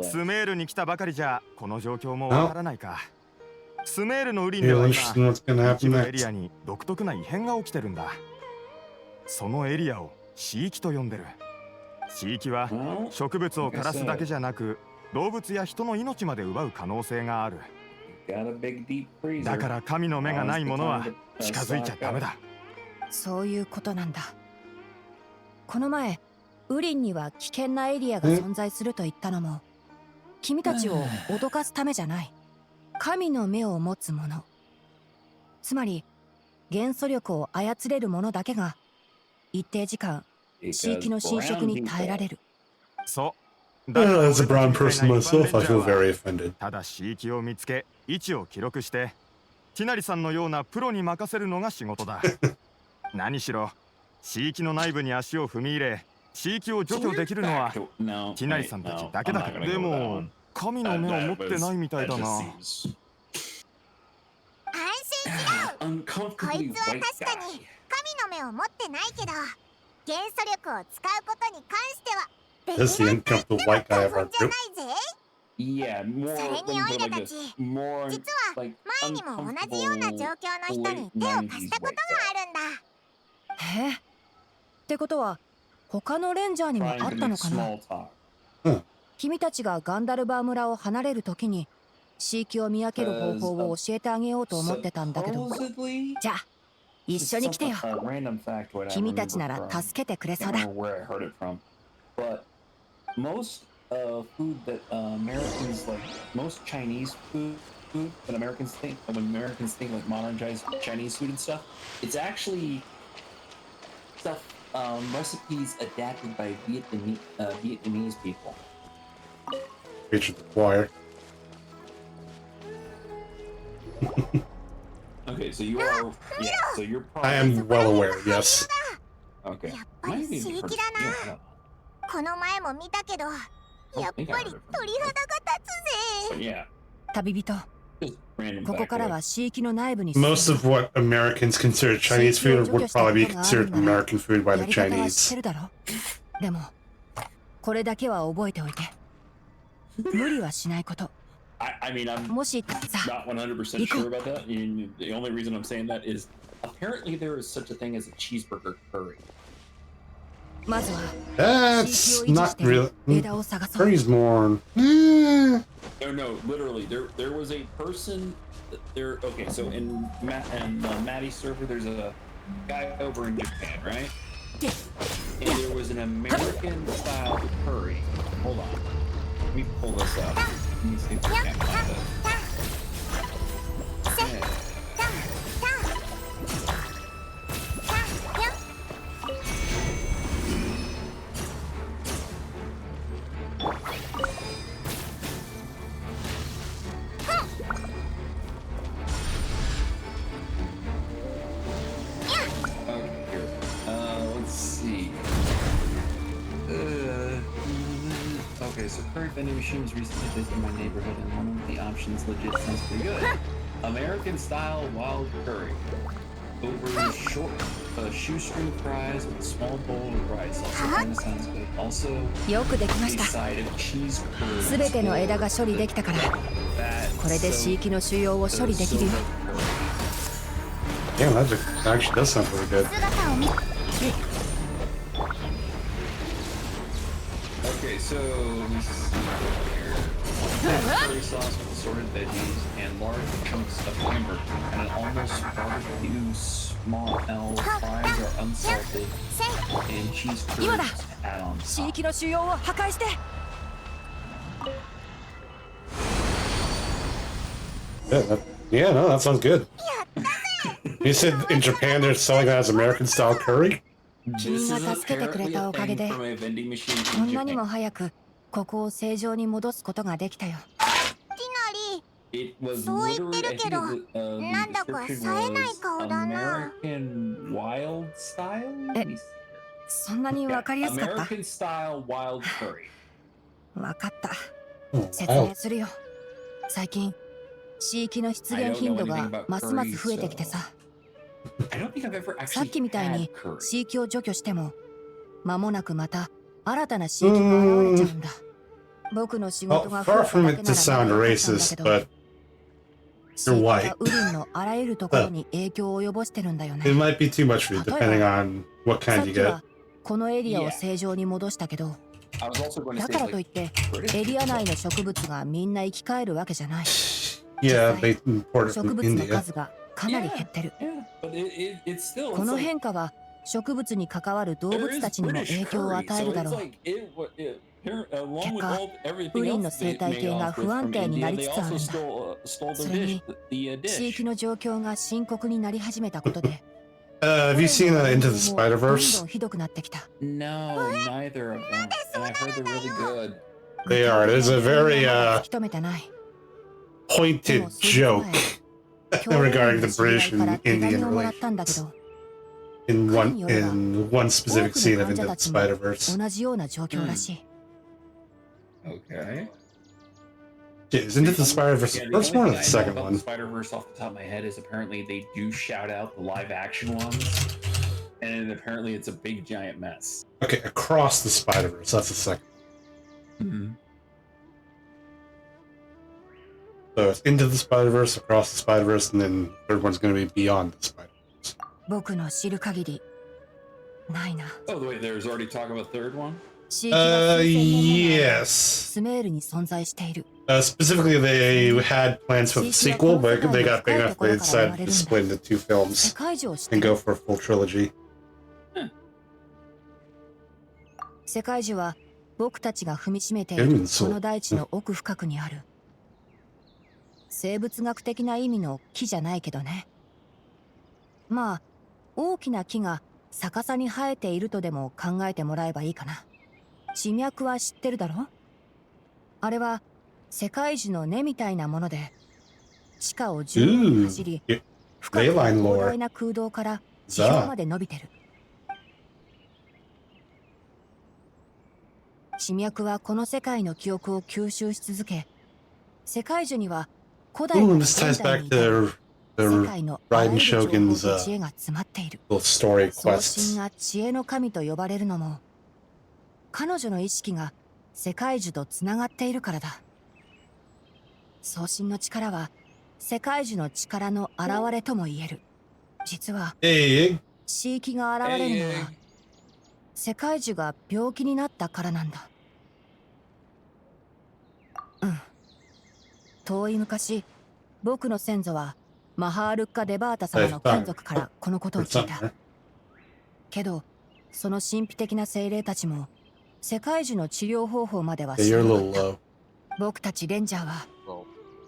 スメールに来たばかりじゃこの状況もわからないか。スメールのウリンでは今一部エリアに独特な異変が起きてるんだ。そのエリアを地域と呼んでる。地域は植物を枯らすだけじゃなく、動物や人の命まで奪う可能性がある。だから神の目がないものは近づいちゃダメだ。そういうことなんだ。この前ウリンには危険なエリアが存在すると言ったのも、君たちを脅かすためじゃない。神の目を持つ者、つまり元素力を操れる者だけが一定時間地域の侵食に耐えられる。そう。As a brown person myself, I feel very offended. ただ地域を見つけ、位置を記録して、ティナリさんのようなプロに任せるのが仕事だ。何しろ、地域の内部に足を踏み入れ、地域を除去できるのはティナリさんたちだけだから。でも神の目を持ってないみたいだな。安心しろ。こいつは確かに神の目を持ってないけど、元素力を使うことに関しては別に興奮じゃないぜ。それにオイラたち、実は前にも同じような状況の人に手を貸したことがあるんだ。へえ。ってことは他のレンジャーにもあったのかな。君たちがガンダルバー村を離れるときに地域を見分ける方法を教えてあげようと思ってたんだけど、じゃあ一緒に来てよ。君たちなら助けてくれそうだ。Most food that Americans like, most Chinese food that Americans think, when Americans think like modern Chinese food and stuff, it's actually stuff, recipes adapted by Vietnamese people. Preach the choir. Okay, so you are. Yeah, so you're probably. I am well aware, yes. Okay. やっぱり刺激だな。この前も見たけど、やっぱり鳥肌が立つぜ。Yeah. 旅人、 Just random ここ fact から there. は刺激の内部に進む。 Most of what Americans consider Chinese food would probably be considered American food by や the り方は知っ Chinese. てるだろ。でも、これだけは覚えておいて。無理はしないこと。 I mean, I'm もしさ、 not 100% sure about that. The only reason I'm saying that is apparently there is such a thing as a cheeseburger curry. まずは That's not real. 枝を探そう。 Curry's more. No, literally, there was a person. There. Okay, so in Maddie's server, there's a guy over in Japan, right? And there was an American-style curry. Hold on. Let me pull this up. Let me see if I can find it. Okay, here. Let's see. Okay, so curry vending machines recently placed in my neighborhood, and one of the options legit sounds pretty good. American style wild curry. Over short shoestring fries with a small bowl of rice. Also kind of sounds good. Also, よくできまし a た。 side of cheese curds. すべての枝が処理できたから、 That これで刺激の腫瘍を処理できるよ。 Damn, that actually does sound really good. 姿を見。 Okay, so let me see here. Curry sauce with assorted veggies and large chunks of hamburger and an almost barbecue small L fries are unsalted and cheese curds add on 刺 top. 激の腫瘍を破壊して。 Yeah, no, that sounds good. You said in Japan they're selling that as American style curry? 君が助けてくれたおかげで、 from a vending machine こ in んなに Japan. も早くここを正常に戻すことができたよ。 It was そう言って literally, る I け think ど、 the なんだか description 冴えない was 顔だな。 American wild style? Let me see. そんなにわかりやすかった？ American style wild curry. わかった。 Oh, 説明するよ。最近、刺激の出現頻度がますます増えてきてさ。 I don't think I've ever さっ actually きみたい had に curry. 刺激を除去しても、間もなくまた新たな刺激が現れちゃうんだ。僕の仕 Well, 事が増 far えた from だ it け to なら sound まだ良かったんだ racist, けど、 but 刺 you're 激 white. がウリンのあらゆるところに影響を及ぼしてるんだよ It ね。 might be too much for you, depending on what さ kind っ you き get. はこのエリアを正常に戻したけど、 I was also going to だ say からとい like って British エリア内の植物がみんな生き返るわけじゃない。 Yeah, they import it 植 from 物の India. 数がかなり減ってる。 yeah, but it's still この it's like, 変化は植物に関わる動 there 物 is たちにも British 影響を curry, 与え so るだろ it's う。 like along with 結果、 all ウ everything リンの else 生 they 態 made 系が off with 不安 from 定にな India, り they つつある also んだ。 stole そ the れに the 刺激の状況が深刻になり始めたことで、 Have you seen Into the どんど Spider-Verse? んひどくなってきた。 No, neither of them. And I heard they're really good. They are. It is a very 突き止めてない。 pointed joke regarding the British and Indian もらった relations んだけど、 in one specific scene of Into the 多 Spider-Verse. 同じような状況らしい。 Okay. Yeah, is Into the Spider-Verse the first one or the second one? Spider-Verse off the top of my head is apparently they do shout out the live action ones, and apparently it's a big giant mess. Okay, Across the Spider-Verse. That's the second. Mm-hmm. So it's Into the Spider-Verse, Across the Spider-Verse, and then the third one's going to be Beyond the Spider-Verse. 僕の知る限りないな。 Oh, wait, there's already talk about third one? 刺激が数千年もの間 Yes. スメールに存在している。 Specifically, they had plans for the sequel, but they got big enough they decided to split into two 世 films 界中を知って and る。 go for a full trilogy. 世界中は僕たちが踏みしめているこの大地の奥深くにある。生物学的な意味の木じゃないけどね。まあ、大きな木が逆さに生えているとでも考えてもらえばいいかな。地脈は知ってるだろ？あれは世界樹の根みたいなもので、地下を10年走り、深く広大な空洞から地表まで伸びてる。地脈はこの世界の記憶を吸収し続け、世界樹には古代から現代に至る世界のあらゆる情報と知恵が詰まっている。創新が知恵の神と呼ばれるのも、彼女の意識が世界樹とつながっているからだ。創新の力は世界樹の力の現れとも言える。実は、地域が現れるのは、世界樹が病気になったからなんだ。遠い昔、僕の先祖はマハールッカ・デバータ様の眷属からこのことを聞いた。けど、その神秘的な精霊たちも世界樹の治療方法までは知らなかった。僕たちレンジャーは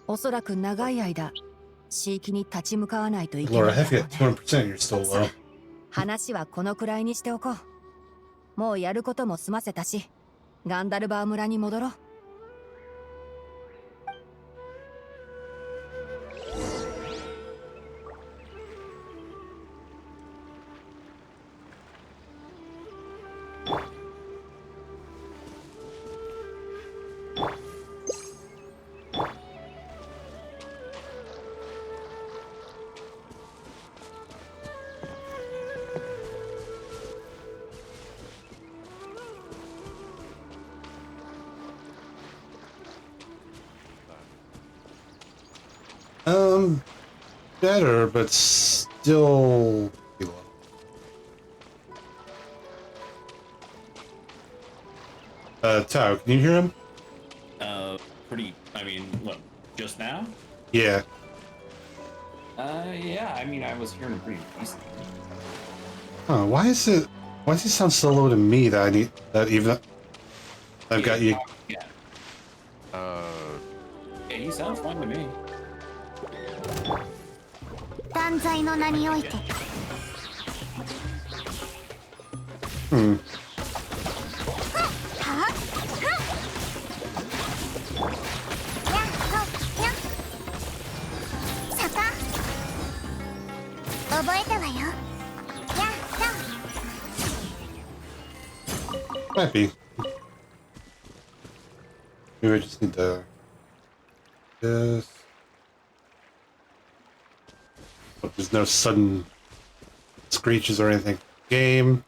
おそらく長い間地域に立ち向かわないといけないだろうね。話はこのくらいにしておこう。もうやることも済ませたし、ガンダルバー村に戻ろう。Better, but still below. Tao, can you hear him? Pretty. I mean, look, just now? Yeah. Yeah. I mean, I was hearing him pretty decent. Huh? Why does it sound so low to me that I need that even? I've got you. Yeah. Yeah, he sounds fine to me. 断罪の名において。覚えたわよ。やっと。Might be. Maybe I just need to. Yes. But there's no sudden screeches or anything. Game.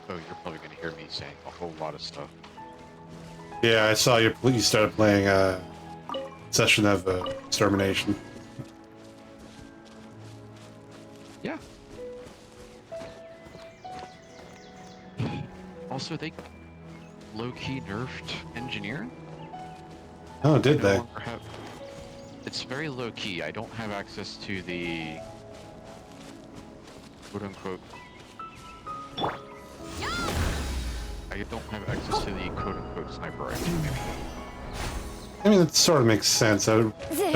Oh, you're probably going to hear me saying a whole lot of stuff. Yeah, I saw you started playing a session of Extermination. Yeah. Also, they low-key nerfed engineering. Oh, did they? It's very low-key. I don't have access to the quote-unquote... I don't have access to the quote-unquote sniper rifle. I mean, it sort of makes sense. I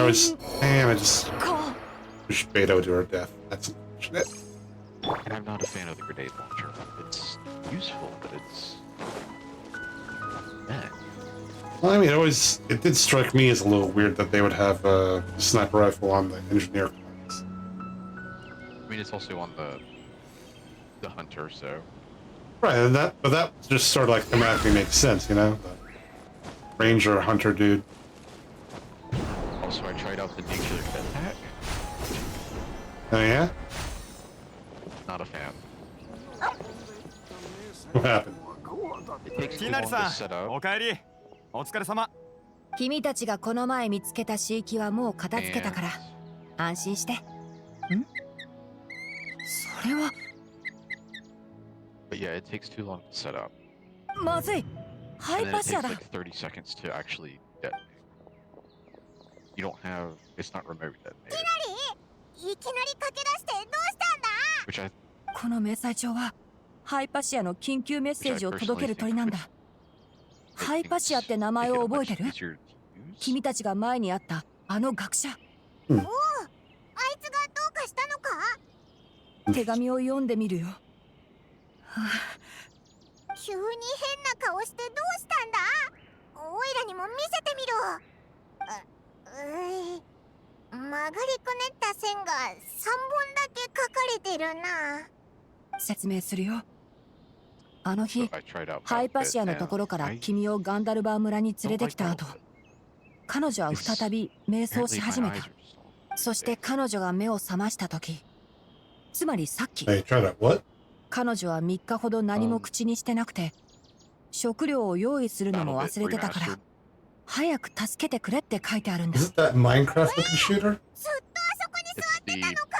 just pushed Beto to her death. That's unfortunate. And I'm not a fan of the grenade launcher. It's useful, but it's... meh. Well, I mean, it did strike me as a little weird that they would have a sniper rifle on the engineer class. I mean, it's also on the hunter, so... Right, and that just sort of like thematically makes sense, you know? The ranger hunter dude. Also, I tried out the nuclear jetpack. Oh yeah? Not a fan. What happened? It takes too long to set up. お疲れ様。君たちがこの前見つけた地域はもう片付けたから安心して。ん？それは。But yeah, it takes too long to set up. まずい。ハイパシアだ。And then it takes like 30 seconds to actually detonate. You don't have. It's not remote detonated. いきなり駆け出してどうしたんだ？ Which I. この明細帳はハイパシアの緊急メッセージを届ける鳥なんだ。ハイパシアって名前を覚えてる？君たちが前に会ったあの学者。おお、あいつがどうかしたのか？手紙を読んでみるよ。急に変な顔してどうしたんだ？おいらにも見せてみろ。曲がりくねった線が3本だけ書かれてるな。説明するよ。あの日 So I tried out ハイ my パシア outfit のところから and I 君をガンダルバー村に連れ don't て like きた that 後、 outfit. 彼女は再び瞑想し Apparently 始 my め eyes た。 are so そして彼女が目を覚ました時、つまりさっき、 Hey, try that. What? 彼女は3日ほど何も口にしてなくて、食料を用意するのも忘れてたから、早く助けてくれって書いてあるんだ。 Is it that Minecraft looking shooter? ずっとあそこに座 It's ってた the のか？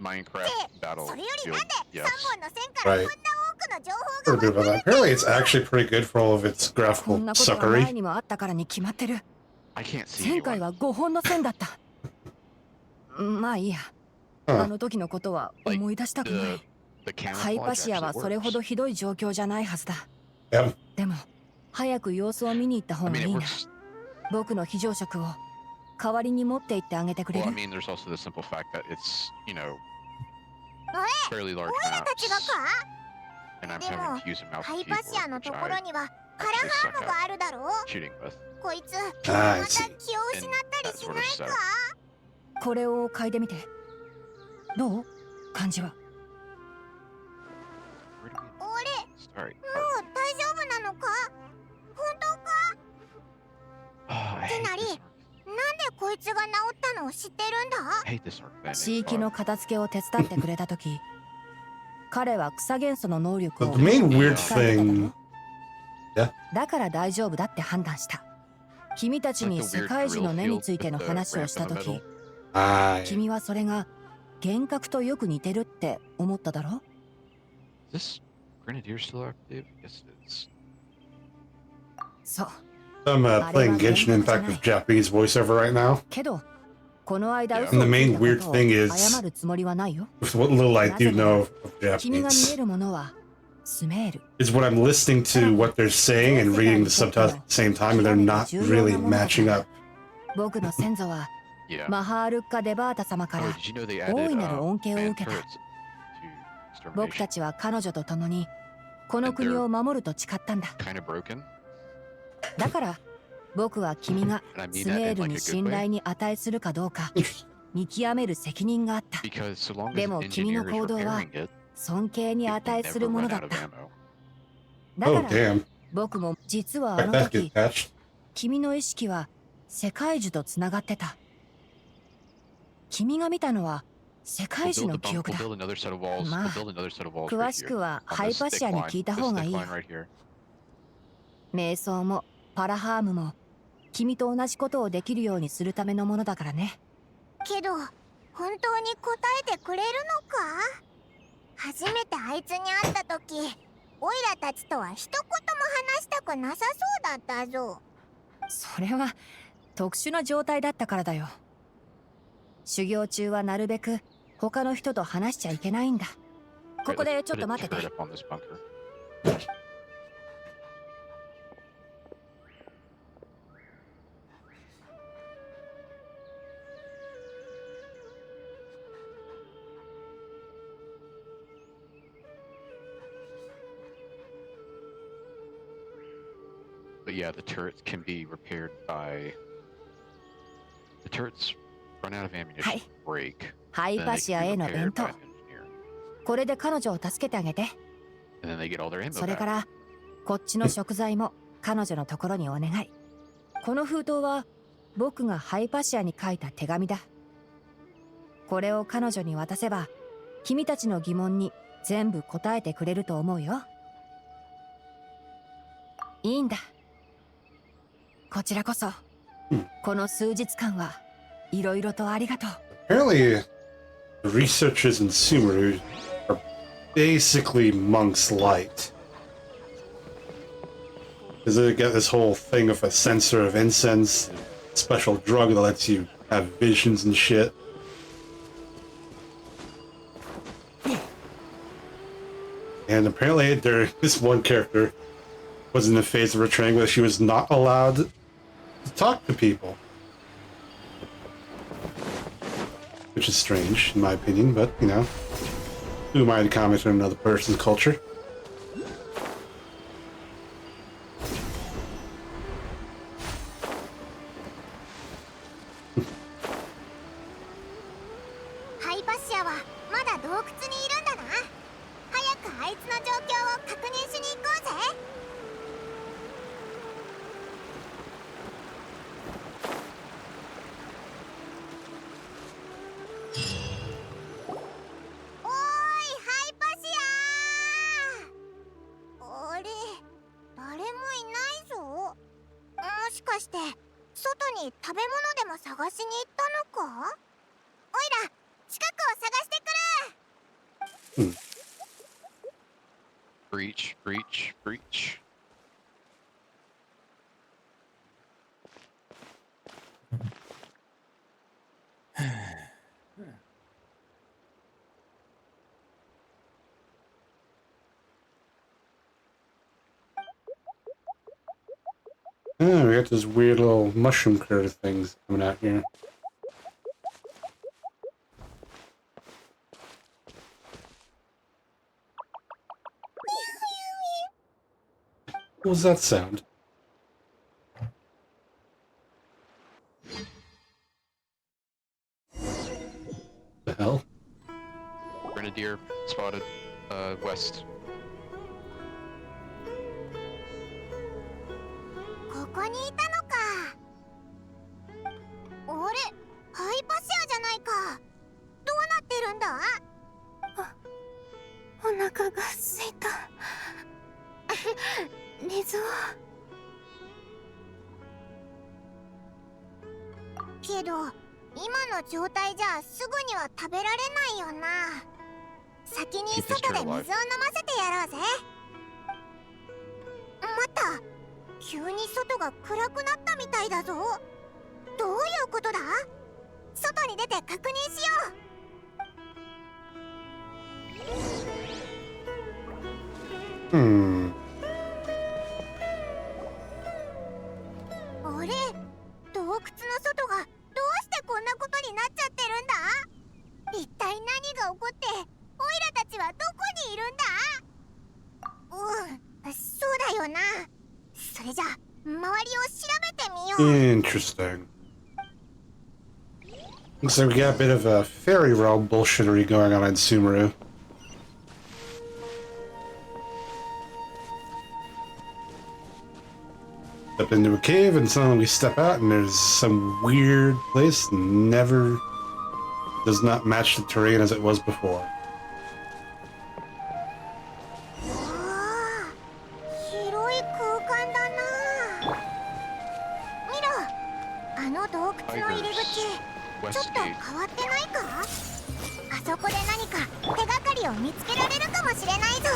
Minecraft それより battlefield. なんで Yes. 3本の線からこん Right. な多くの情 Heard 報 a bit が about that. Apparently, it's actually pretty good for all of its こ graphical んなことが前 suckery. にもあったからに決まってる。 I can't see 前回 anyone. は5本の線だった。まあいいや。 Huh. あの時のことは思い出したくない。 The ハイパ camouflage シア actually はそれほど works. ひどい状況じゃないはずだ。 Yep. でも、早く様子を見に行った方 I が mean, い it いな。 works. 僕の非常食を代わりに持って行ってあげてくれ Well, I る？ mean, there's also the simple fact that it's, you know, え fairly large オイラたちが maps, か？ and I'm でも having to use a mouse ハ and イパシア keyboard, の which ところ I にはカラ actually ハ suck ームがあるだろう？ at shooting with. こいつ Ah, ま I た see. 気を失ったりしないか？これを嗅いでみて。どう？感じは。 Where do we 俺、 start? もう大丈夫なのか？本当か？ Oh, I て hate なり、 this なんでこいつが治ったのを知ってるんだ？ I hate this organic 地域 fog. の片付けを手伝ってくれた時、彼は草元素の能力 But を the main weird 使えてただろ thing. Yeah. だから大丈夫だって判断した。君たちに世界樹の根についての話をした時、 Ah, 君はそれが幻覚とよく似てるって思っただろ？ Is this Grenadier still active? Yes, it is. そう。 I'm playing Genshin Impact with Japanese voiceover right now. けど、この間 Yeah. 嘘を And the つい main た weird ことを thing is, 謝るつもりはないよ。 with what little I do know of 君が見 Japanese, えるものはスメール。 is when I'm listening to what they're saying and reading the subtitles at the same time, and they're not really matching up. 僕の先祖は Yeah. マハールッカ・デバータ様か Oh, ら did you know they 大 added いなる恩恵を man 受け turrets た。 to 僕た extermination? ちは彼女と共にこの国を守ると誓ったんだ。 Kind of broken. だから僕は君が And I mean ス that メー in ル like に a 信 good 頼 way. に値するかどうか見極める責任があった。 Because so long as で an も君の engineer 行 is 動は repairing it, 尊敬に it 値 can する never もの run だっ out of た。 ammo. だ Oh, から damn. 僕も実はあ Like の that 時 get patched. 君の意識は世界樹とつながってた。君が見たのは世界 We'll 樹 build の the 記 bunk. 憶 We'll だ。 build another set of walls. まあ We'll build another set of walls 詳 right し here. くは On ハイ this パ thick シアに line. 聞いた This 方が thick いいよ。 line right here. 瞑想もパラハームも君と同じことをできるようにするためのものだからね。けど、本当に答えてくれるのか？初めてあいつに会った時、オイラたちとは一言も話したくなさそうだったぞ。それは特殊な状態だったからだよ。修行中はなるべく他の人と話しちゃいけないんだ。こ Right, こ let's でちょ put っと a 待って turret て。 up on this bunker. But yeah, the turrets can be repaired by... The turrets run out of ammunition, はい。 break, ハイ then パ they シ can ア be への repaired 伝 by 統。 an engineer. これで彼女を助けてあげて。 And then they get all their ammo それか back. らこっちの食材も彼女のところにお願い。この封筒は僕がハイパシアに書いた手紙だ。これを彼女に渡せば君たちの疑問に全部答えてくれると思うよ。いいんだ。こちらこそ、この数日間はいろいろとありがとう。 Apparently, the researchers in Sumeru are basically monks light. Because they get this whole thing of a sensor of incense, special drug that lets you have visions and shit. And apparently, this one character was in the phase of her training where she was not allowed to talk to people. Which is strange, in my opinion, but, you know, who am I to comment on another person's culture? 窟にいるんだな。早くあいつの状況を確認しに行こうぜ。おーい、ハイパシアー。あれ、誰もいないぞ。もしかして外に食べ物でも探しに行ったのか？おいら、近くを探してくる。Breach, breach, breach. Oh, we got those weird little mushroom critter things coming out here. What was that sound? The hell? Grenadier spotted west. ここにいたのか。あれ、ハイパシアじゃないか。どうなってるんだ？お腹が空いた。水を。けど、今の状態じゃすぐには食べられないよな。先に外で水を飲ませてやろうぜ。待った。急に外が暗くなったみたいだぞ。どういうことだ？外に出て確認しよう。あれ？洞窟の外がどうしてこんなことになっちゃってるんだ？一体何が起こってオイラたちはどこにいるんだ？そうだよな。それじゃ周りを調べてみよう。 Interesting. Looks like we got a bit of a fairy realm bullshittery going on in Sumeru. Step into a cave and suddenly we step out and there's some weird place never does not match the terrain as it was before. 広い空間だな。見ろ、あの洞窟の入り口、ちょっと変わってないか？あそこで何か手がかりを見つけられるかもしれないぞ。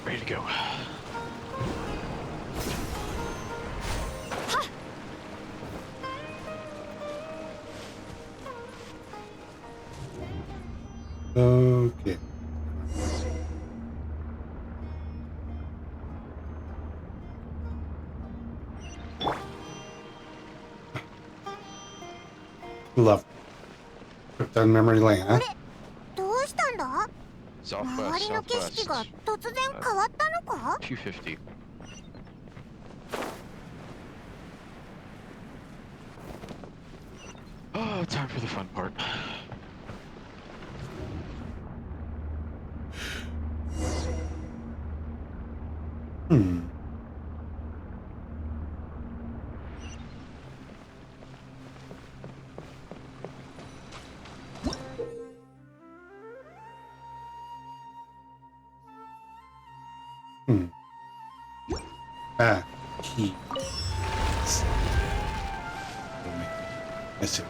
Ready to go. Okay. Love. Put down memory lane, huh? どうしたんだ？周りの景色が突然変わったのか？250. Oh, time for the fun part. Keys. I see.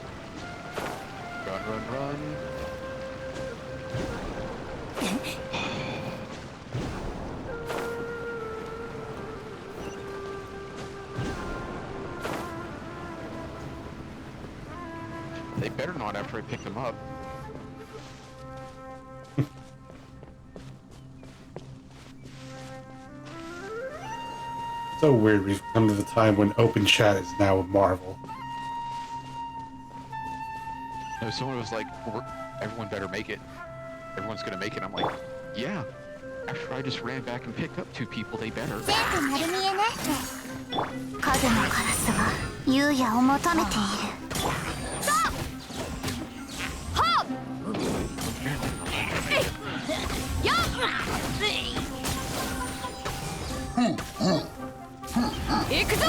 Run, run, run. They better not after I pick them up. So weird we've come to the time when open chat is now a marvel. No, someone was like, everyone better make it. Everyone's gonna make it. I'm like, yeah. After I just ran back and picked up 2 people, they better. 影のカラスが優也を求めている。行くぞ。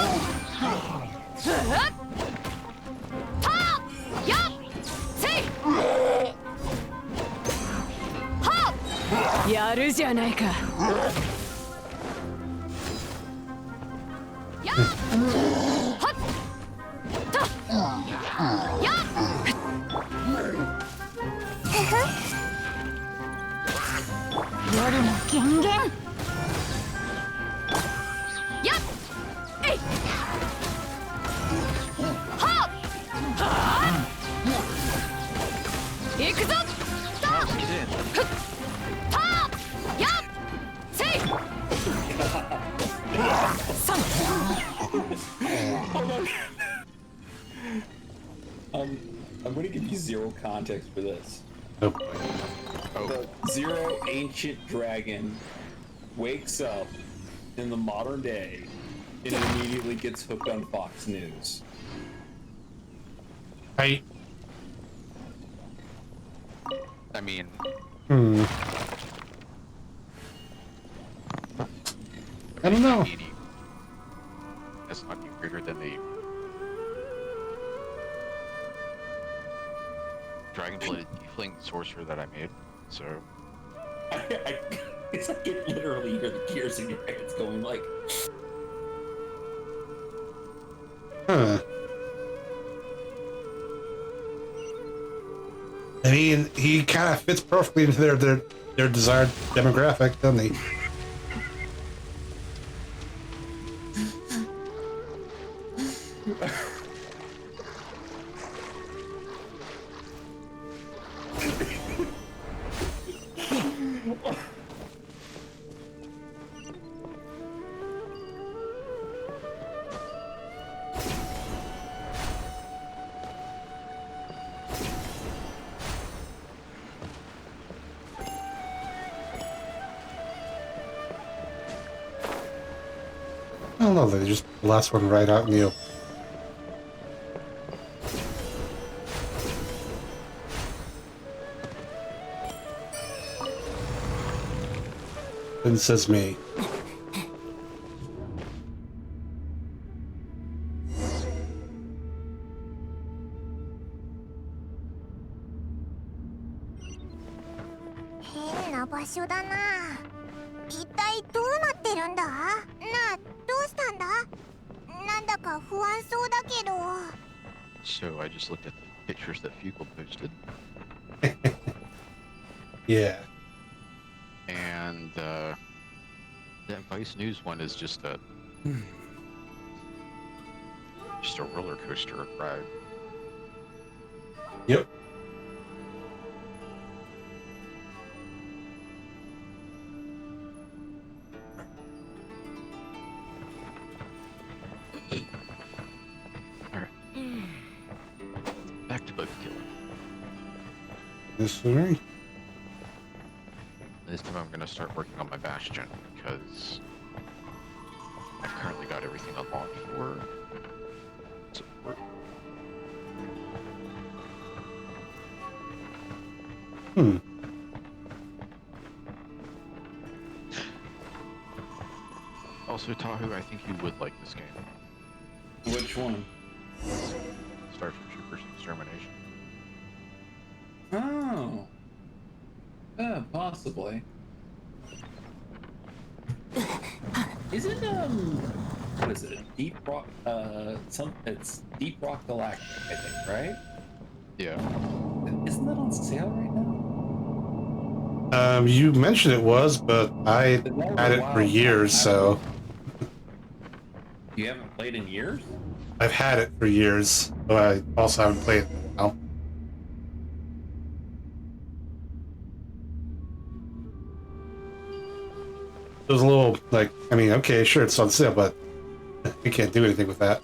やるじゃないか。夜の権限。やっ。えい。はあ。はあ。行くぞ。I'm going to give you zero context for this. Oh. The Zero ancient dragon wakes up in the modern day and immediately gets hooked on Fox News. I mean... I don't know. That's not any greater than the dragon-blooded tiefling sorcerer that I made, so... It's like you literally hear the gears in your heads going like... Huh. I mean, he kind of fits perfectly into their desired demographic, doesn't he? I don't know, they just the last one right out in the open. Then says me. Henna 場所だな。一体どうなってるんだ？なあ、どうしたんだ？なんだか不安そうだけど。So I just looked at the pictures that Fugle posted. Yeah. And that Vice News one is just a roller coaster ride. Yep. Alright. Back to boat killing. This way. This time I'm going to start working on my Bastion, because I've currently got everything unlocked for support. Also, Tahu, I think you would like this game. Which one? Starship Troopers Extermination. Oh. Possibly. Is it what is it? Deep Rock it's Deep Rock Galactic, I think, right? Yeah. Isn't that on sale right now? You mentioned it was, but I had it for years, so You haven't played in years? I've had it for years, but I also haven't played it in a while. It was a little, like, I mean, okay, sure, it's on sale, but you can't do anything with that.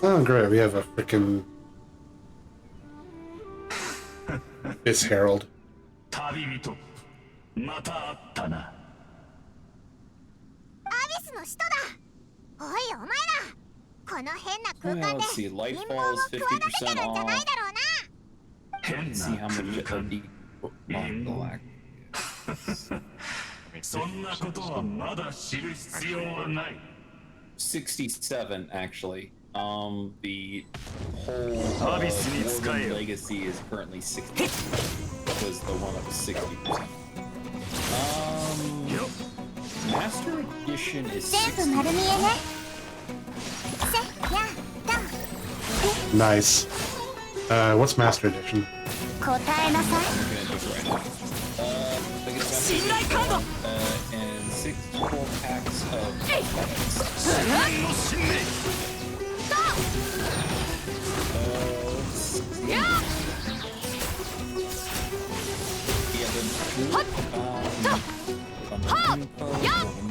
Oh, great, we have a freaking Miss Herald. 旅人、また会ったな。アビスの使徒だ。おい、お前ら。この変な空間で陰謀を企ててるんじゃないだろうな。変な空間。そんなことはまだ知る必要はない。67 actually. The whole Warden Legacy is currently 60. Was the one that was 60%. Master Edition is 60. Nice. What's Master Edition? And 64 packs of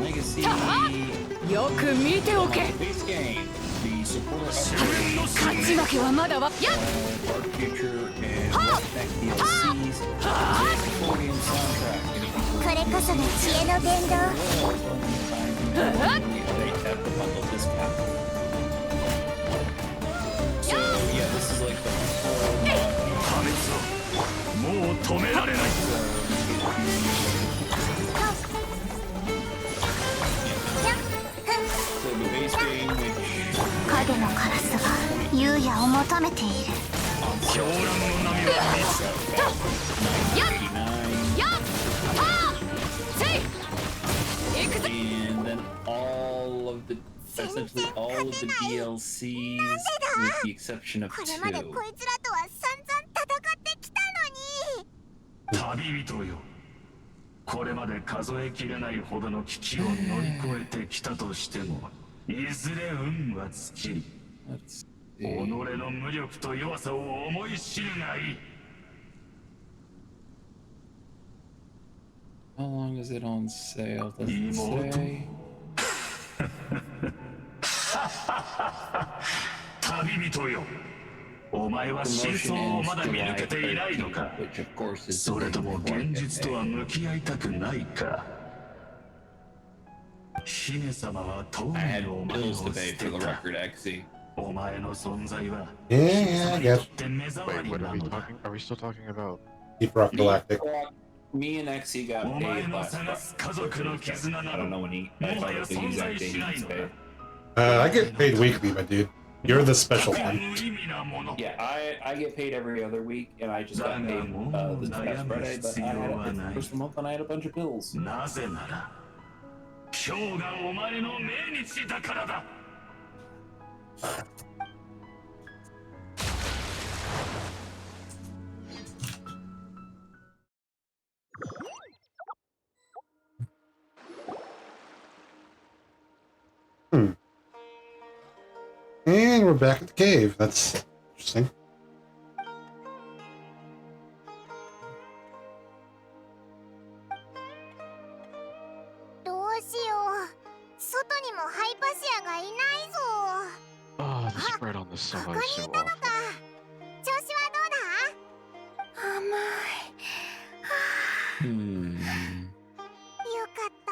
Legacy. よく見ておけ。 Base game, the supporter 勝ち負けはまだわ。Dark Future and Tech DLCs, Accordion soundtrack. これこそが知恵の伝道。 They have the bundle discount. So yeah, this is like the full. もう止められない。 So the base game, which 影のカラスが優也を求めている。狂乱の波はand then essentially all of the DLCs, with the exception of これまで two. こいつらとは散々戦ってきたのに。旅人よ。これまで数えきれないほどの危機を乗り越えてきたとしても、いずれ運は尽きる。己の無力と弱さを思い知るがいい。 How long is it on sale? Does it say? 旅人よ。お前は真相をまだ見抜けていないのか。それとも現実とは向き合いたくないか。姫様はとうにお前を捨てた。お前の存在は Yeah, I guess. Wait, what are we talking? Are we still talking about? Deep Rock Galactic. Me and Xe got paid last Friday. I don't know when he. I don't know the exact date he was paid. I get paid weekly, my dude. You're the special one. Yeah, I get paid every other week, and I just got paid this past Friday, but I had it the first month and I had a bunch of bills. なぜなら今日がお前の命日だからだ。 And we're back at the cave. That's interesting. どうしよう。外にもハイパシアがいないぞ。 Oh, the spread on this song is so awful. 調子はどうだ？甘い。よかった。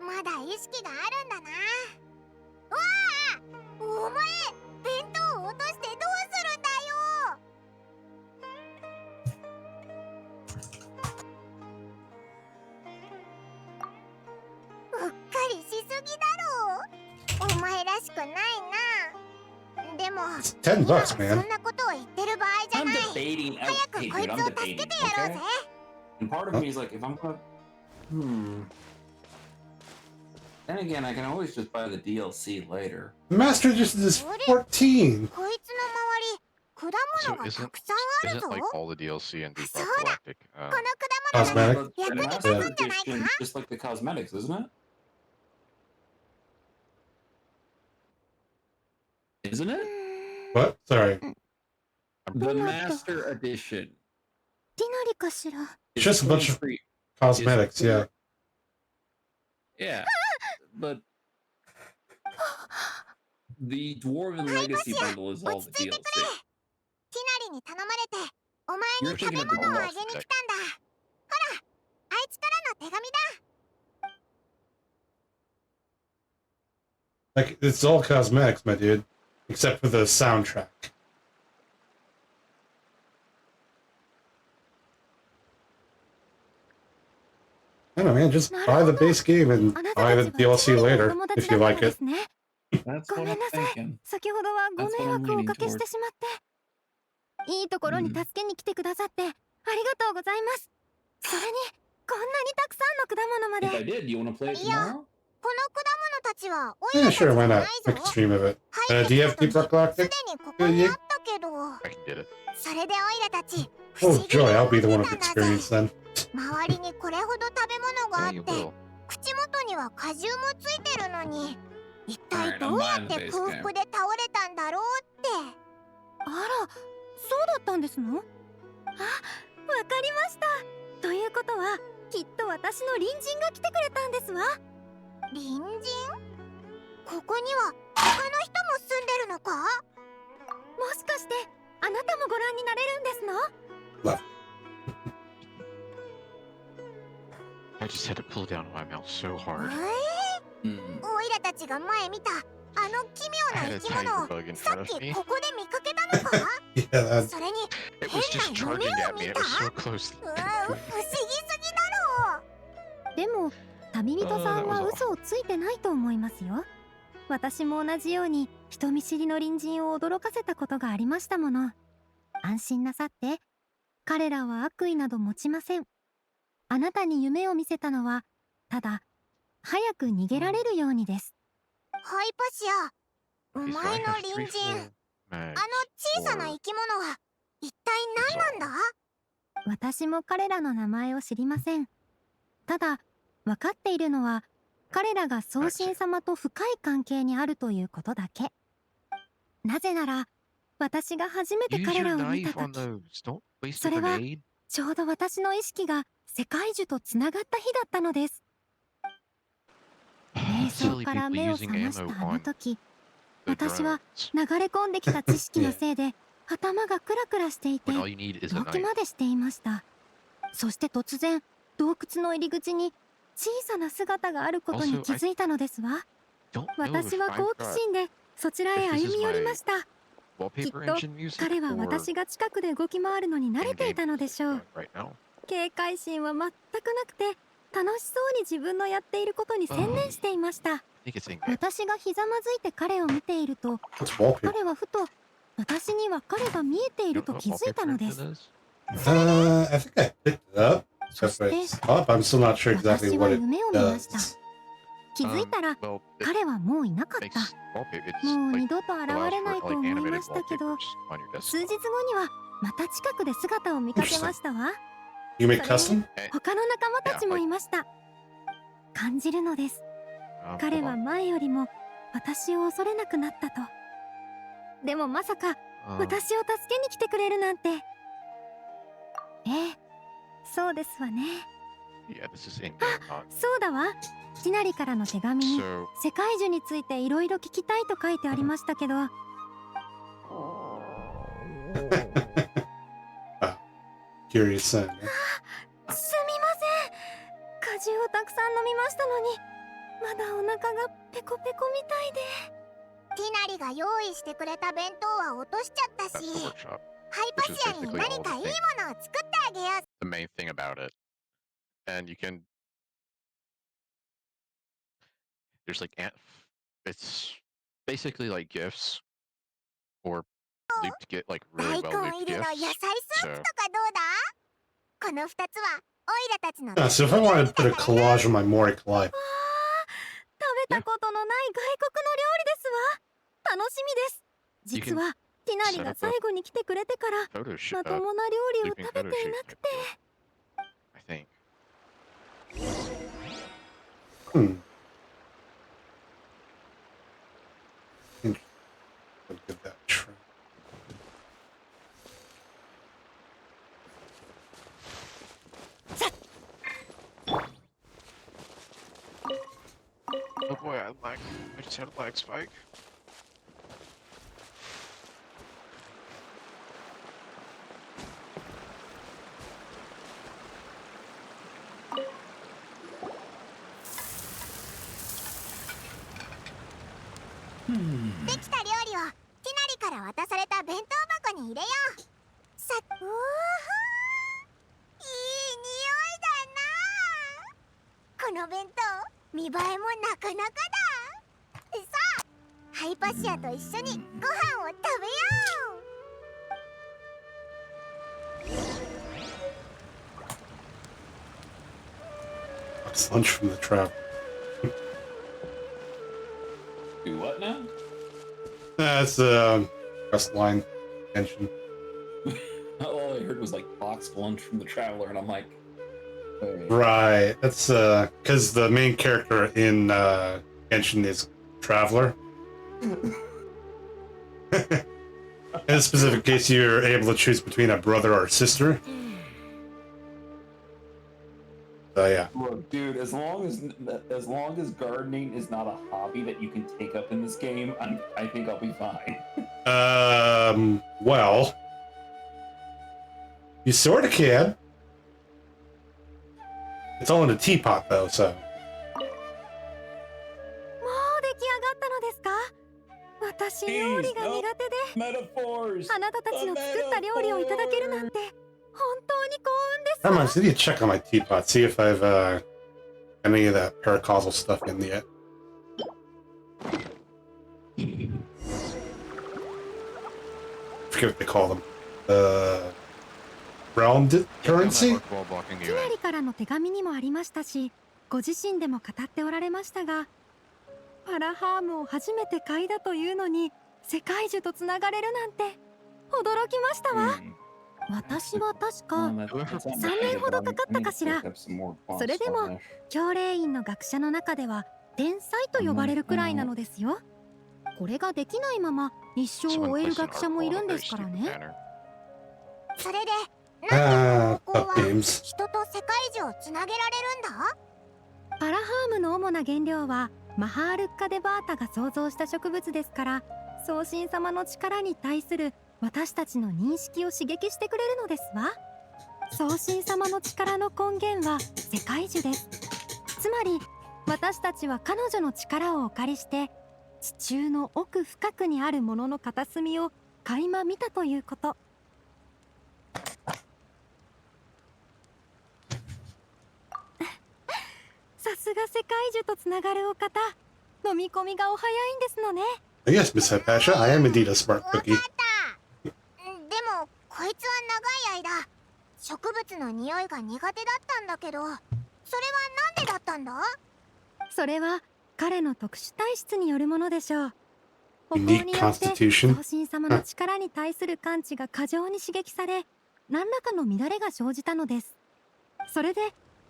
まだ意識があるんだな。わあ！お前、弁当を落としてどうするんだよ。うっかりしすぎだろう。お前らしくないな。でも、 $10, man. そんなことを言ってる場合じゃない。 debating. 早くこいつを助けてやろうぜ。 And part of me is like, if I'm gonna, Then again, I can always just buy the DLC later. Master Edition is 14. こいつの周り、果 So 物がた isn't くさんあるぞ。 like all the DLC in Deep Rock Galactic? この果物が Cosmetic. 役に立つ Master んじゃないか？ Edition is just like the cosmetics, isn't it? Isn't it? What? Sorry. The Master Edition. ティナリかしら It's just a bunch of cosmetics, yeah. Yeah, but the Dwarven Legacy bundle is all the DLC. ティナリに頼まれて、お前に You're 食べ thinking of the 物をあ deluxe げに来 deck. たんだ。ほら、あいつからの手紙だ。Like, it's all cosmetics, my dude. Except for the soundtrack. I don't know, man. Just buy the base game and buy the DLC later if you like it. That's ご what め I'm んなさい thinking. 先ほどはご That's 迷 what I'm 惑をお leaning かけして towards. しまっていいところに助けに来てくださってありがとうございますそれにこんなにたくさんの果物ま If I で did, do you want to play it いや、 tomorrow? この果物たちはおい Yeah, らたちじ sure, ゃ why ない not? ぞ。 Make a stream of it. 入って Do you き have た時 Deep Rock す Galactic? でにここにあったけど、 I can get it. それでおいらたち不思 Oh, 議に joy, 思 I'll っ be て the た one ん with だぜ。 experience then. 周りにこれほど食べ物があ Yeah, っ you て、 will. 口元には果汁もついてるのに、一体 Alright, ど I'm うや buying っ the て base 空 game. 腹で倒れたんだろうって。あらそうだったんですのあわかりましたということはきっと私の隣人が来てくれたんですわ隣人？ここには他の人も住んでるのか？もしかしてあなたもご覧になれるんですの Left. I just had to pull down my mouth so hard. おいらたちが前見たあの奇妙 I な had 生 a き物 tiger を bug in さ front っ of き me. ここで見かけたのか？ Yeah, that, それに It was just 変な charging 夢を at me. 見 It た？ was so close. 不思議すぎだろう。でも旅人さん that は was 嘘をついてないと思いますよ私も同じように人見知りの隣人を驚かせたことがありましたもの安心なさって彼らは悪意など持ちませんあなたに夢を見せたのはただ早く逃げられるようにですハイパシア、お Okay, 前 so I の have 隣 three 人、 full あの mags 小さな for 生き物は一体何なんだ？私も彼らの名前を知りませんただ分かっているのは彼らが宗神様と深い関係にあるということだけなぜなら私が初めて Use 彼 your らを見た knife on 時 those. Don't waste そ a れは grenade. ちょうど私の意識が世界樹とつながった日だったのです瞑想 Silly から people 目を using 覚ました ammo あの on 時 the 私は drones 流れ込んできた知識のせいで頭がクラクラしていて when all you need is a 動悸 knife. までしていましたそして突然洞窟の入り口に小さな姿があることに気づいたのですわ Don't know 私 if は I've 好奇 got 心でそちらへ if this 歩 is み寄り my ましたきっ wallpaper と engine music 彼は or 私が近くで動き回るのに慣れてい in-game たのでしょ music う right now. 警戒心は全くなくて楽しそうに自分のやっていることに専念していました I think it's in-game. 私がひざまずいて彼を見ていると What's wallpaper? 彼はふと私には彼が見えてい You る don't と know 気 what づいた wallpaper ので engine す is? I think I picked it up. Except for it's up. I'm still not sure exactly 私は what it 夢を見ました does. 気づいたら Well, it 彼はもういなかっ makes た wallpaper. It's もう like 二度と現 allows れない for と like 思いま animated したけど wallpapers on your 数日 desktop. 後にはまた近くで姿を見かけましたわ You make custom? 他の仲間たちもいました感じるのです 彼 Hold は on. 前よりも私を恐れなくなったとでもまさか 私を助けに来てくれるなんてええそうですわね Yeah, this is in-game, not そうだわティナリからの手紙に so. 世界樹についていろいろ聞きたいと書いてありましたけど Curious son. すみません果汁をたくさん飲みましたのにまだお腹がペコペコみたいでティナリが用意してくれた弁当は落としちゃった That's し、 the workshop. ハイパシアに何かいいものを作ってあげよう。 The main thing about it. And you can. There's like. It's basically like gifts. Or looped get like 大 really 根 well 入 looped りの野菜 gifts. スープとかどうだ？この2つはオイラたちの Ah, so if I wanted to put a collage on my Moric life, 食べたことのない外国の料理ですわ楽しみです実はティナリが最後に来てくれてから Photo shoot. まともな料理を Looping 食べ photo てい shoot. なくて I think. hmm. Interesting. bad lag. I just had a lag spike.できた料理をティナリから渡された弁当箱に入れよう。さっ、うわー、いい匂いだな。この弁当、見栄えもなかなかだ。さあ、ハイパシアと一緒にご飯を食べよう。It's lunch from the trap. Do what now? That's quest line engine. All I heard was like boxed lunch from the traveler, and I'm like, wait. Right. That's because the main character in Genshin is Traveler. In a specific case, you're able to choose between a brother or a sister. So yeah. Look, dude, as long as gardening is not a hobby that you can take up in this game, I think I'll be fine. Well, you sort of can. It's all in a teapot, though, so. もう出来上がったのですか？私料理が苦手で、あなたたちの作った料理をいただけるなんて本当に幸運です。Never mind, I need to check on my teapot, see if I've any of that paracausal stuff in yet. I forget what they call them. Realm currency? ティナリからの手紙にもありましたし、ご自身でも語っておられましたが、パラハームを初めて嗅いだというのに世界樹とつながれるなんて驚きましたわ。私は確か3年ほどかかったかしら。それでも教令員の学者の中では天才と呼ばれるくらいなのですよ。これができないまま一生を終える学者もいるんですからね。それでなんでここは人と世界樹をつなげられるんだ？パラハームの主な原料はマハールッカ・デバータが創造した植物ですから、送信様の力に対する私たちの認識を刺激してくれるのですわ。送信様の力の根源は世界樹です。つまり私たちは彼女の力をお借りして地中の奥深くにあるものの片隅を垣間見たということ。さすが世界樹とつながるお方、飲み込みがお早いんですのね。Yes, Miss Hypatia, I am indeed a smart cookie. でもこいつは長い間植物の匂いが苦手だったんだけど、それはなんでだったんだ？それは彼の特殊体質によるものでしょう。歩行によって送信様の力に対する感知が過剰に刺激され、何らかの乱れが生じたのです。それで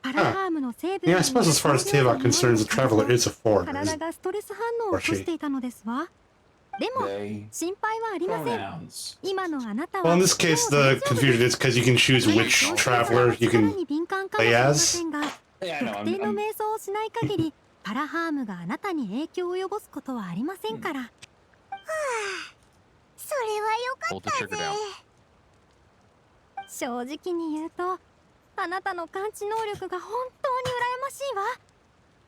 パラハームの成分 Yeah, I suppose as far as Teyvat concerns, the traveler is a foreigner. 体がストレス反応を起こしていたのですわ。でも心配はありません。今のあなたは Well, in this case, the confusion is because you can choose which traveler you can play as. 特定の瞑想をしない限りパラハームがあなたに影響を及ぼすことはありませんから。はあ、それはよかったぜ。正直に言うと、あなたの感知能力が本当に羨ましいわ。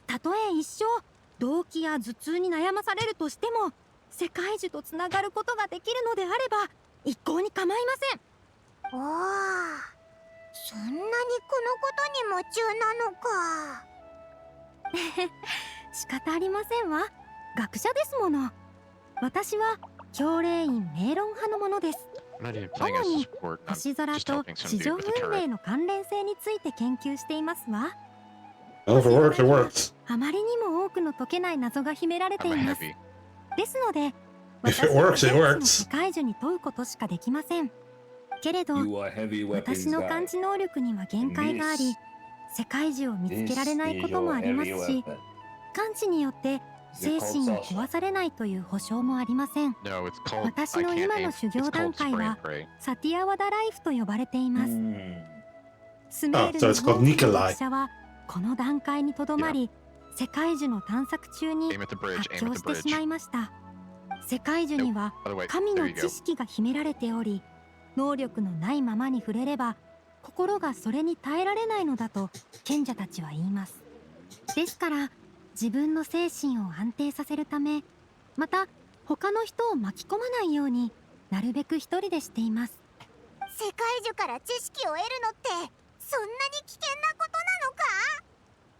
たとえ一生動悸や頭痛に悩まされるとしても、世界樹とつながることができるのであれば一向に構いません。おお、そんなにこのことに夢中なのか。仕方ありませんわ。学者ですもの。私は教令員メイロン派のものです。主に星空と地上運命の関連性について研究していますわ。Well, if it works, it works. あまりにも多くの解けない謎が秘められています。ですので、 If it works, it works. 世界樹に問うことしかできません。けれど、私の感知能力には限界があり、世界樹を見つけられないこともありますし、感知によって精神を壊されないという保証もありません。私の今の修行段階はサティアワダライフと呼ばれています。スメールの学者はこの段階にとどまり、世界樹の探索中に Aim at the bridge. 発 Aim 狂 at し the てしま bridge. いました。世界樹には By the way, 神 there の you 知 go. 識が秘められており、能力のないままに触れれば心がそれに耐えられないのだと賢者たちは言います。ですから自分の精神を安定させるため、また他の人を巻き込まないようになるべく一人でしています。世界樹から知識を得るのってそんなに危険なことなのか？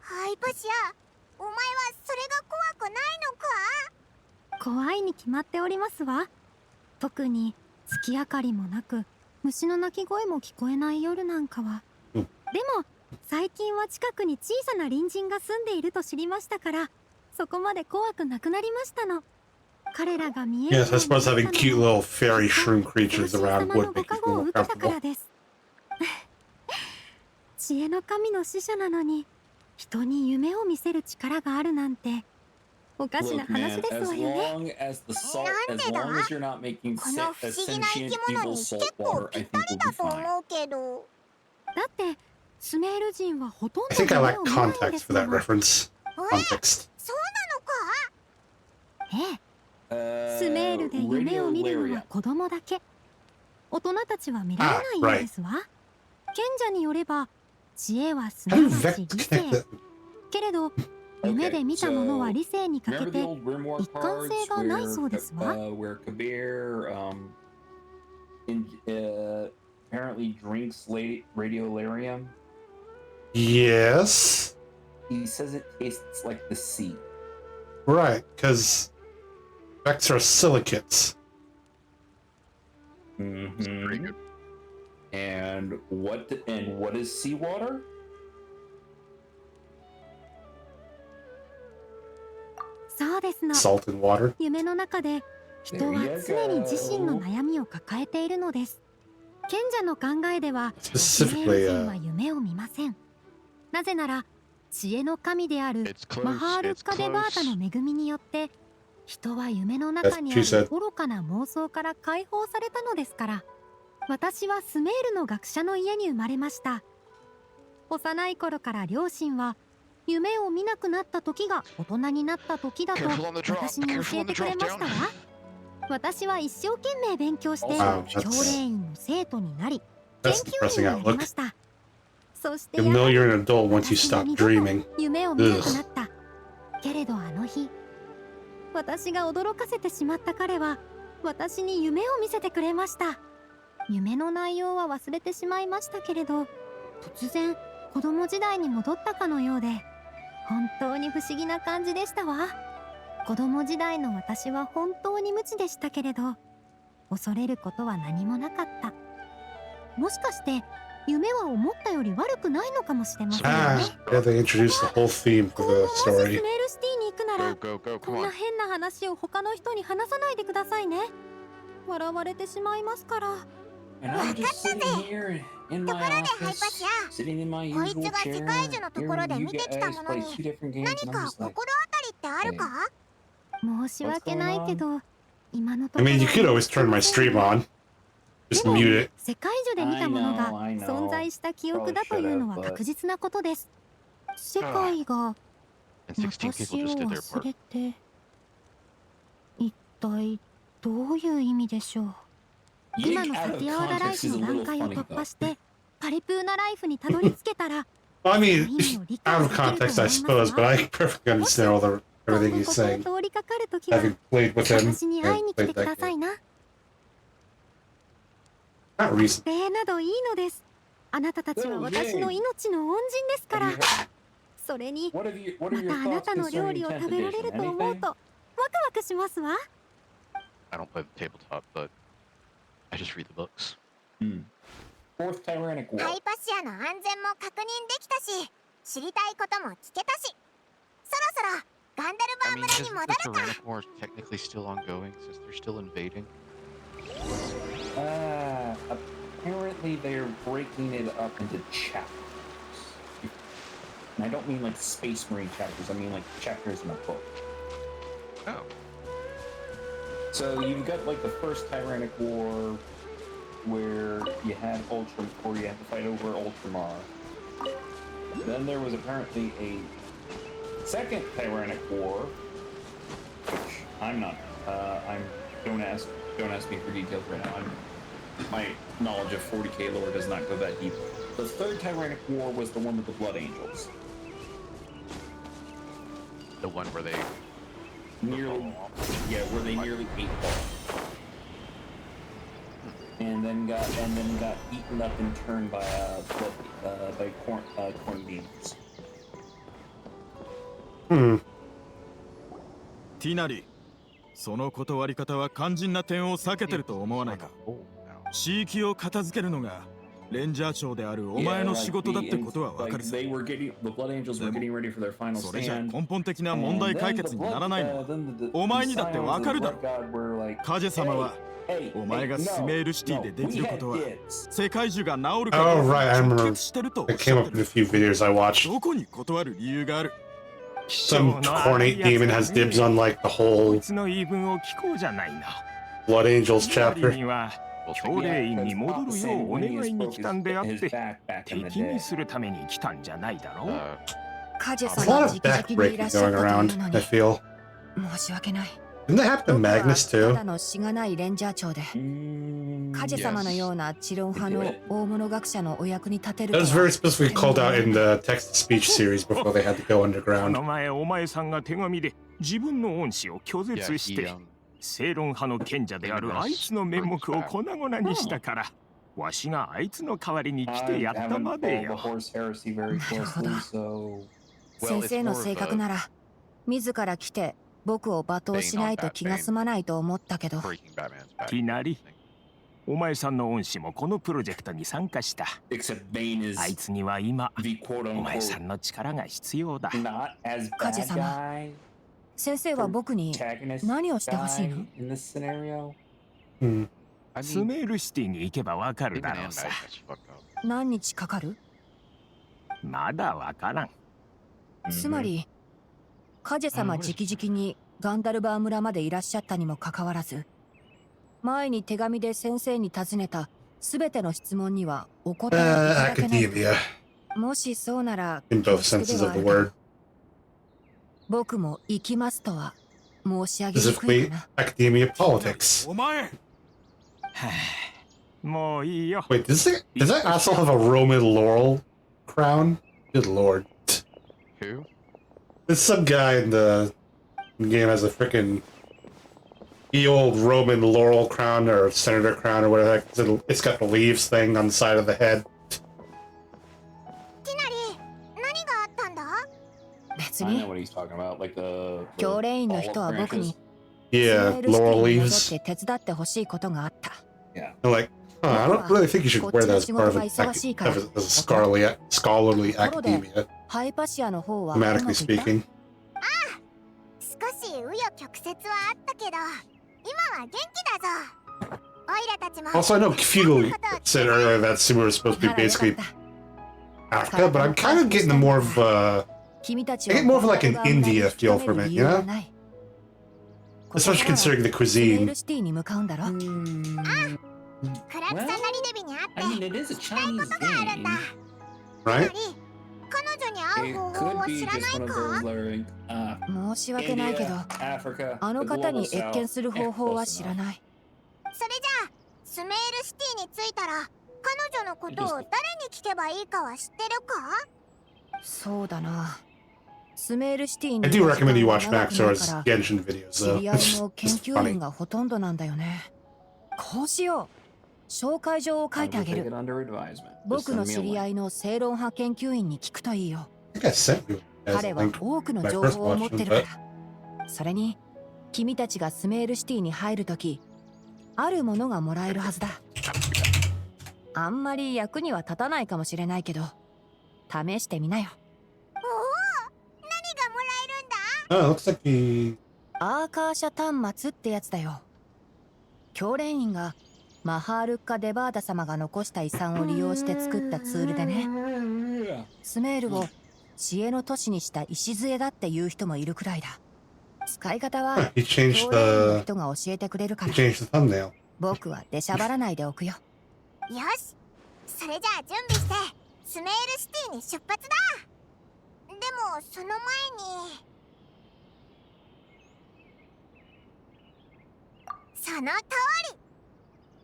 ハイパシア、お前はそれが怖くないのか？怖いに決まっておりますわ。特に月明かりもなく虫の鳴き声も聞こえない夜なんかは。でも最近は近くに小さな隣人が住んでいると知りましたから、そこまで怖くなくなりましたの。彼らが見えるように Yes, I suppose having cute little fairy shroom creatures around would make you feel more comfortable. 知恵の神の使者なのに人に夢を見せる力があるなんておかしな Look, 話 man, ですわよね。 as long as the salt, as long as you're not making この不思議な生 sentient き物 evil に salt 結構 water, ぴ I っ think た we'll り be だと fine. 思うけど。だってスメール人はほとん I ど think I 夢 lack を見ないんで context す for も that の。 reference. Context. そうなのか？ええ、スメールで夢を見るのは子供だけ。大人たちは見られないようですわ。賢者によれば知恵はすな How わ do ち Vex 理性。 connect けれど夢で見たものは so 理性に欠け Remember the て old Grimoire 一貫性 cards がないそうですわ。 where Kabir apparently drinks radiolarium? Yes. He says it tastes like the sea. Right, because Vex are silicates. Mm-hmm. Pretty good. And what is seawater? そうですの。 Salt and water. 夢の中で人は常に自身の悩みを抱えているのです。賢者の考えではスメール人は夢を見ません。なぜなら知恵の神である It's マハー close. ル It's カデバータの close. 恵みによって人は夢の中にあ That's what she る said. 愚かな妄想から解放されたのですから。私はスメールの学者の家に生まれました。幼い頃から両親は夢を見なくなった時が大人になった時だと Careful on the drop. 私に教 Careful え on the てくれ drop ました down. わ。私は一生懸命勉強してあ教令員の生徒になり研 That's 究 depressing 員になり outlook. ました。そして You や know はり you're an adult once you 私は stop 二度と dreaming. 夢を見なくなった。けれどあの日私が驚かせてしまった彼は私に夢を見せてくれました。夢の内容は忘れてしまいましたけれど、突然子供時代に戻ったかのようで本当に不思議な感じでしたわ。子供時代の私は本当に無知でしたけれど、恐れることは何もなかった。もしかして夢は思ったより悪くないのかもしれませんよね。 Ah, yeah, they introduced the whole theme 今 for 後 the もしスメ story. ールシティに行くなら Go, go, go. こ Come んな on. 変な話を他の人に話さないでくださいね。笑われてしまいますから。 And I'm just sitting here in とこ my ろでハイパ office, シア、 sitting in my こいつ usual が世 chair. 界樹のところで Hearing 見 you てきた guys もの play に two different games, 何 and I'm か just 心 like, 当たりってあるか？申し訳ないけど、今のと I ころ mean, you could always turn my stream on. Just でも mute it. 世界樹で見たものが I know. 存在した記憶だというのは確実なことです。世界が And 16 私 people を just did their 忘 part. れて、一体どういう意味でしょう。今 Yank の out サ of ティアワダライ context フ is a の段 little 階を funny 突破 though. してパリプーナライフにたどり着けたら Well, I その mean, 意味を理 out 解 of できると思い context, ま I す suppose, but わ。 I perfectly understand all the 今 everything 後 he's ここへ saying. 通りかかるときは Having played with him, 私に会い and に来て played くだ that さい game. な。 Not recent. 礼などいいのです。あなたたちは私の命の恩人ですか Have ら。 you heard- それに What are ま your たあな thoughts たの料 concerning 理を 10th 食べられる edition? と思う Anything? とワクワクしますわ。 I don't play the tabletop, but I just read the books. Fourth Tyrannic ハ War. イパシアの安全も確認できたし、知りたいことも聞けたし、そろそろガンダルバ I ー mean, 村 isn't に the 戻るか。 Tyrannic War technically still ongoing since they're still invading? Apparently they're breaking it up into chapters. And I don't mean like Space Marine chapters, I mean like chapters in a book. Oh. So you've got like the first Tyrannic War where you had where you had to fight over Ultramar. Then there was apparently a second Tyrannic War, which I'm not, don't ask me for details right now. My knowledge of 40k lore does not go that deep. The third Tyrannic War was the one with the Blood Angels. The one where they nearly nearly ate ball. And then got eaten up in turn by corn beans. ティナリ、その断り方は肝心な点を避けてると思わないか。地域を片付けるのがレンジャー長であるお前の仕事だってことはわかるさ。でも、それじゃ根本的な問題解決にならないのはお前にだってわかるだろ。カジェ様はお前がスメールシティでできることは世界中が治るから直結してるとおっしゃってる。どこに断る理由がある。Some cornate demon has dibs on like the whole Blood Angels chapter. 教令員に戻るようお願いに来たんであって敵にするために来たんじゃないだろう。There's a lot of backbreaking going around, I feel. 申し訳ない。 Didn't that happen to Magnus too? ただのしがないレンジャー長で、カジェ様のような知論派の大物学者のお役に立てる。That was very specifically called out in the text-to-speech series before they had to go underground. この前お前さんが手紙で自分の恩師を拒絶して。正論派の賢者であるあいつの面目を粉々にしたから、わしがあいつの代わりに来てやったまでよ。なるほど。先生の性格なら、自ら来て僕を罵倒しないと気が済まないと思ったけど。ティナリ、お前さんの恩師もこのプロジェクトに参加した。あいつには今、お前さんの力が必要だ。カジェ様。先生は僕に何をしてほしいの？スメールシティに行けばわかるだろうさ。何日かかる？まだわからん。つまり、カジェ様直々にガンダルバー村までいらっしゃったにもかかわらず、前に手紙で先生に尋ねたすべての質問にはお答えいただけない。もしそうなら、僕も行きますとは申し上げにくいかな。Academia politics. お前。もういいよ。Wait, does that asshole have a Roman laurel crown? Good lord. Who? There's some guy in the game has a freaking old Roman laurel crown or senator crown or whatever. It's got the leaves thing on the side of the head. 別に教令員の人は僕に Yeah, laurel leaves. 手伝ってほしいことがあった。I'm like, I don't really think you should wear that as part of a scholarly academia. ハイパシアの方は Grammatically speaking. 少し紆余曲折はあったけど、今は元気だぞ。オイラたちも。Also, I know Fugal said earlier that Sumeru is supposed to be basically Africa, but I'm kind of getting more of I get more of like an India feel from it, you know? Especially considering the cuisine. Right? 申し訳ないけど、あの方に謁見する方法は知らない。それじゃあ、スメールシティに着いたら、彼女のことを誰に聞けばいいかは知ってるか？そうだな。スメールシティに I do recommend you watch Maxor's Genshin videos, 知 though. り合いの研究員がほとんどなんだよね。こうしよう。紹介状を書いてあげる。僕の知り合いの正論派研究員に聞くといいよ。彼は多くの情報を持ってるから。それに、君たちがスメールシティに入るとき、あるものがもらえるはずだ。あんまり役には立たないかもしれないけど、試してみなよ。Oh, looks like he... アーカーシャ端末ってやつだよ。教練員がマハールッカ・デバーダ様が残した遺産を利用して作ったツールでね。スメールを知恵の都市にした礎だっていう人もいるくらいだ。使い方は教練員の人が教えてくれるから。僕は出しゃばらないでおくよ。よし、それじゃあ準備してスメールシティに出発だ。でもその前に。その通り。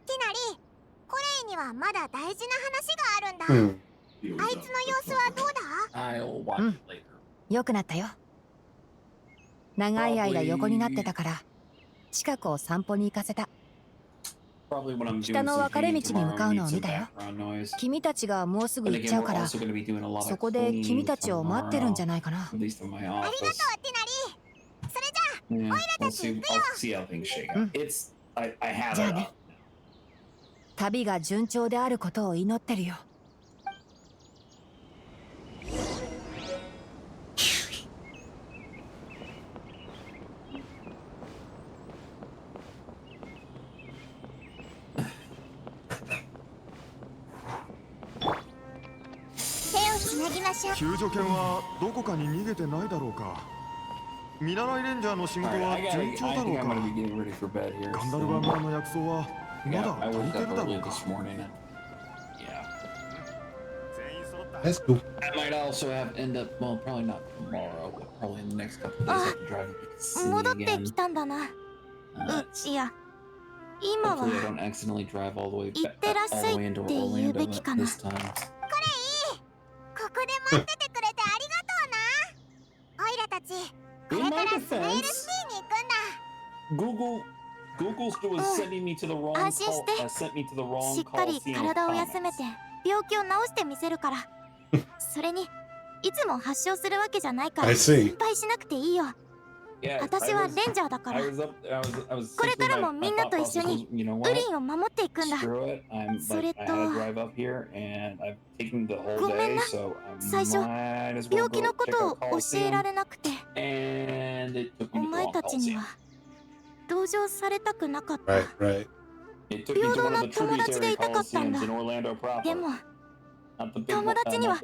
ティナリ、コレイにはまだ大事な話があるんだ。あいつの様子はどうだ？良くなったよ。長い間横になってたから近くを散歩に行かせた。北の分かれ道に向かうのを見たよ。君たちがもうすぐ行っちゃうからそこで君たちを待ってるんじゃないかな。ありがとう、ティナリ。それじゃあ、オイラたち行くよ。じゃあね。旅が順調であることを祈ってるよ。救助犬はどこかに逃げてないだろうか。見習いレンジャーの仕事は順調だろうか。ガンダルバ村の薬草はまだ足りてるだろうか。That's cool. I might also have end up, well, probably not tomorrow, but probably in the next couple of days I have to drive to see 戻って again. きたんだな。いや、今は Hopefully I don't accidentally drive all the way 行 back ってらっしゃ all い the way っ into て言う Orlando べきかな。 this time. ここで待っててくれてありがとうな。オイラたち、これからスメールシティに行くんだ。 Google's was sending me to the wrong 安心して、 sent me to the wrong しっかり Coliseum 体を休めて病気を治してみせるから。それに、いつも発症するわけじゃないから I see. 心配しなくていいよ。私はレンジャーだから。これからもみんなと一緒にウリンを守っていくんだ。それと、ごめんな。最初、病気のことを教えられなくて。お前たちには同情されたくなかった。 Right. 平等な友達でいたかったんだ。でも、友達には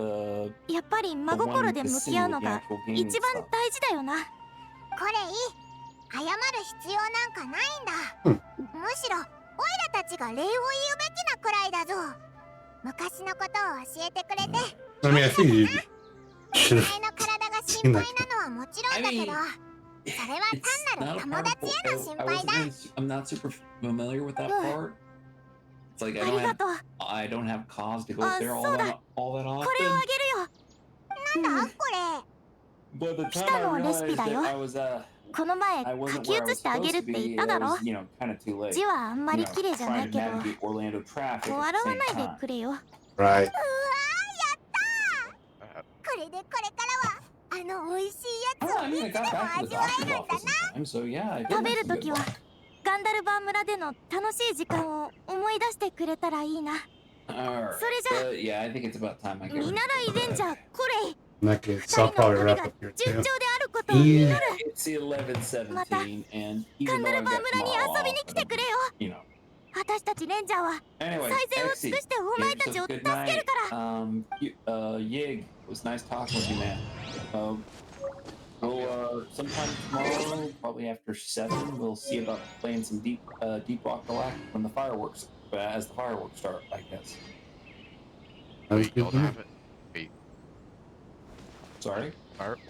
やっぱり真心で向き合うのが一番大事だよな。これいい。謝る必要なんかないんだ。むしろオイラたちが礼を言うべきなくらいだぞ。昔のことを教えてくれて。 I mean, I think you お should 前 have の体が心配なのはもちろんだけど、それは単なる友達への心配だ。 I'm not super familiar with that part. It's like I don't have cause to go there all that これをあ often. げるよ。なんだこれ。 But the 来 time た I のレシ realized ピだ that よ。 I was この前 I 書 wasn't き where I 写 was してあげ supposed るっ to て言 be. った It だろ。 was, you know, kind of too late. 字はあんまり綺麗じゃな Trying い to けど、 navigate Orlando traffic 笑わ at the ない same で time. くれよ。 right. うわー、やったー。これでこれからはあの美味しいやつ Oh, を I い mean, I つで got も back to 味 the わえ doctor's るんだ office in time, so yeah, I did 食べ have る some と good きは luck. ガンダルバー村での楽しい時間を思い出してくれたらいいな。 Alright, それじゃ、 yeah, I think it's about time I get 見習 ready いレンジャーコレイ。 In that case, 二 I'll 人の probably 旅 wrap が up here 順 too. 調であることを祈る。 It's 11:17, and ガ even ンダ though ル I've バー got 村に tomorrow 遊びに off, 来てくれよ。 you know. 私たちレンジャーは Anyway, 最善を尽 Exy, くしてお前たちを good 助けるか night. ら。 Yig, it was nice talking with you, man. We'll sometime tomorrow, probably after 7, we'll see about playing some Deep Rock Galactic when the fireworks, as the fireworks start, I guess. Sounds Wait, good y'all to me. haven't. Wait, Sorry? fireworks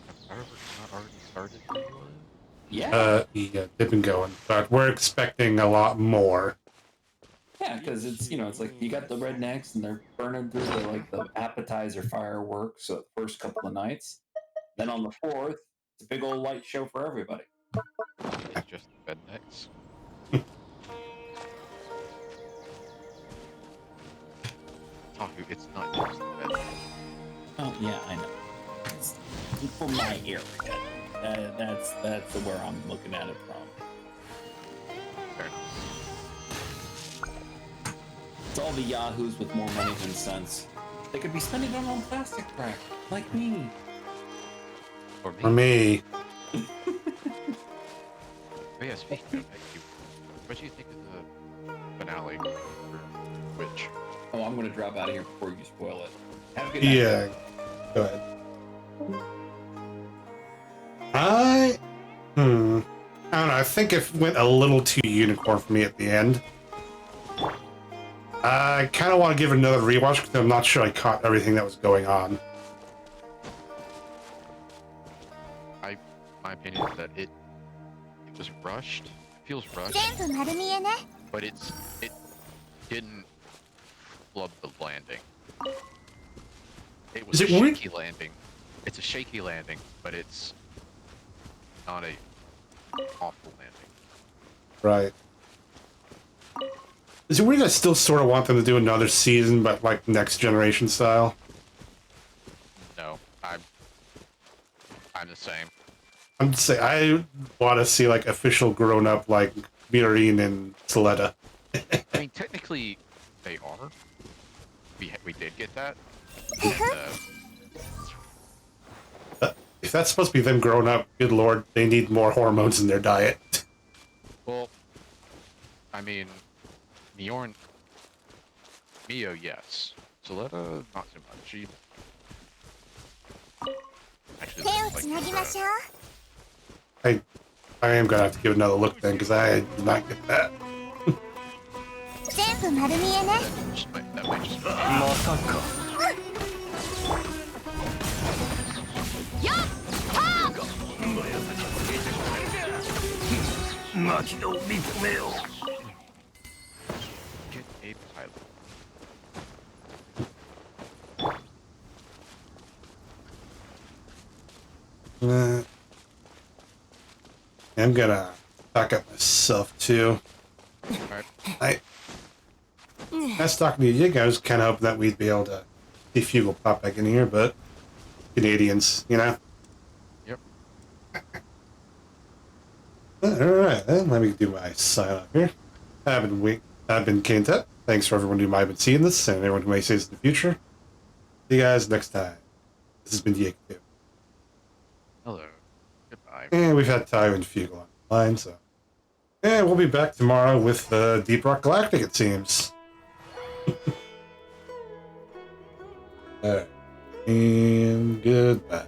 not already started for you? Yeah. Yeah, they've been going, but we're expecting a lot more. Yeah, because it's, you know, it's like you got the rednecks and they're burning through the appetizer fireworks the first couple of nights. Then on the 4th, it's a big old light show for everybody. It's just the rednecks. Taku, it's not just the rednecks. Oh yeah, I know. It's for my area. That's where I'm looking at it from. Fair enough. It's all the yahoos with more money than sense. They could be spending it on plastic crap, like me. Or me. For me, But yeah, speaking of Exy, what do you think of the finale for Witch? Oh, I'm gonna drop out of here before you spoil it. Have a good night. yeah. Go ahead. I don't know. I think it went a little too unicorn for me at the end. I kind of want to give it another rewatch because I'm not sure I caught everything that was going on. my opinion is that it was rushed. It feels rushed, 全部丸見えね。 but it didn't flub the landing. It was Is a it weird? shaky landing. It's a shaky landing, but it's not a awful landing. Right. Is it weird? I still sort of want them to do another season, but like next generation style. No, I'm the same. I'm just saying, I want to see like official grown up like Mirin and Soletta. I mean, technically, they are. We did get that. And, If that's supposed to be them grown up, good lord, they need more hormones in their diet. well, I mean, Mio, yes. Soletta, not so much. She actually 手を looks つなぎま like, しょう。 I am gonna have to give it another look then, because I did not get that. 全部丸見えね。 that might just まさか。巻きを認めよう。 get a pilot. I'm gonna back up myself too. That's talking to you. I was kind of hoping that we'd be able to see Fugal pop back in here, but Canadians, you know. Yep. All right, then let me do my sign off here. I've been Cán Thép. Thanks for everyone who might have been seeing this and everyone who may see this in the future. See you guys next time. This has been Yake too. Hello. Goodbye. And we've had Ty and Fugal on the line, so. And we'll be back tomorrow with Deep Rock Galactic, it seems. Alright. And goodbye.